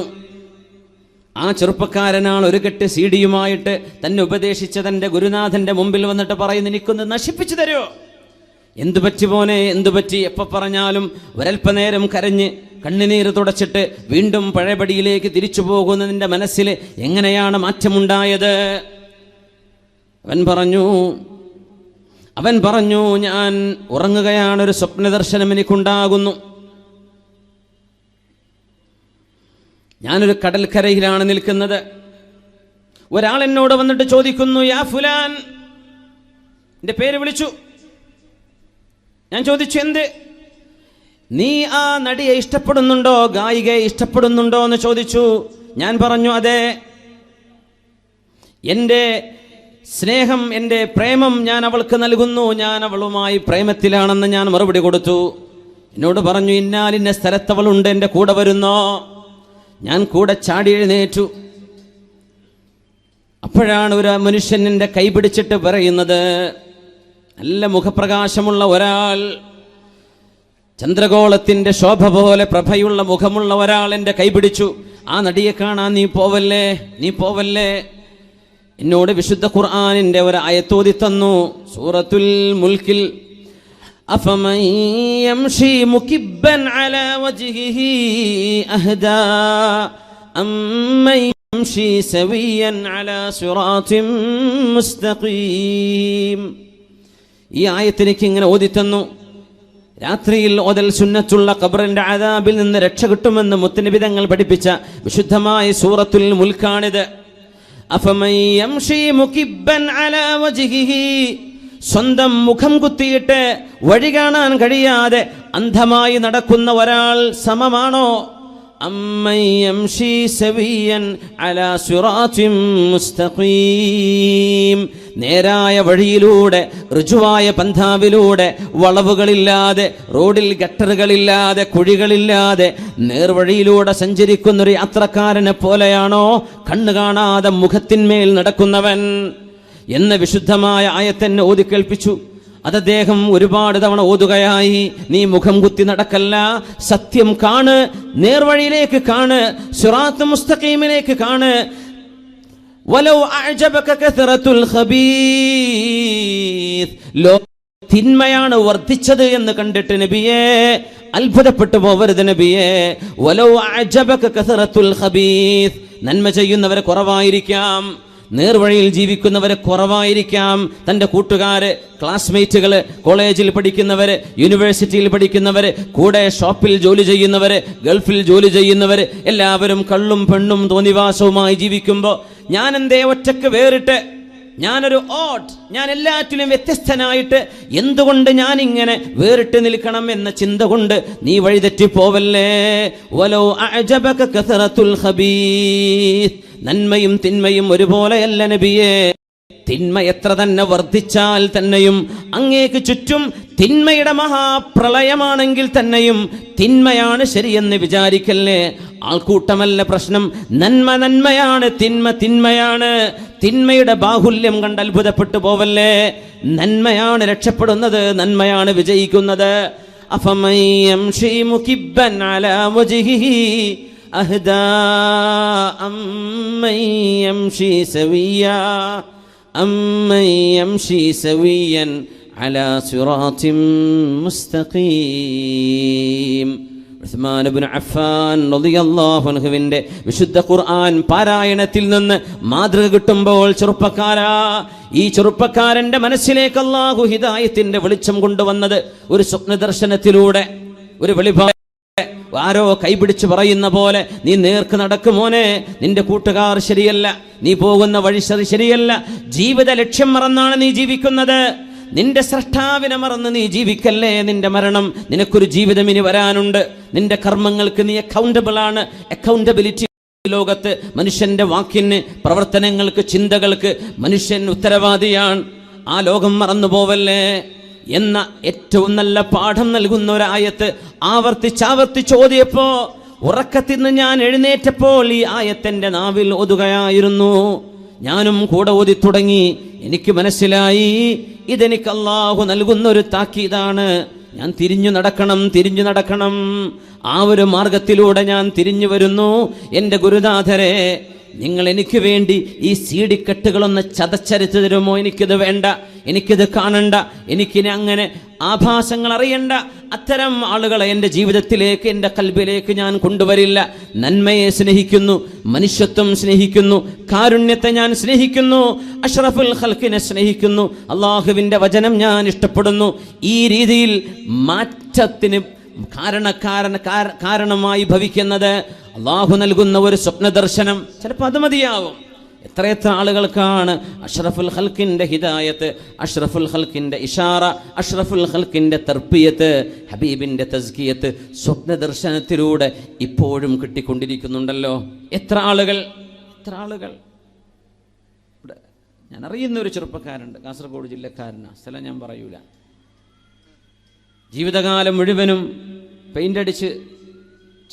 ആ ചെറുപ്പക്കാരനാണ് ഒരു കെട്ട് സീഡിയുമായിട്ട് തന്നെ ഉപദേശിച്ച തൻ്റെ ഗുരുനാഥൻ്റെ മുമ്പിൽ വന്നിട്ട് പറയുന്നു, എനിക്കൊന്ന് നശിപ്പിച്ചു തരുമോ? എന്തു പറ്റി പോനെ, എന്തു പറ്റി? എപ്പോൾ പറഞ്ഞാലും ഒരൽപ്പനേരം കരഞ്ഞ് കണ്ണുനീര് തുടച്ചിട്ട് വീണ്ടും പഴയപടിയിലേക്ക് തിരിച്ചു പോകുന്നതിൻ്റെ മനസ്സിൽ എങ്ങനെയാണ് മാറ്റമുണ്ടായത്? അവൻ പറഞ്ഞു, ഞാൻ ഉറങ്ങുകയാണ്, ഒരു സ്വപ്നദർശനം എനിക്കുണ്ടാകുന്നു. ഞാനൊരു കടൽക്കരയിലാണ് നിൽക്കുന്നത്. ഒരാൾ എന്നോട് വന്നിട്ട് ചോദിക്കുന്നു, യാ ഫുലാൻ, എൻ്റെ പേര് വിളിച്ചു. ഞാൻ ചോദിച്ചു, എന്ത്? നീ ആ നടിയെ ഇഷ്ടപ്പെടുന്നുണ്ടോ, ഗായികയെ ഇഷ്ടപ്പെടുന്നുണ്ടോ എന്ന് ചോദിച്ചു. ഞാൻ പറഞ്ഞു, അതെ, എൻ്റെ സ്നേഹം, എൻ്റെ പ്രേമം ഞാൻ അവൾക്ക് നൽകുന്നു, ഞാൻ അവളുമായി പ്രേമത്തിലാണെന്ന് ഞാൻ മറുപടി കൊടുത്തു. എന്നോട് പറഞ്ഞു, ഇന്നാലിന്ന സ്ഥലത്തവളുണ്ട്, എൻ്റെ കൂടെ വരുന്നോ? ഞാൻ കൂടെ ചാടി എഴുന്നേറ്റു. അപ്പോഴാണ് ഒരു മനുഷ്യൻ എൻ്റെ കൈ പിടിച്ചിട്ട് പറയുന്നത്, നല്ല മുഖപ്രകാശമുള്ള ഒരാൾ, ചന്ദ്രഗോളത്തിൻ്റെ ശോഭ പോലെ പ്രഭയുള്ള മുഖമുള്ള ഒരാൾ എൻ്റെ കൈ പിടിച്ചു. ആ നടിയെ കാണാൻ നീ പോവല്ലേ, നീ പോവല്ലേ. എന്നോട് വിശുദ്ധ ഖുർആനിൻ്റെ ഒരു ആയത്തോതി തന്നു, സൂറത്തുൽ മുൽക്കിൽ. أفمن يمشي مكبا على وجهه أهدى أمن يمشي سويا على صراط مستقيم. ഈ ആയത്തിലേക്ക് ഇങ്ങനെ ഓതി തന്നു. രാത്രിയിൽ ഓതൽ സുന്നത്തുള്ള ഖബറിന്റെ അദാബിൽ നിന്ന് രക്ഷ കിട്ടുമെന്ന് മുത്തുനബി തങ്ങൾ പഠിപ്പിച്ച വിശുദ്ധമായ സൂറത്തുൽ മുൽക്കാണിത്. അഫമൻ യംശി മുകിബ്ബൻ അലാ വജ്ഹിഹി, സ്വന്തം മുഖം കുത്തിയിട്ട് വഴി കാണാൻ കഴിയാതെ അന്ധമായി നടക്കുന്ന ഒരാൾ സമമാണോ? അമ്മൻ യംശി സവിയൻ അലാ സിറാത്തിൻ മുസ്തഖീം, നേരായ വഴിയിലൂടെ, ഋജുവായ പന്ഥാവിലൂടെ, വളവുകളില്ലാതെ, റോഡിൽ ഗട്ടറുകളില്ലാതെ, കുഴികളില്ലാതെ നേർവഴിയിലൂടെ സഞ്ചരിക്കുന്നൊരു യാത്രക്കാരനെ പോലെയാണോ കണ്ണു കാണാതെ മുഖത്തിന്മേൽ നടക്കുന്നവൻ എന്ന വിശുദ്ധമായ ആയത്തെന്നെ ഓതി കേൾപ്പിച്ചു. അത് അദ്ദേഹം ഒരുപാട് തവണ ഓതുകയായി. നീ മുഖം കുത്തി നടക്കല്ല, സത്യം കാണ്, നേർവഴിയിലേക്ക് കാണ്, സിറാത്ത് മുസ്തഖീമിലേക്ക് കാണ്. വലൗ അഅജബക കസറത്തുൽ ഖബീസ്, തിന്മയാണ് വർദ്ധിച്ചത് എന്ന് കണ്ടിട്ട് നബിയെ അത്ഭുതപ്പെട്ടു പോവരുത് നബിയെ. വലൗ അഅജബക കസറത്തുൽ ഖബീസ്, നന്മ ചെയ്യുന്നവരെ കുറവായിരിക്കാം, നേർവഴിയിൽ ജീവിക്കുന്നവരെ കുറവായിരിക്കാം. തൻ്റെ കൂട്ടുകാര്, ക്ലാസ്മേറ്റുകൾ, കോളേജിൽ പഠിക്കുന്നവർ, യൂണിവേഴ്സിറ്റിയിൽ പഠിക്കുന്നവർ, കൂടെ ഷോപ്പിൽ ജോലി ചെയ്യുന്നവർ, ഗൾഫിൽ ജോലി ചെയ്യുന്നവർ, എല്ലാവരും കള്ളും പെണ്ണും തോന്നിവാസവുമായി ജീവിക്കുമ്പോൾ ഞാൻ എന്തേ ഒറ്റക്ക് വേറിട്ട്, ഞാനൊരു ഞാൻ എല്ലാറ്റിലും വ്യത്യസ്തനായിട്ട് എന്തുകൊണ്ട് ഞാൻ ഇങ്ങനെ വേറിട്ട് നിൽക്കണം എന്ന ചിന്ത കൊണ്ട് നീ വഴിതെറ്റിപ്പോവല്ലേ. വലൗ അഅജബക കസറത്തുൽ ഖബീസ്, നന്മയും തിന്മയും ഒരുപോലെയല്ല നബിയേ. തിന്മ എത്ര തന്നെ വർദ്ധിച്ചാൽ തന്നെയും, അങ്ങേക്ക് ചുറ്റും തിന്മയുടെ മഹാപ്രളയമാണെങ്കിൽ തന്നെയും തിന്മയാണ് ശരിയെന്ന് വിചാരിക്കല്ലേ. ആൾക്കൂട്ടമല്ല പ്രശ്നം, നന്മ നന്മയാണ്, തിന്മ തിന്മയാണ്. തിന്മയുടെ ബാഹുല്യം കണ്ട് അത്ഭുതപ്പെട്ടു പോവല്ലേ. നന്മയാണ് രക്ഷപ്പെടുന്നത്, നന്മയാണ് വിജയിക്കുന്നത്. അഫമൻ യംശി മുകിബ്ബൻ അലാ വജ്ഹിഹി അഹ്ദാ അമ്മൻ യംശി സവിയ്യാ അമ്മൻ യംശി സവിയ്യൻ അലാ സിറാത്തിൻ മുസ്തഖീം. ഉസ്മാൻ ഇബ്നു അഫ്ഫാൻ റളിയല്ലാഹു അൻഹുവിന്റെ വിശുദ്ധ ഖുർആൻ പാരായണത്തിൽ നിന്ന് മാതൃക കിട്ടുമ്പോൾ, ചെറുപ്പക്കാരാ, ഈ ചെറുപ്പക്കാരന്റെ മനസ്സിലേക്ക് അല്ലാഹു ഹിദായത്തിന്റെ വെളിച്ചം കൊണ്ടുവന്നത് ഒരു സ്വപ്ന ദർശനത്തിലൂടെ, ഒരു വെളിപാട്. ആരോ കൈപിടിച്ച് പറയുന്ന പോലെ നീ നേർക്ക് നടക്കുമോനെ, നിന്റെ കൂട്ടുകാർ ശരിയല്ല, നീ പോകുന്ന വഴി ശരിയല്ല, ജീവിത ലക്ഷ്യം മറന്നാണ് നീ ജീവിക്കുന്നത്, നിന്റെ സ്രഷ്ടാവിനെ മറന്ന് നീ ജീവിക്കല്ലേ. നിന്റെ മരണം, നിനക്കൊരു ജീവിതം ഇനി വരാനുണ്ട്, നിന്റെ കർമ്മങ്ങൾക്ക് നീ അക്കൗണ്ടബിൾ ആണ്. അക്കൗണ്ടബിലിറ്റി ലോകത്ത് മനുഷ്യന്റെ വാക്കിന്, പ്രവർത്തനങ്ങൾക്ക്, ചിന്തകൾക്ക് മനുഷ്യൻ ഉത്തരവാദിയാണ്. ആ ലോകം മറന്നു പോവല്ലേ എന്ന ഏറ്റവും നല്ല പാഠം നൽകുന്ന ഒരായത്ത് ആവർത്തിച്ചാവർത്തിച്ച് ഓതിയപ്പോ, ഉറക്കത്തിൽ നിന്ന് ഞാൻ എഴുന്നേറ്റപ്പോൾ ഈ ആയത്തിന്റെ നാവിൽ ഓതുകയായിരുന്നു. ഞാനും കൂടെ ഓതി തുടങ്ങി. എനിക്ക് മനസ്സിലായി, ഇതെനിക്ക് അല്ലാഹു നൽകുന്ന ഒരു താക്കീതാണ്. ഞാൻ തിരിഞ്ഞു നടക്കണം. ആ ഒരു മാർഗത്തിലൂടെ ഞാൻ തിരിഞ്ഞു വരുന്നു. എൻ്റെ ഗുരുനാഥരെ, നിങ്ങൾ എനിക്ക് വേണ്ടി ഈ സീഡിക്കെട്ടുകളൊന്ന് ചതച്ചരച്ച് തരുമോ? എനിക്കിത് വേണ്ട, എനിക്കിത് കാണണ്ട, എനിക്കിനി അങ്ങനെ ആഭാസങ്ങൾ അറിയണ്ട. അത്തരം ആളുകളെ എൻ്റെ ജീവിതത്തിലേക്ക്, എൻ്റെ കൽബിലേക്ക് ഞാൻ കൊണ്ടുവരില്ല. നന്മയെ സ്നേഹിക്കുന്നു, മനുഷ്യത്വം സ്നേഹിക്കുന്നു, കാരുണ്യത്തെ ഞാൻ സ്നേഹിക്കുന്നു, അഷ്റഫുൽ ഖൽഖിനെ സ്നേഹിക്കുന്നു, അള്ളാഹുവിൻ്റെ വചനം ഞാൻ ഇഷ്ടപ്പെടുന്നു. ഈ രീതിയിൽ മാറ്റത്തിന് കാരണമായി ഭവിക്കുന്നത് അള്ളാഹു നൽകുന്ന ഒരു സ്വപ്ന ദർശനം. ചിലപ്പോൾ അത് മതിയാവും. എത്ര ആളുകൾക്കാണ് അഷ്റഫുൽ ഖൽഖിന്റെ ഹിദായത്ത്, അഷ്റഫുൽ ഖൽഖിന്റെ ഇഷാറ, അഷ്റഫുൽ ഖൽഖിന്റെ തർബിയത്ത്, ഹബീബിന്റെ തസ്കിയത്ത് സ്വപ്ന ദർശനത്തിലൂടെ ഇപ്പോഴും കിട്ടിക്കൊണ്ടിരിക്കുന്നുണ്ടല്ലോ. എത്ര ആളുകൾ. ഞാൻ അറിയുന്ന ഒരു ചെറുപ്പക്കാരുണ്ട്, കാസർഗോഡ് ജില്ലക്കാരനാണ്, സ്ഥലം ഞാൻ പറയൂല. ജീവിതകാലം മുഴുവനും പെയിന്റ് അടിച്ച്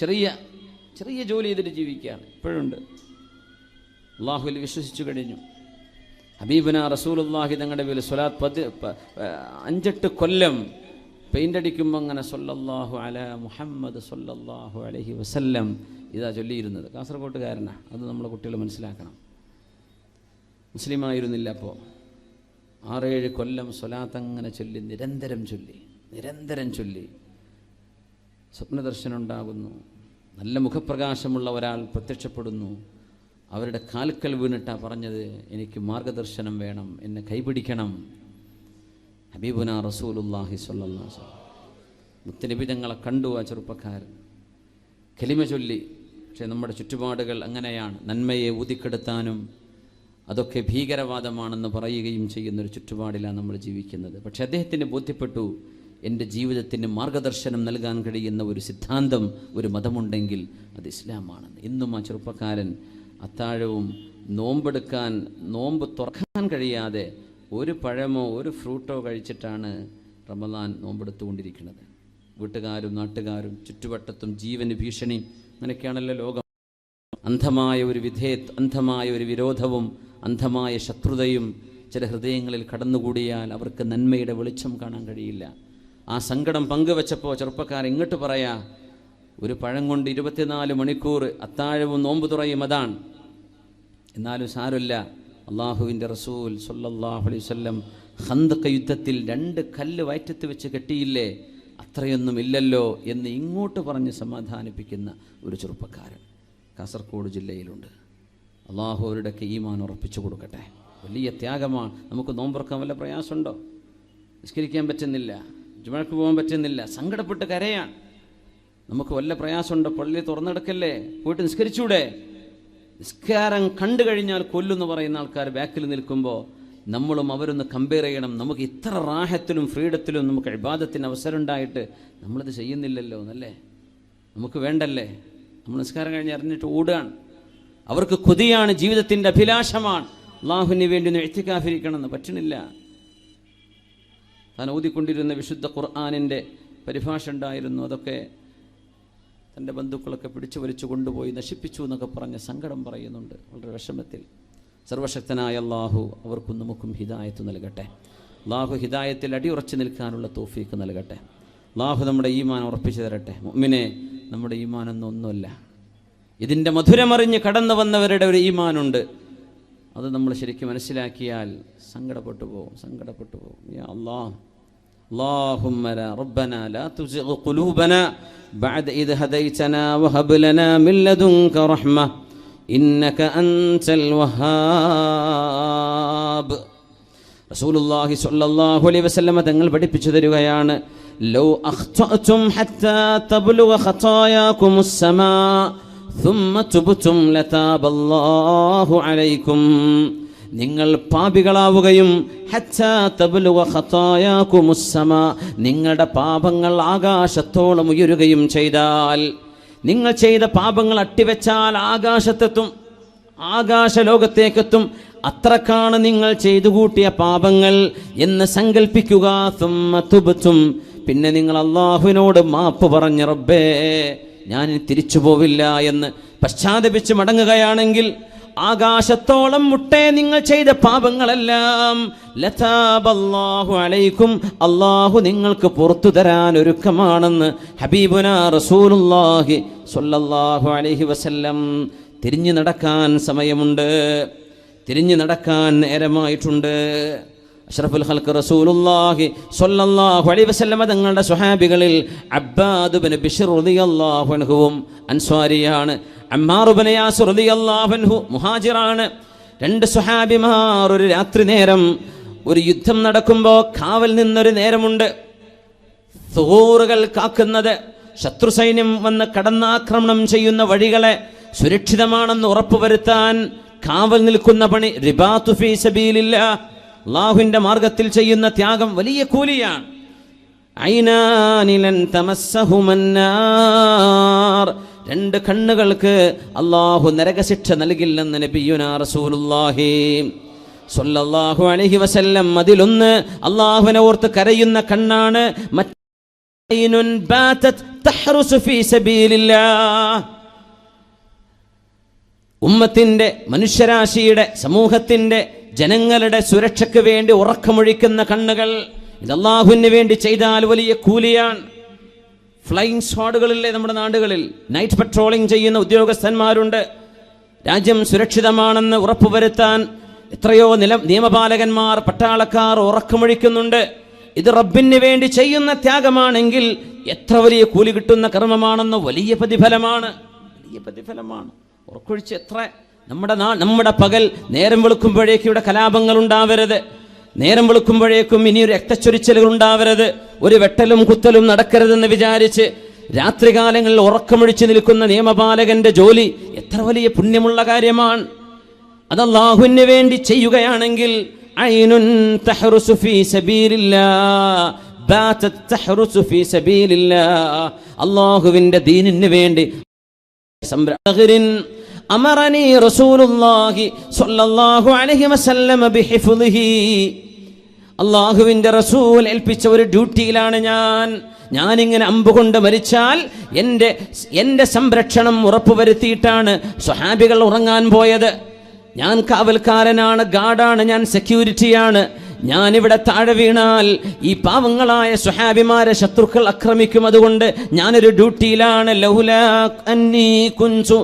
ചെറിയ ജോലി ചെയ്തിട്ട് ജീവിക്കുകയാണ്. ഇപ്പോഴുണ്ട്. അള്ളാഹുവിൽ വിശ്വസിച്ചു കഴിഞ്ഞു. ഹബീബന റസൂലുള്ളാഹി തങ്ങളുടെ പേരിൽ സ്വലാത്ത് 5-8 കൊല്ലം പെയിന്റ് അടിക്കുമ്പോൾ അങ്ങനെ സല്ലല്ലാഹു അലാ മുഹമ്മദ് സല്ലല്ലാഹു അലൈഹി വസല്ലം ഇതാ ചൊല്ലിയിരുന്നത്. കാസർഗോട്ടുകാരനാണ്. അത് നമ്മളെ കുട്ടികൾ മനസ്സിലാക്കണം. മുസ്ലിം ആയിരുന്നില്ല അപ്പോൾ. 6-7 കൊല്ലം സ്വലാത്ത് അങ്ങനെ ചൊല്ലി, നിരന്തരം ചൊല്ലി സ്വപ്നദർശനം ഉണ്ടാകുന്നു. നല്ല മുഖപ്രകാശമുള്ള ഒരാൾ പ്രത്യക്ഷപ്പെടുന്നു. അവരുടെ കാൽക്കൽ വീണിട്ടാണ് പറഞ്ഞത്, എനിക്ക് മാർഗദർശനം വേണം, എന്നെ കൈപിടിക്കണം. ഹബീബുന റസൂലുള്ളാഹി സ്വല്ലല്ലാഹു അലൈഹി വസല്ലം മുത്തനബി തങ്ങളെ കണ്ടു. ആ ചെറുപ്പക്കാരൻ കലിമ ചൊല്ലി. പക്ഷേ നമ്മുടെ ചുറ്റുപാടുകൾ അങ്ങനെയാണ്. നന്മയെ ഊതിക്കെടുത്താനും അതൊക്കെ ഭീകരവാദമാണെന്ന് പറയുകയും ചെയ്യുന്നൊരു ചുറ്റുപാടിലാണ് നമ്മൾ ജീവിക്കുന്നത്. പക്ഷെ അദ്ദേഹത്തിന് ബോധ്യപ്പെട്ടു, എൻ്റെ ജീവിതത്തിന് മാർഗദർശനം നൽകാൻ കഴിയുന്ന ഒരു സിദ്ധാന്തം, ഒരു മതമുണ്ടെങ്കിൽ അത് ഇസ്ലാമാണെന്ന്. ഇന്നും ആ ചെറുപ്പക്കാരൻ അത്താഴവും നോമ്പ് തുറക്കാൻ കഴിയാതെ ഒരു പഴമോ ഒരു ഫ്രൂട്ടോ കഴിച്ചിട്ടാണ് റമദാൻ നോമ്പെടുത്തുകൊണ്ടിരിക്കുന്നത്. വീട്ടുകാരും നാട്ടുകാരും ചുറ്റുവട്ടത്തും ജീവന് ഭീഷണി, അങ്ങനെയൊക്കെയാണല്ലോ ലോകം. അന്ധമായ ഒരു വിരോധവും അന്ധമായ ശത്രുതയും ചില ഹൃദയങ്ങളിൽ കടന്നുകൂടിയാൽ അവർക്ക് നന്മയുടെ വെളിച്ചം കാണാൻ കഴിയില്ല. ആ സങ്കടം പങ്കുവെച്ചപ്പോൾ ചെറുപ്പക്കാർ ഇങ്ങോട്ട് പറയാ, ഒരു പഴം കൊണ്ട് 24 മണിക്കൂർ അത്താഴവും നോമ്പ് തുറയും, അതാണ്. എന്നാലും സാരമില്ല, അള്ളാഹുവിൻ്റെ റസൂൽ സല്ലല്ലാഹു അലൈഹി വസല്ലം ഖന്ദഖ് യുദ്ധത്തിൽ 2 കല്ല് വയറ്റത്ത് വെച്ച് കെട്ടിയില്ലേ, അത്രയൊന്നും ഇല്ലല്ലോ എന്ന് ഇങ്ങോട്ട് പറഞ്ഞ് സമാധാനിപ്പിക്കുന്ന ഒരു ചെറുപ്പക്കാരൻ കാസർഗോഡ് ജില്ലയിലുണ്ട്. അള്ളാഹു അവരുടെയൊക്കെ ഈമാൻ ഉറപ്പിച്ചു കൊടുക്കട്ടെ. വലിയ ത്യാഗമാണ്. നമുക്ക് നോമ്പുറക്കാൻ വല്ല പ്രയാസമുണ്ടോ? നിസ്കരിക്കാൻ പറ്റുന്നില്ല, ജുമഅക്ക് പോകാൻ പറ്റുന്നില്ല, സങ്കടപ്പെട്ട് കരയാണ്. നമുക്ക് വല്ല പ്രയാസമുണ്ടോ? പള്ളി തുറന്നെടുക്കല്ലേ, പോയിട്ട് നിസ്കരിച്ചൂടെ? നിസ്കാരം കണ്ടു കഴിഞ്ഞാൽ കൊല്ലുമെന്ന് പറയുന്ന ആൾക്കാർ ബാക്കിൽ നിൽക്കുമ്പോൾ നമ്മളും അവരൊന്ന് കമ്പയർ ചെയ്യണം. നമുക്ക് ഇത്ര റാഹത്തിലും ഫ്രീഡത്തിലും നമുക്ക് ഇബാദത്തിന് അവസരം ഉണ്ടായിട്ട് നമ്മളിത് ചെയ്യുന്നില്ലല്ലോ എന്നല്ലേ? നമുക്ക് വേണ്ടല്ലേ? നമ്മൾ നിസ്കാരം കഴിഞ്ഞ് അറിഞ്ഞിട്ട് ഓടുകയാണ്. അവർക്ക് കൊതിയാണ്, ജീവിതത്തിൻ്റെ അഭിലാഷമാണ് അള്ളാഹുവിന് വേണ്ടി ഒന്ന് ഇഅ്തികാഫിരിക്കണമെന്ന്. പറ്റണില്ല. താൻ ഓതിക്കൊണ്ടിരുന്ന വിശുദ്ധ ഖുർആനിൻ്റെ പരിഭാഷ ഉണ്ടായിരുന്നു, അതൊക്കെ തൻ്റെ ബന്ധുക്കളൊക്കെ പിടിച്ചു വലിച്ചു കൊണ്ടുപോയി നശിപ്പിച്ചു എന്നൊക്കെ പറഞ്ഞ് സങ്കടം പറയുന്നുണ്ട്, വളരെ വിഷമത്തിൽ. സർവശക്തനായ അള്ളാഹു അവർക്കും നമുക്കും ഹിദായത്ത് നൽകട്ടെ. അള്ളാഹു ഹിദായത്തിൽ അടിയുറച്ചു നിൽക്കാനുള്ള തൗഫീക്ക് നൽകട്ടെ. അള്ളാഹു നമ്മുടെ ഈമാൻ ഉറപ്പിച്ചു തരട്ടെ. മുഅ്മിനെ, നമ്മുടെ ഈമാനൊന്നും ഒന്നുമല്ല. ഇതിൻ്റെ മധുരമറിഞ്ഞ് കടന്നു വന്നവരുടെ ഒരു ഈമാനുണ്ട്. അത് നമ്മൾ ശരിക്കും മനസ്സിലാക്കിയാൽ സങ്കടപ്പെട്ടു പോകും. യാ അല്ലാഹ്, اللهم لا ربنا لا تزغ قلوبنا بعد إذ هديتنا وهب لنا من لدنك رحمة إنك أنت الوهاب റസൂലുള്ളാഹി സ്വല്ലല്ലാഹു അലൈഹി വസല്ലമ തങ്ങൾ പഠിപ്പിച്ചു തരികയാണ്, ലൗ അഖ്തഅതും ഹത്താ തബ്ലുഗ ഖതായാകുമുസ് സമാ ثم تبتم لتاب الله عليكم. നിങ്ങൾ പാപികളാവുകയും ഹത്താ തബ്ലുഗ ഖതായാകുമുസ് സമാ, നിങ്ങളുടെ പാപങ്ങൾ ആകാശത്തോളം ഉയരുകയും ചെയ്താൽ, നിങ്ങൾ ചെയ്ത പാപങ്ങൾ അട്ടിവെച്ചാൽ ആകാശത്തെത്തും, ആകാശലോകത്തേക്കെത്തും. അത്രക്കാണ് നിങ്ങൾ ചെയ്തു കൂട്ടിയ പാപങ്ങൾ എന്ന് സങ്കല്പിക്കുക. ثم تبتم, പിന്നെ നിങ്ങൾ അല്ലാഹുവിനോട് മാപ്പ് പറഞ്ഞ് റബ്ബേ ഞാൻ തിരിച്ചു പോവില്ല എന്ന് പശ്ചാത്തപിച്ച് മടങ്ങുകയാണെങ്കിൽ ആകാശത്തോളം മുട്ടേ നിങ്ങൾ ചെയ്ത പാപങ്ങളെല്ലാം ലതാബല്ലാഹു അലൈക്കും, അല്ലാഹു നിങ്ങൾക്ക് പുറത്തു തരാൻ ഒരുക്കമാണെന്ന് ഹബീബുനാ റസൂലുള്ളാഹി സ്വല്ലല്ലാഹു അലൈഹി വസല്ലം. തിരിഞ്ഞു നടക്കാൻ സമയമുണ്ട്, തിരിഞ്ഞു നടക്കാൻ നേരമായിട്ടുണ്ട്. അഷ്റഫുൽ ഖൽഖ് റസൂലുള്ളാഹി സ്വല്ലല്ലാഹു അലൈഹി വസല്ലം തങ്ങളുടെ സ്വഹാബികളിൽ അബ്ബാദ് ഇബ്നു ബിശ്ർ റളിയല്ലാഹു അൻഹുവും അൻസ്വാരിയാണ്. അമ്മാർ ഇബ്നു യാസിർ റളിയല്ലാഹു അൻഹു മുഹാജിറാണ്. രണ്ട് സ്വഹാബിമാർ ഒരു രാത്രി നേരം ഒരു യുദ്ധം നടക്കുമ്പോൾ കാവൽ നിന്നൊരു നേരമുണ്ട്. സുഹൂറുകൾ കാക്കുന്നത്, ശത്രു സൈന്യം വന്ന് കടന്നാക്രമണം ചെയ്യുന്ന വഴികളെ സുരക്ഷിതമാണെന്ന് ഉറപ്പുവരുത്താൻ കാവൽ നിൽക്കുന്ന പണി റിബാത്തു ഫീ സബീലില്ലാഹ്, അല്ലാഹുവിന്റെ മാർഗത്തിൽ ചെയ്യുന്ന ത്യാഗം വലിയ കൂലിയാണ്. ഐനാനി ലൻ തമസ്സഹുമന്നാർ, രണ്ട് കണ്ണുകൾക്ക് അല്ലാഹു നരകശിക്ഷ നൽകില്ലെന്ന് നബിയുനാ റസൂലുള്ളാഹി സ്വല്ലല്ലാഹു അലൈഹി വസല്ലം. അതിലൊന്ന് അല്ലാഹുവിനെ ഓർത്ത് കരയുന്ന കണ്ണാണ്. മറ്റൈനുൻ ബാതത് തഹ്റുസു ഫീ സബീലില്ലാഹ്, ഉമ്മത്തിന്റെ, മനുഷ്യരാശിയുടെ, സമൂഹത്തിന്റെ, ജനങ്ങളുടെ സുരക്ഷയ്ക്ക് വേണ്ടി ഉറക്കമൊഴിക്കുന്ന കണ്ണുകൾ. ഇത് അല്ലാഹുവിന് വേണ്ടി ചെയ്താൽ വലിയ കൂലിയാണ്. ഫ്ലൈയിങ് സ്ക്വാഡുകളിലെ നമ്മുടെ നാടുകളിൽ നൈറ്റ് പട്രോളിംഗ് ചെയ്യുന്ന ഉദ്യോഗസ്ഥന്മാരുണ്ട്. രാജ്യം സുരക്ഷിതമാണെന്ന് ഉറപ്പുവരുത്താൻ എത്രയോ നിയമപാലകന്മാർ, പട്ടാളക്കാർ ഉറക്കമൊഴിക്കുന്നുണ്ട്. ഇത് റബ്ബിന് വേണ്ടി ചെയ്യുന്ന ത്യാഗമാണെങ്കിൽ എത്ര വലിയ കൂലി കിട്ടുന്ന കർമ്മമാണെന്ന് വലിയ പ്രതിഫലമാണ്, വലിയ പ്രതിഫലമാണ്. ഉറക്കൊഴിച്ച് എത്ര നമ്മുടെ പകൽ നേരം വെളുക്കുമ്പോഴേക്കും ഇവിടെ കലാപങ്ങൾ ഉണ്ടാവരുത്, നേരം വെളുക്കുമ്പോഴേക്കും ഇനിയൊരു രക്തച്ചൊരിച്ചലുകൾ ഉണ്ടാവരുത്, ഒരു വെട്ടലും കുത്തലും നടക്കരുതെന്ന് വിചാരിച്ച് രാത്രികാലങ്ങളിൽ ഉറക്കമൊഴിച്ച് നിൽക്കുന്ന നിയമപാലകന്റെ ജോലി എത്ര വലിയ പുണ്യമുള്ള കാര്യമാണ്. അത് അല്ലാഹുവിന് വേണ്ടി ചെയ്യുകയാണെങ്കിൽ ഐനുൻ തഹ്റുസു ഫീ സബീലില്ലാഹ്, ബാതത് തഹ്റുസു ഫീ സബീലില്ലാഹ്, അല്ലാഹുവിന്റെ ദീനിന് വേണ്ടി സംരക്ഷകൻ. അമറനി റസൂലുള്ളാഹി സ്വല്ലല്ലാഹു അലൈഹി വസല്ലം ബിഹിഫ്ളിഹി, അല്ലാഹുവിന്റെ റസൂൽ ഏൽപ്പിച്ച ഒരു ഡ്യൂട്ടിയിലാണ് ഞാനിങ്ങനെ അമ്പുകൊണ്ട് മരിച്ചാൽ എൻ്റെ സംരക്ഷണം ഉറപ്പുവരുത്തിയിട്ടാണ് സ്വഹാബികൾ ഉറങ്ങാൻ പോയത്. ഞാൻ കാവൽക്കാരനാണ്, ഗാർഡാണ്, ഞാൻ സെക്യൂരിറ്റിയാണ്. ഞാനിവിടെ താഴെ വീണാൽ ഈ പാവങ്ങളായ സ്വഹാബിമാരെ ശത്രുക്കൾ ആക്രമിക്കും. അതുകൊണ്ട് ഞാനൊരു ഡ്യൂട്ടിയിലാണ്. ലൗലാ അന്നീ കുൻതു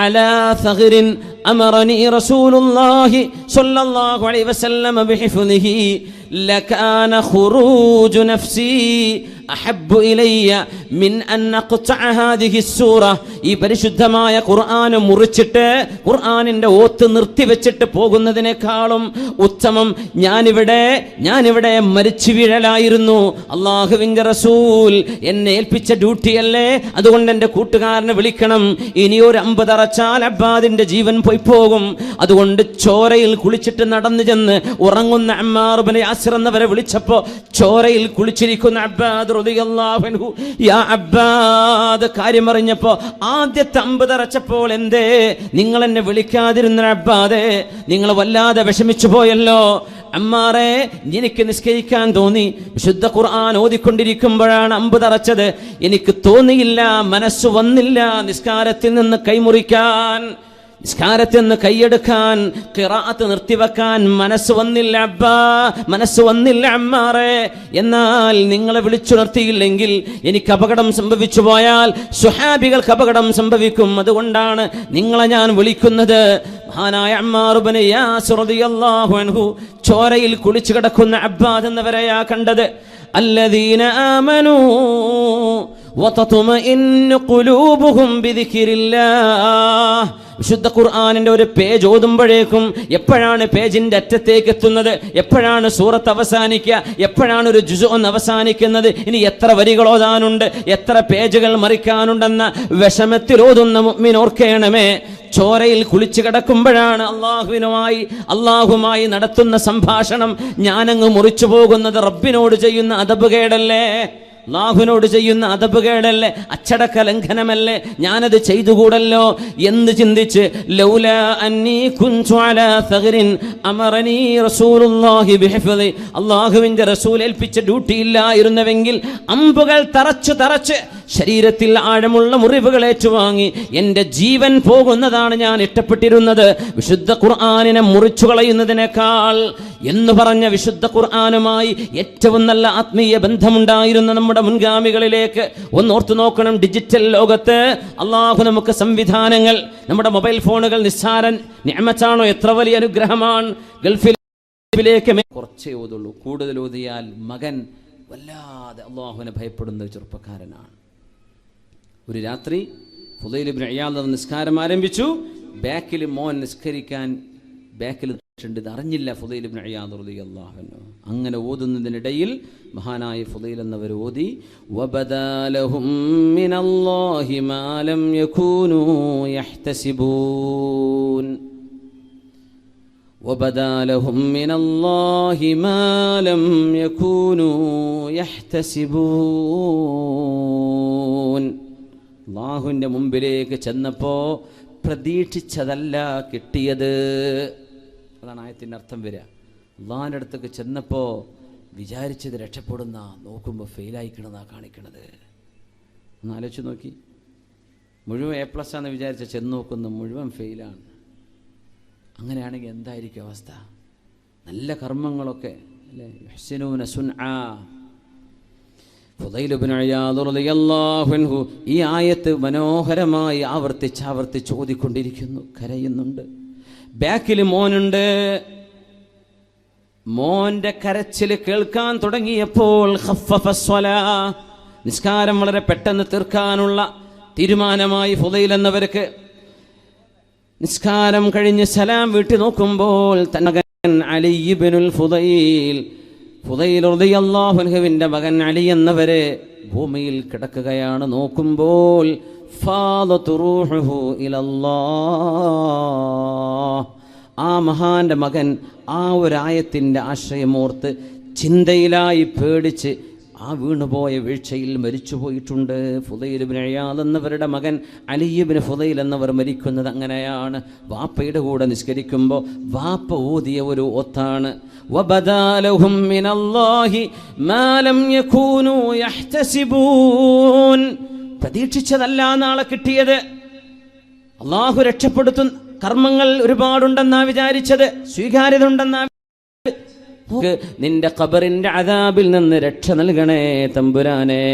അലാ സഗ്റിൻ അമറനി റസൂലുള്ളാഹി സ്വല്ലല്ലാഹു അലൈഹി വസല്ലം ബിഹിഫ്ളിഹി ലകാന ഖുറൂജു നഫ്സി അഹബ്ബു ഇലയ്യ മിൻ അൻ അഖ്തഅ ഹാദിഹി സൂറ. ഈ പരിശുദ്ധമായ ഖുർആൻ മുറിച്ചിട്ട് ഖുർആനിന്റെ ഓത്ത് നിർത്തിവെച്ചിട്ട് പോകുന്നതിനേക്കാളും ഉത്തമം ഞാനിവിടെ മരിച്ചു വീഴലായിരുന്നു. അല്ലാഹുവിന്റെ റസൂൽ എന്നെ ഏൽപ്പിച്ച ഡ്യൂട്ടിയല്ലേ, അതുകൊണ്ട് എൻ്റെ കൂട്ടുകാരനെ വിളിക്കണം. ഇനിയൊരു അമ്പ് തറച്ചാൽ അബ്ബാദിന്റെ ജീവൻ പോയി പോകും. അതുകൊണ്ട് ചോരയിൽ കുളിച്ചിട്ട് നടന്നു ചെന്ന് ഉറങ്ങുന്ന അമ്മാർ ഇബ്നു യാസിർ എന്നവരെ വിളിച്ചപ്പോ ചോരയിൽ കുളിച്ചിരിക്കുന്ന അബ്ബാദ് റളിയല്ലാഹു അൻഹു, യാ അബ്ബാദ്, കാര്യം അറിഞ്ഞപ്പോ ആദ്യത്തെ അമ്പ് തറച്ചപ്പോൾ എന്തേ നിങ്ങൾ എന്നെ വിളിക്കാതിരുന്ന അബ്ബാദേ, നിങ്ങൾ വല്ലാതെ വിഷമിച്ചു പോയല്ലോ. അമ്മാറെ, എനിക്ക് നിസ്കരിക്കാൻ തോന്നി, വിശുദ്ധ ഖുർആൻ ഓതിക്കൊണ്ടിരിക്കുമ്പോഴാണ് അമ്പ് തറച്ചത്. എനിക്ക് തോന്നിയില്ല, മനസ്സ് വന്നില്ല നിസ്കാരത്തിൽ നിന്ന് കൈമുറിക്കാൻ, നിസ്കാരത്തിൽ നിന്ന് കൈയെടുക്കാൻ, ഖിറാഅത്ത് നിർത്തിവെക്കാൻ മനസ്സ് വന്നില്ല അബ്ബാ, മനസ്സ് വന്നില്ല അമ്മാറെ. എന്നാൽ നിങ്ങളെ വിളിച്ചുണർത്തിയില്ലെങ്കിൽ എനിക്ക് അപകടം സംഭവിച്ചു പോയാൽ സ്വഹാബികൾക്ക് അപകടം സംഭവിക്കും. അതുകൊണ്ടാണ് നിങ്ങളെ ഞാൻ വിളിക്കുന്നത്. മഹാനായ അമ്മാർ ഇബ്നു യാസിർ റളിയല്ലാഹു അൻഹു ചോരയിൽ കുളിച്ചു കിടക്കുന്ന അബ്ബാദ് എന്നവരെയാ കണ്ടത്. അല്ലദീന ആമനൂ വതത്മഇന്നു ഖുലൂബുഹും ബിദിക്രില്ലാഹ്. വിശുദ്ധ ഖുർആനിന്റെ ഒരു പേജ് ഓതുമ്പോഴേക്കും എപ്പോഴാണ് പേജിന്റെ അറ്റത്തേക്ക് എത്തുന്നത്, എപ്പോഴാണ് സൂറത്ത് അവസാനിക്കുക, എപ്പോഴാണ് ഒരു ജുസ് ഒന്ന് അവസാനിക്കുന്നത്, ഇനി എത്ര വരികൾ ഓതാനുണ്ട്, എത്ര പേജുകൾ മറിക്കാനുണ്ടെന്ന വിഷമത്തിൽ ഓതുന്ന മുഅ്മിൻ ഓർക്കണമേ, ചോരയിൽ കുളിച്ചു കിടക്കുമ്പോഴാണ് അള്ളാഹുമായി നടത്തുന്ന സംഭാഷണം ഞാനങ്ങ് മുറിച്ചു പോകുന്നത്. റബ്ബിനോട് ചെയ്യുന്ന അദബുകേടല്ലേ, അല്ലാഹുവിനോട് ചെയ്യുന്ന അദബുകേടല്ലേ, അച്ചടക്ക ലംഘനമല്ലേ, ഞാനത് ചെയ്തുകൂടല്ലോ എന്ന് ചിന്തിച്ച് ലൗലാ അന്നീ കുൻതു അലാ സഗ്രിൻ അമറനീ റസൂലുള്ളാഹി ബിഹിഫ്ളി, അല്ലാഹുവിന്റെ റസൂൽ ഏൽപ്പിച്ച ഡ്യൂട്ടി ഇല്ലായിരുന്നുവെങ്കിൽ അമ്പുകൾ തറച്ച് ശരീരത്തിൽ ആഴമുള്ള മുറിവുകൾ ഏറ്റുവാങ്ങി എൻ്റെ ജീവൻ പോകുന്നതാണ് ഞാൻ ഇഷ്ടപ്പെട്ടിരുന്നത് വിശുദ്ധ ഖുർആനിനെ മുറിച്ചു കളയുന്നതിനേക്കാൾ എന്ന് പറഞ്ഞ വിശുദ്ധ ഖുർആനുമായി ഏറ്റവും നല്ല ആത്മീയ ബന്ധമുണ്ടായിരുന്ന നമ്മുടെ മുൻഗാമികളിലേക്ക് ഓർത്തു നോക്കണം. ഡിജിറ്റൽ ലോകത്ത് അള്ളാഹു നമുക്ക് സംവിധാനങ്ങൾ, നമ്മുടെ മൊബൈൽ ഫോണുകൾ നിസ്സാരൻ നിഅമത്താണോ, എത്ര വലിയ അനുഗ്രഹമാണ്. ഗൾഫിലേക്ക് കുറച്ചേ ഓതുള്ളൂ, കൂടുതൽ ഓതിയാൽ മകൻ വല്ലാതെ അള്ളാഹുവിനെ ഭയപ്പെടുന്ന ചെറുപ്പക്കാരനാണ്. ഒരു രാത്രി ഫുദൈൽ ഇബ്നു ഇയാദ് നിസ്കാരം ആരംഭിച്ചു. ബാക്കിൽ മോൻ നിസ്കരിക്കാൻ ബാക്കിൽ ഇത് അറിഞ്ഞില്ല ഫുദൈൽ ഇബ്നു ഇയാദ് റളിയല്ലാഹു അൻഹു. അങ്ങനെ ഓതുന്നതിനിടയിൽ മഹാനായ ഫുദൈൽ എന്നവർ ഓതി വബദാലഹും മിനല്ലാഹി മാ ലം യകൂനൂ യഹ്തസിബൂൻ, വബദാലഹും മിനല്ലാഹി മാ ലം യകൂനൂ യഹ്തസിബൂൻ. അല്ലാഹുവിൻ്റെ മുമ്പിലേക്ക് ചെന്നപ്പോൾ പ്രതീക്ഷിച്ചതല്ല കിട്ടിയത്. അതാണ് ആയത്തിൻ്റെ അർത്ഥം വരിക. അള്ളാഹിൻ്റെ അടുത്തേക്ക് ചെന്നപ്പോൾ വിചാരിച്ചത് രക്ഷപ്പെടുന്ന, നോക്കുമ്പോൾ ഫെയിലായിക്കണമെന്നാണ് കാണിക്കണത്. ഒന്ന് ആലോചിച്ച് നോക്കി, മുഴുവൻ A+ ആണെന്ന് വിചാരിച്ച ചെന്ന് നോക്കുന്നു മുഴുവൻ ഫെയിലാണ്. അങ്ങനെയാണെങ്കിൽ എന്തായിരിക്കും അവസ്ഥ? നല്ല കർമ്മങ്ങളൊക്കെ അല്ലേ, യുഹ്സിനൂന സുൻആ. ഫുദൈൽ ഇബ്നു ഇയാദ് റളിയല്ലാഹു അൻഹു ഈ ആയത്ത് മനോഹരമായി ആവർത്തിച്ച് ഓതിക്കൊണ്ടിരിക്കുന്നു, കരയുന്നുണ്ട്. ബാക്കിൽ മോനുണ്ട്. മോന്റെ കരച്ചിൽ കേൾക്കാൻ തുടങ്ങിയപ്പോൾ ഖഫഫ സ്വലാ, നിസ്കാരം വളരെ പെട്ടെന്ന് തീർക്കാനുള്ള തീരുമാനമായി ഫുദൈൽ എന്നവർക്ക്. നിസ്കാരം കഴിഞ്ഞ് സലാം വീട്ടി നോക്കുമ്പോൾ തന്റെ അലി ഇബ്നുൽ ഫുദൈൽ റളിയല്ലാഹു അൻഹുവിന്റെ മകൻ അലി എന്നവരെ ഭൂമിയിൽ കിടക്കുകയാണ്. നോക്കുമ്പോൾ ഫാദതു റൂഹുഹു ഇലല്ലാഹ്, ആ മഹാന്റെ മകൻ ആ ഒരായത്തിൻ്റെ ആശ്രയമോർത്ത് ചിന്തയിലായി പേടിച്ച് ആ വീണുപോയ വീഴ്ചയിൽ മരിച്ചുപോയിട്ടുണ്ട്. ഫുദൈൽ ഇബ്നു ഇയാദ് എന്നവരുടെ മകൻ അലി ഇബ്നു ഫുദൈൽ എന്നവർ മരിക്കുന്നത് അങ്ങനെയാണ്. വാപ്പയുടെ കൂടെ നിസ്കരിക്കുമ്പോൾ വാപ്പ ഓതിയ ഒരു ഓത്താണ് വബദാലഹും മിനല്ലാഹി മാ ലം യകൂനൂ യഹ്തസിബൂൻ. പ്രതീക്ഷിച്ചതല്ല നാളെ കിട്ടിയത്. അള്ളാഹു രക്ഷപ്പെടുത്തുന്ന കർമ്മങ്ങൾ ഒരുപാടുണ്ടെന്നാ വിചാരിച്ചത്, സ്വീകാര്യത ഉണ്ടെന്നാ. നിന്റെ ഖബറിന്റെ അദാബിൽ നിന്ന് രക്ഷ നൽകണേ തമ്പുരാനെ,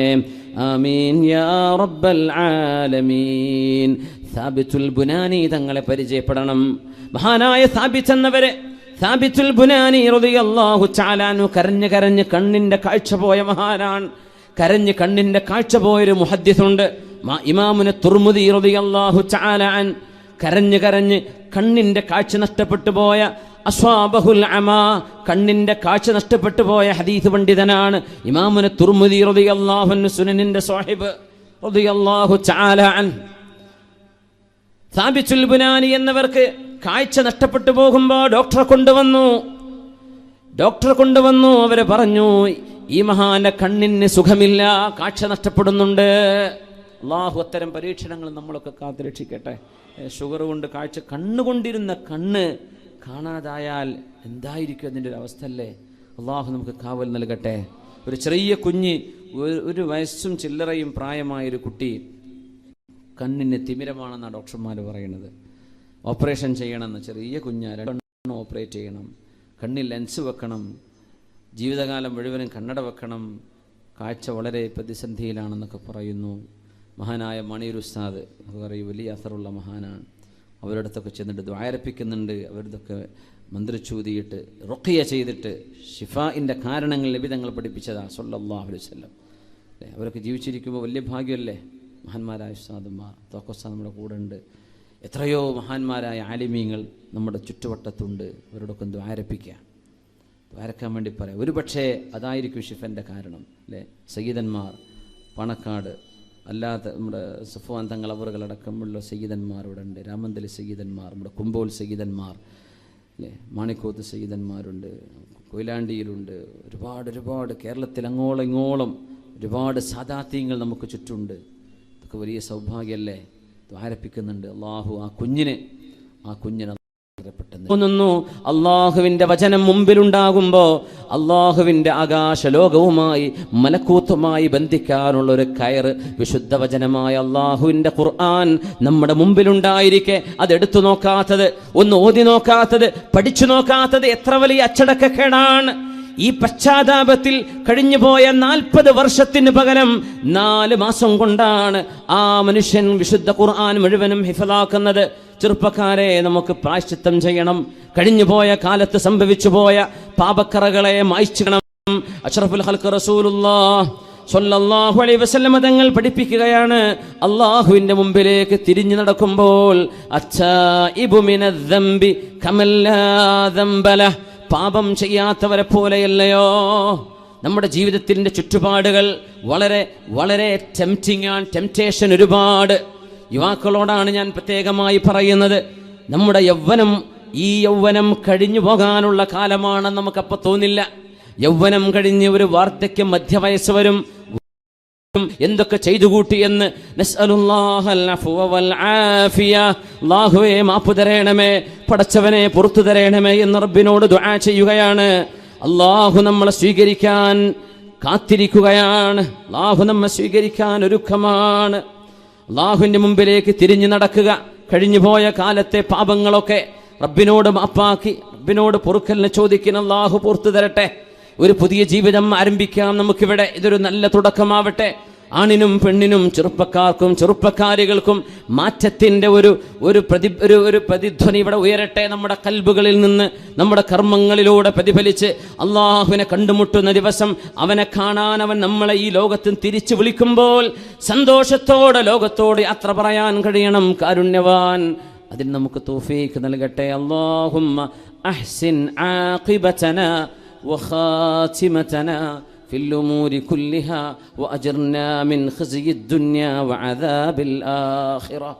ആമീൻ യാ റബ്ബൽ ആലമീൻ. സാബിത്തുൽ ബുനാനി തങ്ങളെ പരിചയപ്പെടണം. മഹാനായ സാബിത്ത് എന്നവരെ, സാബിത്തുൽ ബുനാനി റളിയല്ലാഹു തആല അൻഹു കരഞ്ഞ് കണ്ണിന്റെ കാഴ്ച പോയ മഹാനാണ്. കരഞ്ഞ് കണ്ണിന്റെ കാഴ്ച പോയൊരു മുഹദ്ദിസുണ്ട്, ഇമാമുന തുർമുദി റളിയല്ലാഹു തആല അൻ. കരഞ്ഞ് കണ്ണിന്റെ കാഴ്ച നഷ്ടപ്പെട്ടു പോയ അസ്വാബഹുൽ അമാ, കണ്ണിന്റെ കാഴ്ച നഷ്ടപ്പെട്ടു പോയ ഹദീസ് പണ്ഡിതനാണ് ഇമാമുന തുർമുദി റളിയല്ലാഹു അൻഹു, സുനനിന്റെ സാഹിബ് റളിയല്ലാഹു തആല അൻ. സാബിത്തുൽ ബുനാനി എന്നവർക്ക് കാഴ്ച നഷ്ടപ്പെട്ടു പോകുമ്പോൾ ഡോക്ടറെ കൊണ്ടുവന്നു. അവര് പറഞ്ഞു ഈ മഹാന്റെ കണ്ണിന് സുഖമില്ല, കാഴ്ച നഷ്ടപ്പെടുന്നുണ്ട്. അള്ളാഹു അത്തരം പരീക്ഷണങ്ങൾ നമ്മളൊക്കെ കാത്തുരക്ഷിക്കട്ടെ. ഷുഗർ കൊണ്ട് കാഴ്ച, കണ്ണുകൊണ്ടിരുന്ന കണ്ണ് കാണാതായാൽ എന്തായിരിക്കും അതിൻ്റെ ഒരു അവസ്ഥ അല്ലേ? അള്ളാഹു നമുക്ക് കാവൽ നൽകട്ടെ. ഒരു ചെറിയ കുഞ്ഞ്, ഒരു വയസ്സും ചില്ലറയും പ്രായമായൊരു കുട്ടി, കണ്ണിന് തിമിരമാണെന്നാണ് ഡോക്ടർമാർ പറയുന്നത്. ഓപ്പറേഷൻ ചെയ്യണമെന്ന്. ചെറിയ കുഞ്ഞ്, 2 കണ്ണ് ഓപ്പറേറ്റ് ചെയ്യണം, കണ്ണിൽ ലെൻസ് വെക്കണം, ജീവിതകാലം മുഴുവനും കണ്ണട വെക്കണം. കാഴ്ച വളരെ പ്രതിസന്ധിയിലാണെന്നൊക്കെ പറയുന്നു. മഹാനായ മണിയൂർ ഉസ്താദ് പറയും, വലിയ അസറുള്ള മഹാനാണ്. അവരുടെ അടുത്തൊക്കെ ചെന്നിട്ട് ദ്വാരപ്പിക്കുന്നുണ്ട്. അവരിതൊക്കെ മന്ത്രിച്ചൂതിയിട്ട് റുഖിയ ചെയ്തിട്ട് ഷിഫാഇൻ്റെ കാരണങ്ങൾ നബി തങ്ങൾ പഠിപ്പിച്ചതാണ് സല്ലല്ലാഹു അലൈഹി വസല്ലം. അവരൊക്കെ ജീവിച്ചിരിക്കുമ്പോൾ വലിയ ഭാഗ്യമല്ലേ? മഹാന്മാരായ ഉസ്താദുമാർ, തോക്കോസ്താ നമ്മുടെ കൂടെ ഉണ്ട്. എത്രയോ മഹാന്മാരായ ആലിമീങ്ങൾ നമ്മുടെ ചുറ്റുവട്ടത്തുണ്ട്. അവരോടൊക്കെ ദ്വാരപ്പിക്കുക, ദ്വാരക്കാൻ വേണ്ടി പറയാം. ഒരു പക്ഷേ അതായിരിക്കും ഷിഫൻ്റെ കാരണം അല്ലേ? സയ്യിദന്മാർ, പണക്കാട് അല്ലാത്ത നമ്മുടെ സഫ്വാൻ തങ്ങൾ അവറുകളടക്കമുള്ള സയ്യിദന്മാർ ഇവിടെ ഉണ്ട്. രാമന്തലി സയ്യിദന്മാർ, നമ്മുടെ കുമ്പോൽ സയ്യിദന്മാർ അല്ലേ? മാണിക്കോത്ത് സയ്യിദന്മാരുണ്ട്, കൊയിലാണ്ടിയിലുണ്ട്. ഒരുപാട് കേരളത്തിൽ അങ്ങോളം ഇങ്ങോളം ഒരുപാട് സാദാത്യങ്ങൾ നമുക്ക് ചുറ്റുമുണ്ട്. ഇതൊക്കെ വലിയ സൗഭാഗ്യമല്ലേ? ദ്വാരപ്പിക്കുന്നുണ്ട്. അള്ളാഹു ആ കുഞ്ഞിനെ തോന്നുന്നു. അള്ളാഹുവിൻ്റെ വചനം മുമ്പിലുണ്ടാകുമ്പോൾ അള്ളാഹുവിൻ്റെ ആകാശലോകവുമായി മലക്കൂത്തുമായി ബന്ധിക്കാനുള്ള ഒരു കയറ് വിശുദ്ധ വചനമായ അള്ളാഹുവിൻ്റെ ഖുർആൻ നമ്മുടെ മുമ്പിലുണ്ടായിരിക്കെ അതെടുത്തു നോക്കാത്തത്, ഒന്ന് ഓതി നോക്കാത്തത്, പഠിച്ചു നോക്കാത്തത് എത്ര വലിയ അച്ചടക്കക്കേടാണ്. ഈ പശ്ചാത്താപത്തിൽ കഴിഞ്ഞുപോയ 40 വർഷത്തിന് പകരം 4 മാസം കൊണ്ടാണ് ആ മനുഷ്യൻ വിശുദ്ധ ഖുർആൻ മുഴുവനും ഹിഫ്ളാക്കുന്നത്. ചെറുപ്പക്കാരെ, നമുക്ക് പ്രായശ്ചിത്തം ചെയ്യണം. കഴിഞ്ഞുപോയ കാലത്ത് സംഭവിച്ചു പോയ പാപക്കറകളെ മായ്ച്ചിടണം. അഷ്റഫുൽ ഖൽഖ് റസൂലുള്ളാഹി സ്വല്ലല്ലാഹു അലൈഹി വസല്ലം തങ്ങൾ പഠിപ്പിക്കുകയാണ്, അള്ളാഹുവിൻ്റെ മുമ്പിലേക്ക് തിരിഞ്ഞു നടക്കുമ്പോൾ അത്താഇബു മിനദ്ദംബി കമല്ലാ ദംബല, പാപം ചെയ്യാത്തവരെ പോലെയല്ലയോ. നമ്മുടെ ജീവിതത്തിൻ്റെ ചുറ്റുപാടുകൾ വളരെ ടെംപ്റ്റിംഗ് ആണ്, ടെംപ്റ്റേഷൻ ഒരുപാട്. യുവാക്കളോടാണ് ഞാൻ പ്രത്യേകമായി പറയുന്നത്. നമ്മുടെ ഈ യൗവനം കഴിഞ്ഞു പോകാനുള്ള കാലമാണെന്ന് നമുക്കപ്പോൾ തോന്നില്ല. യൗവനം കഴിഞ്ഞ് ഒരു വാർദ്ധക്യം, മധ്യവയസ്സ് വരും. എന്തൊക്കെ ചെയ്തുകൂട്ടിയെന്ന് അല്ലാഹുവേ മാപ്പ് തരേണമേ, പടച്ചവനെ പുറത്തു തരേണമേ എന്ന് റബ്ബിനോട് ദുആ ചെയ്യുകയാണ്. അല്ലാഹു നമ്മളെ സ്വീകരിക്കാൻ കാത്തിരിക്കുകയാണ്. അല്ലാഹു നമ്മെ സ്വീകരിക്കാൻ ഒരുക്കമാണ്. അല്ലാഹുവിൻ്റെ മുമ്പിലേക്ക് തിരിഞ്ഞു നടക്കുക. കഴിഞ്ഞുപോയ കാലത്തെ പാപങ്ങളൊക്കെ റബ്ബിനോട് മാപ്പാക്കി, റബ്ബിനോട് പൊറുക്കലിനെ ചോദിക്കുന്ന അല്ലാഹു പുറത്തു തരട്ടെ. ഒരു പുതിയ ജീവിതം ആരംഭിക്കാം നമുക്കിവിടെ. ഇതൊരു നല്ല തുടക്കമാവട്ടെ. ആണിനും പെണ്ണിനും, ചെറുപ്പക്കാർക്കും ചെറുപ്പക്കാരികൾക്കും മാറ്റത്തിൻ്റെ ഒരു പ്രതിധ്വനി ഇവിടെ ഉയരട്ടെ. നമ്മുടെ കൽബുകളിൽ നിന്ന്, നമ്മുടെ കർമ്മങ്ങളിലൂടെ പ്രതിഫലിച്ച് അള്ളാഹുവിനെ കണ്ടുമുട്ടുന്ന ദിവസം, അവനെ കാണാൻ അവൻ നമ്മളെ ഈ ലോകത്ത് തിരിച്ചു വിളിക്കുമ്പോൾ സന്തോഷത്തോടെ ലോകത്തോട് യാത്ര പറയാൻ കഴിയണം. കാരുണ്യവാൻ അതിന് നമുക്ക് തൗഫീഖ് നൽകട്ടെ. അല്ലാഹുമ്മ അഹ്സിൻ ആഖിബതനാ وخاتمتنا في الأمور كلها وأجرنا من خزي الدنيا وعذاب الآخرة.